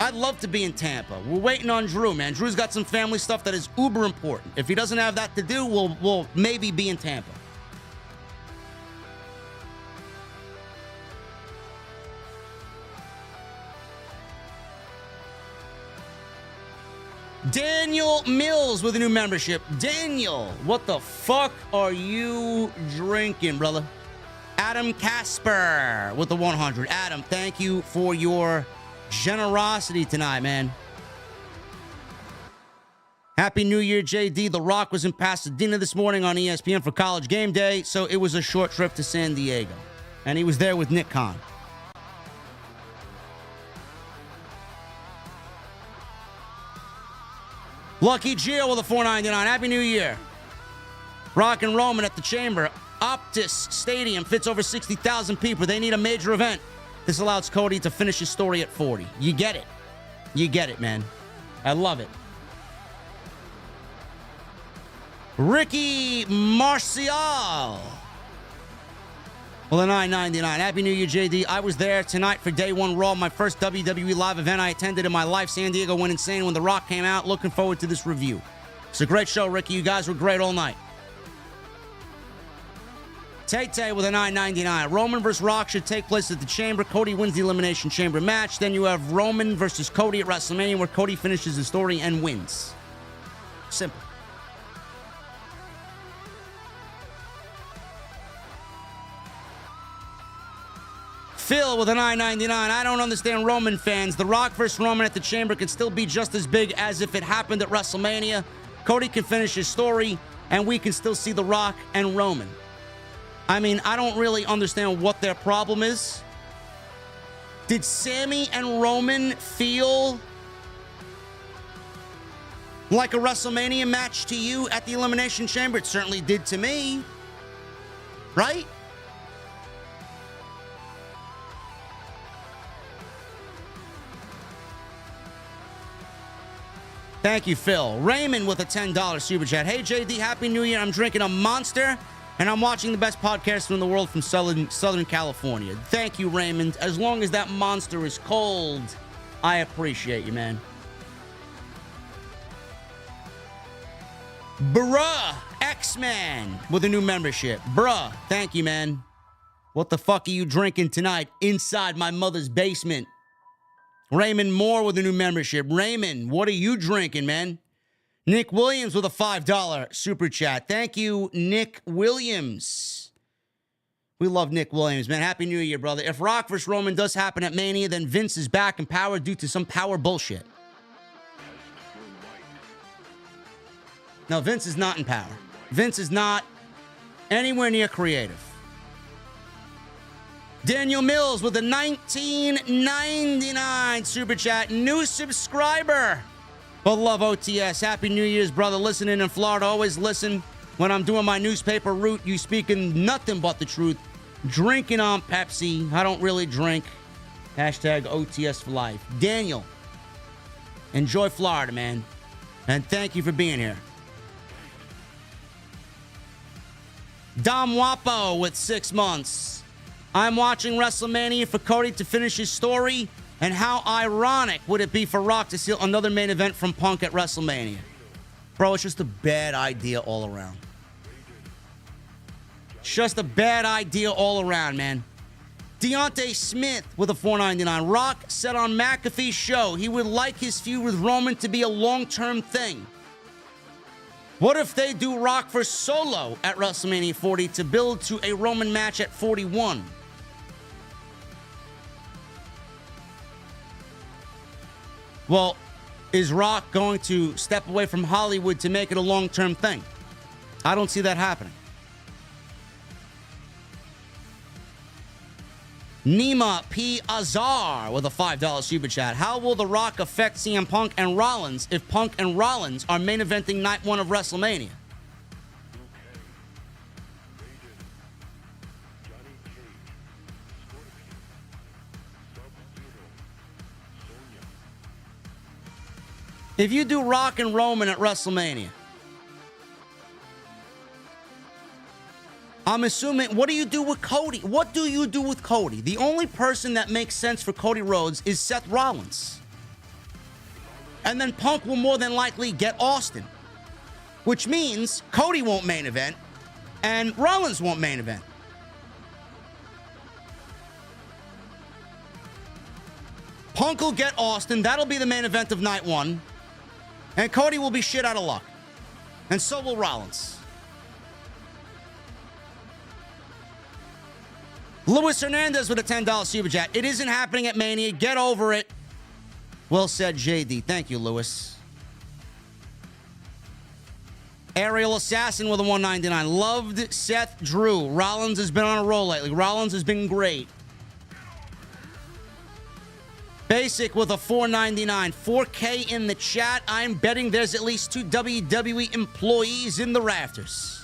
I'd love to be in Tampa. We're waiting on Drew, man. Drew's got some family stuff that is uber important. If he doesn't have that to do, we'll maybe be in Tampa. Daniel Mills with a new membership. Daniel, what the fuck are you drinking, brother? Adam Casper with the 100. Adam, thank you for your generosity tonight, man. Happy New Year, JD. The Rock was in Pasadena this morning on ESPN for College Game Day, so it was a short trip to San Diego. And he was there with Nick Khan. Lucky Gio with a $4.99. Happy New Year. Rock and Roman at the Chamber. Optus Stadium fits over 60,000 people. They need a major event. This allows Cody to finish his story at 40. You get it. You get it, man. I love it. Ricky Marcial. Well, a $9.99. Happy New Year, JD. I was there tonight for Day 1 Raw, my first WWE live event I attended in my life. San Diego went insane when The Rock came out. Looking forward to this review. It's a great show, Ricky. You guys were great all night. Tay-Tay with a $9.99. Roman vs. Rock should take place at the Chamber. Cody wins the Elimination Chamber match. Then you have Roman versus Cody at WrestleMania, where Cody finishes his story and wins. Simple. Phil with a $9.99. I don't understand Roman fans. The Rock versus Roman at the Chamber can still be just as big as if it happened at WrestleMania. Cody can finish his story, and we can still see The Rock and Roman. I mean, I don't really understand what their problem is. Did Sami and Roman feel like a WrestleMania match to you at the Elimination Chamber? It certainly did to me. Right? Thank you, Phil. Raymond with a $10 super chat. Hey, JD, Happy New Year. I'm drinking a Monster, and I'm watching the best podcast in the world from Southern California. Thank you, Raymond. As long as that Monster is cold, I appreciate you, man. Bruh, X-Man with a new membership. Bruh, thank you, man. What the fuck are you drinking tonight inside my mother's basement? Raymond Moore with a new membership. Raymond, what are you drinking, man? Nick Williams with a $5 super chat. Thank you, Nick Williams. We love Nick Williams, man. Happy New Year, brother. If Rock vs. Roman does happen at Mania, then Vince is back in power due to some power bullshit. No, Vince is not in power. Vince is not anywhere near creative. Daniel Mills with a $19.99 super chat. New subscriber. But love OTS. Happy New Year's, brother. Listening in Florida. Always listen when I'm doing my newspaper route. You speaking nothing but the truth. Drinking on Pepsi. I don't really drink. Hashtag OTS for life. Daniel, enjoy Florida, man. And thank you for being here. Dom Wapo with 6 months. I'm watching WrestleMania for Cody to finish his story, and how ironic would it be for Rock to steal another main event from Punk at WrestleMania? Bro, it's just a bad idea all around. It's just a bad idea all around, man. Deontay Smith with a $4.99. Rock said on McAfee's show he would like his feud with Roman to be a long-term thing. What if they do Rock for Solo at WrestleMania 40 to build to a Roman match at 41? Well, is Rock going to step away from Hollywood to make it a long-term thing? I don't see that happening. Nima P. Azar with a $5 super chat. How will The Rock affect CM Punk and Rollins if Punk and Rollins are main eventing night 1 of WrestleMania? If you do Rock and Roman at WrestleMania, I'm assuming, what do you do with Cody? What do you do with Cody? The only person that makes sense for Cody Rhodes is Seth Rollins. And then Punk will more than likely get Austin, which means Cody won't main event and Rollins won't main event. Punk will get Austin. That'll be the main event of night 1. And Cody will be shit out of luck. And so will Rollins. Luis Hernandez with a $10 super chat. It isn't happening at Mania. Get over it. Well said, JD. Thank you, Luis. Aerial Assassin with a $1.99. Loved Seth Drew. Rollins has been on a roll lately. Rollins has been great. Basic with a $4.99. 4K in the chat. I'm betting there's at least 2 WWE employees in the rafters.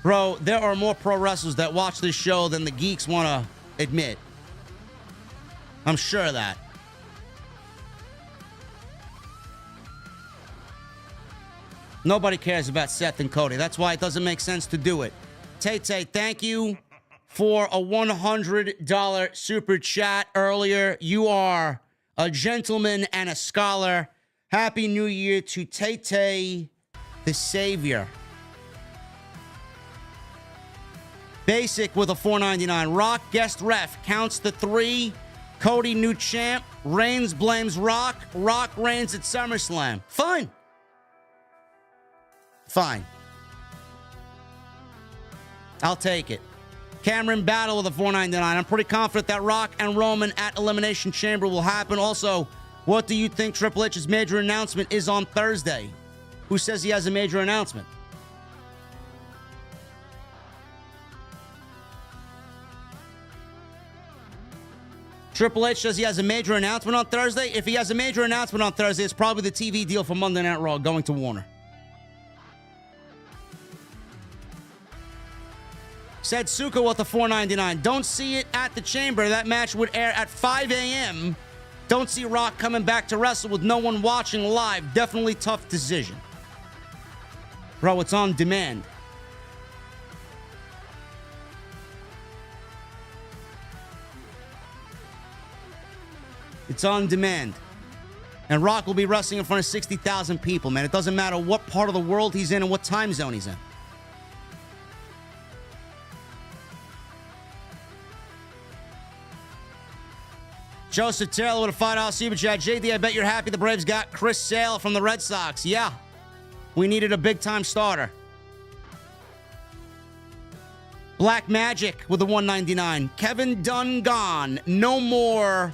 Bro, there are more pro wrestlers that watch this show than the geeks want to admit. I'm sure of that. Nobody cares about Seth and Cody. That's why it doesn't make sense to do it. Tay-Tay, thank you for a $100 super chat earlier. You are a gentleman and a scholar. Happy New Year to Tay-Tay, the savior. Basic with a $4.99. Rock guest ref counts the 3. Cody new champ. Reigns blames Rock. Rock reigns at SummerSlam. Fine. Fine. I'll take it. Cameron Battle with a $4.99. I'm pretty confident that Rock and Roman at Elimination Chamber will happen. Also, what do you think Triple H's major announcement is on Thursday? Who says he has a major announcement? Triple H says he has a major announcement on Thursday. If he has a major announcement on Thursday, it's probably the TV deal for Monday Night Raw going to Warner. Said Suka with a $4.99. Don't see it at the Chamber. That match would air at 5 a.m. Don't see Rock coming back to wrestle with no one watching live. Definitely tough decision. Bro, it's on demand. It's on demand. And Rock will be wrestling in front of 60,000 people, man. It doesn't matter what part of the world he's in and what time zone he's in. Joseph Taylor with a $5 super chat. JD, I bet you're happy the Braves got Chris Sale from the Red Sox. Yeah. We needed a big-time starter. Black Magic with a $1.99. Kevin Dunn gone. No more.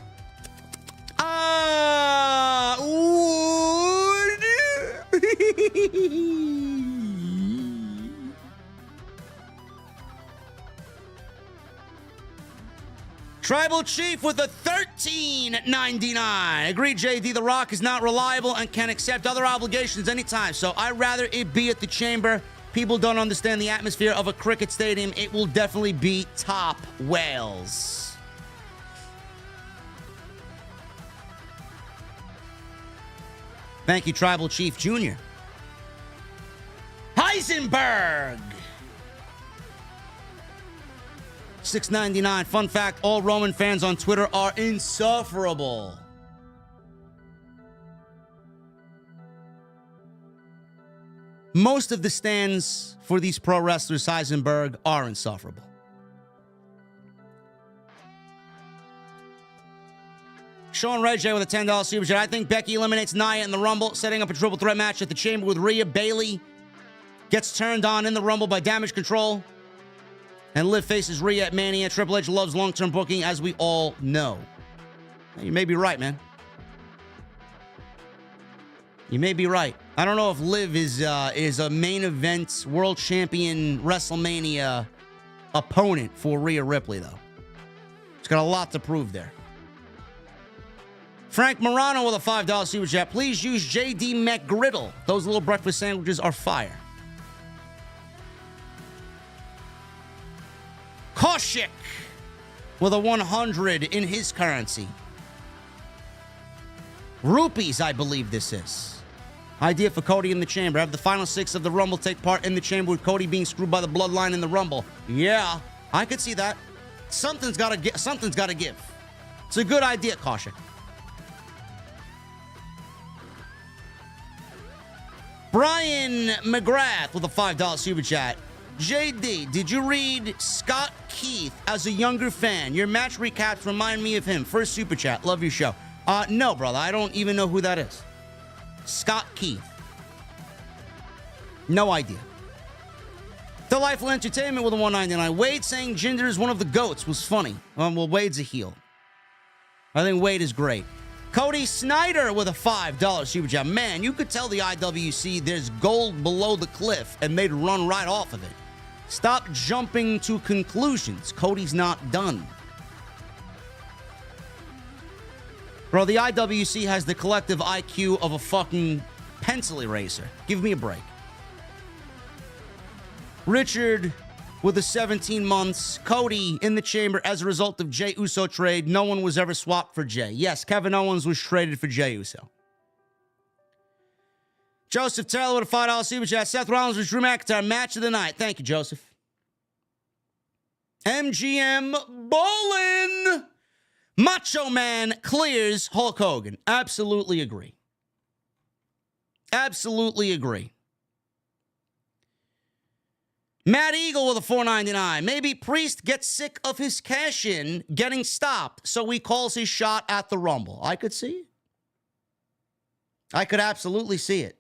Tribal Chief with a $13.99. Agreed, JD. The Rock is not reliable and can accept other obligations anytime. So I'd rather it be at the Chamber. People don't understand the atmosphere of a cricket stadium. It will definitely be top Wales. Thank you, Tribal Chief Jr. Heisenberg. $6.99. Fun fact, all Roman fans on Twitter are insufferable. Most of the stands for these pro wrestlers, Heisenberg, are insufferable. Sean Ray J with a $10 super chat. I think Becky eliminates Nia in the Rumble, setting up a triple threat match at the Chamber with Rhea. Bayley gets turned on in the Rumble by Damage Control. And Liv faces Rhea at Mania. Triple H loves long-term booking, as we all know. You may be right, man. You may be right. I don't know if Liv is a main event world champion WrestleMania opponent for Rhea Ripley, though. She's got a lot to prove there. Frank Morano with a $5 super chat. Please use JD McGriddle. Those little breakfast sandwiches are fire. Koshik with a 100 in his currency. Rupees, I believe this is. Idea for Cody in the Chamber. Have the final 6 of the Rumble take part in the Chamber with Cody being screwed by the Bloodline in the Rumble. Yeah, I could see that. Something's got to give. Something's got to give. It's a good idea, Koshik. Brian McGrath with a $5 super chat. JD, did you read Scott Keith as a younger fan? Your match recaps remind me of him. First super chat. Love your show. No, brother. I don't even know who that is. Scott Keith. No idea. Delightful Entertainment with a $1.99. Wade saying Jinder is one of the GOATs was funny. Well, Wade's a heel. I think Wade is great. Cody Snyder with a $5 super chat. Man, you could tell the IWC there's gold below the cliff and they'd run right off of it. Stop jumping to conclusions. Cody's not done. Bro, the IWC has the collective IQ of a fucking pencil eraser. Give me a break. Richard with the 17 months. Cody in the Chamber as a result of Jey Uso trade. No one was ever swapped for Jey. Yes, Kevin Owens was traded for Jey Uso. Joseph Taylor with a $5 super chat. Seth Rollins with Drew McIntyre. Match of the night. Thank you, Joseph. MGM Bowling. Macho Man clears Hulk Hogan. Absolutely agree. Absolutely agree. Matt Eagle with a $4.99. Maybe Priest gets sick of his cash-in getting stopped, so he calls his shot at the Rumble. I could see it. I could absolutely see it.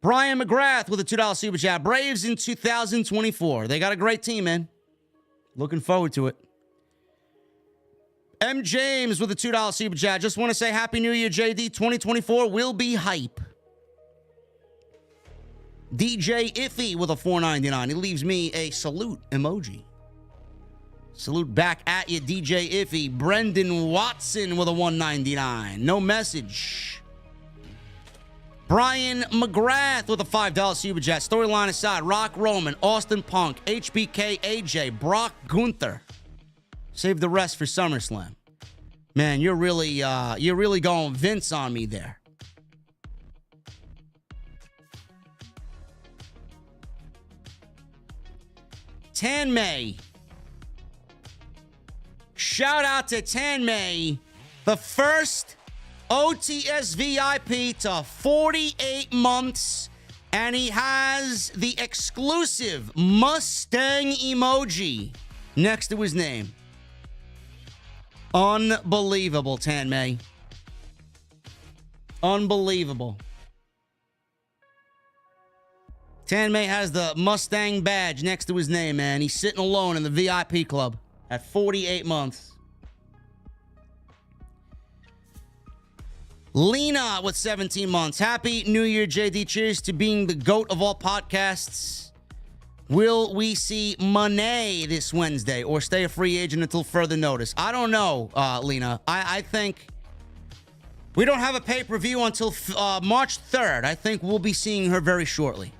Brian McGrath with a $2 super chat. Braves in 2024. They got a great team, man. Looking forward to it. M. James with a $2 super chat. Just want to say Happy New Year, JD. 2024 will be hype. DJ Iffy with a $4.99. He leaves me a salute emoji. Salute back at you, DJ Iffy. Brendan Watson with a $1.99. No message. Brian McGrath with a $5 super chat. Storyline aside, Rock Roman, Austin Punk, HBK AJ, Brock Gunther. Save the rest for SummerSlam. Man, you're really going Vince on me there. Tan May. Shout out to Tan May, the first OTS VIP to 48 months, and he has the exclusive Mustang emoji next to his name. Unbelievable, Tan May. Unbelievable. Tan May has the Mustang badge next to his name, man. He's sitting alone in the VIP club at 48 months. Lena with 17 months. Happy New Year, JD. Cheers to being the GOAT of all podcasts. Will we see Monet this Wednesday or stay a free agent until further notice? I don't know, Lena. I think we don't have a pay-per-view until March 3rd. I think we'll be seeing her very shortly.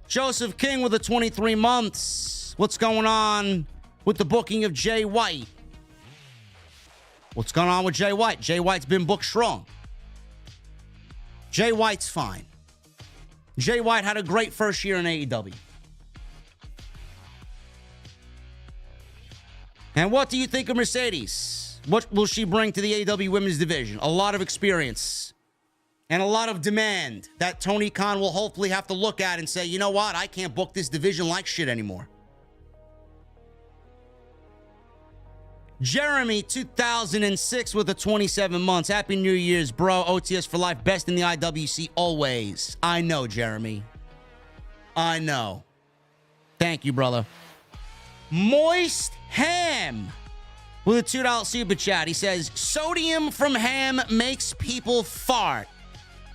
Joseph King with the 23 months. What's going on with the booking of Jay White? What's going on with Jay White? Jay White's been booked strong. Jay White's fine. Jay White had a great first year in AEW. And what do you think of Mercedes? What will she bring to the AEW women's division? A lot of experience and a lot of demand that Tony Khan will hopefully have to look at and say, you know what? I can't book this division like shit anymore. Jeremy, 2006 with the 27 months. Happy New Year's, bro. OTS for life. Best in the IWC always. I know, Jeremy. I know. Thank you, brother. Moist Ham with a $2 super chat. He says, sodium from ham makes people fart.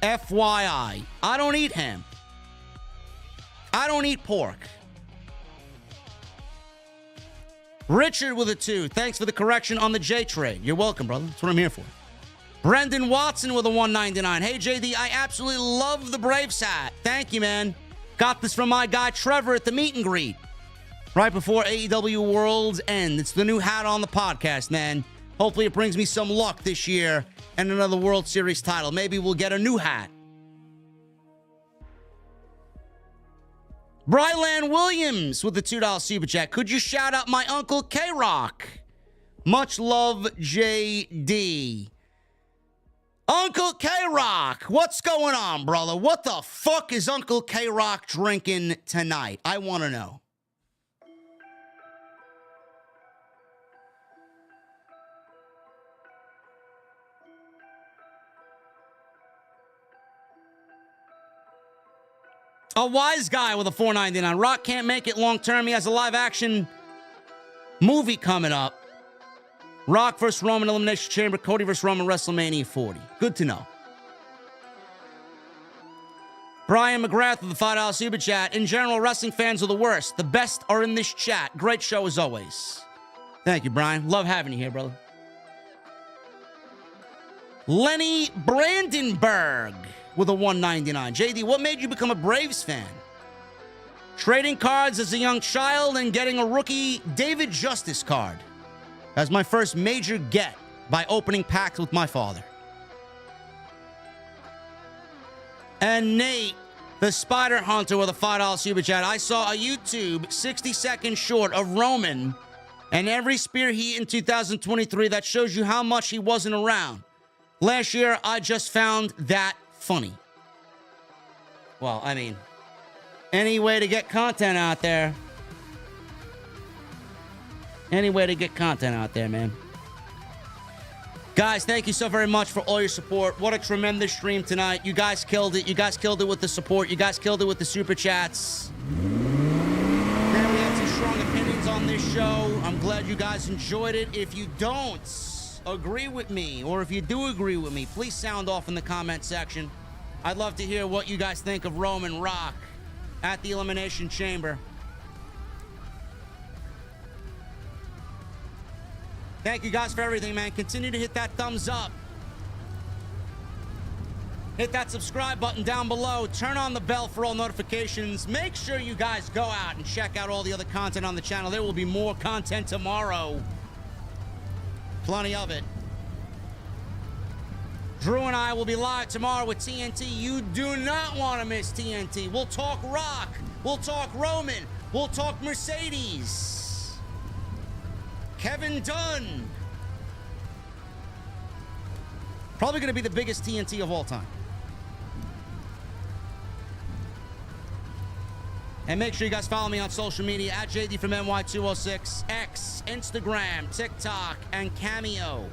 FYI. I don't eat ham. I don't eat pork. Richard with a 2. Thanks for the correction on the J trade. You're welcome, brother. That's what I'm here for. Brendan Watson with a $1.99. Hey, JD, I absolutely love the Braves hat. Thank you, man. Got this from my guy Trevor at the meet and greet right before AEW World's End. It's the new hat on the podcast, man. Hopefully it brings me some luck this year and another World Series title. Maybe we'll get a new hat. Brylan Williams with the $2 super chat. Could you shout out my Uncle K-Rock? Much love, JD. Uncle K-Rock, what's going on, brother? What the fuck is Uncle K-Rock drinking tonight? I want to know. A wise guy with a $4.99. Rock can't make it long term. He has a live action movie coming up. Rock versus Roman Elimination Chamber. Cody versus Roman WrestleMania 40. Good to know. Brian McGrath with the $5 super chat. In general, wrestling fans are the worst. The best are in this chat. Great show as always. Thank you, Brian. Love having you here, brother. Lenny Brandenburg with a $1.99. JD, what made you become a Braves fan? Trading cards as a young child and getting a rookie David Justice card as my first major get by opening packs with my father. And Nate, the Spider Hunter with a $5 super chat. I saw a YouTube 60-second short of Roman and every spear he hit in 2023 that shows you how much he wasn't around. Last year, I just found that funny. Well, I mean, any way to get content out there. Any way to get content out there, man. Guys, thank you so very much for all your support. What a tremendous stream tonight. You guys killed it. You guys killed it with the support. You guys killed it with the super chats. Man, we had some strong opinions on this show. I'm glad you guys enjoyed it. If you don't agree with me, or if you do agree with me, please sound off in the comment section. I'd love to hear what you guys think of Roman Rock at the Elimination Chamber. Thank you guys for everything, man. Continue to hit that thumbs up. Hit that subscribe button down below. Turn on the bell for all notifications. Make sure you guys go out and check out all the other content on the channel. There will be more content tomorrow. Plenty of it. Drew and I will be live tomorrow with TNT. You do not want to miss TNT. We'll talk Rock. We'll talk Roman. We'll talk Mercedes. Kevin Dunn. Probably going to be the biggest TNT of all time. And make sure you guys follow me on social media at JDfromNY206, X, Instagram, TikTok, and Cameo.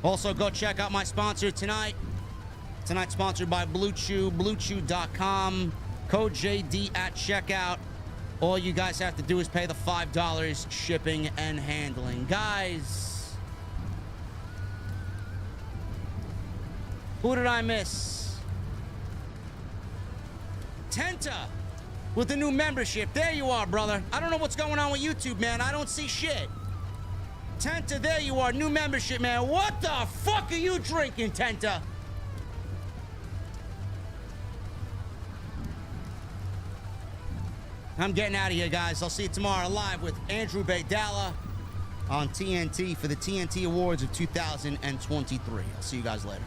Also, go check out my sponsor tonight. Tonight's sponsored by Blue Chew, BlueChew.com. Code JD at checkout. All you guys have to do is pay the $5 shipping and handling. Guys, who did I miss? Tenta. With the new membership. There you are, brother. I don't know what's going on with YouTube, man. I don't see shit. Tenta, there you are. New membership, man. What the fuck are you drinking, Tenta? I'm getting out of here, guys. I'll see you tomorrow live with Andrew Baydala on TNT for the TNT Awards of 2023. I'll see you guys later.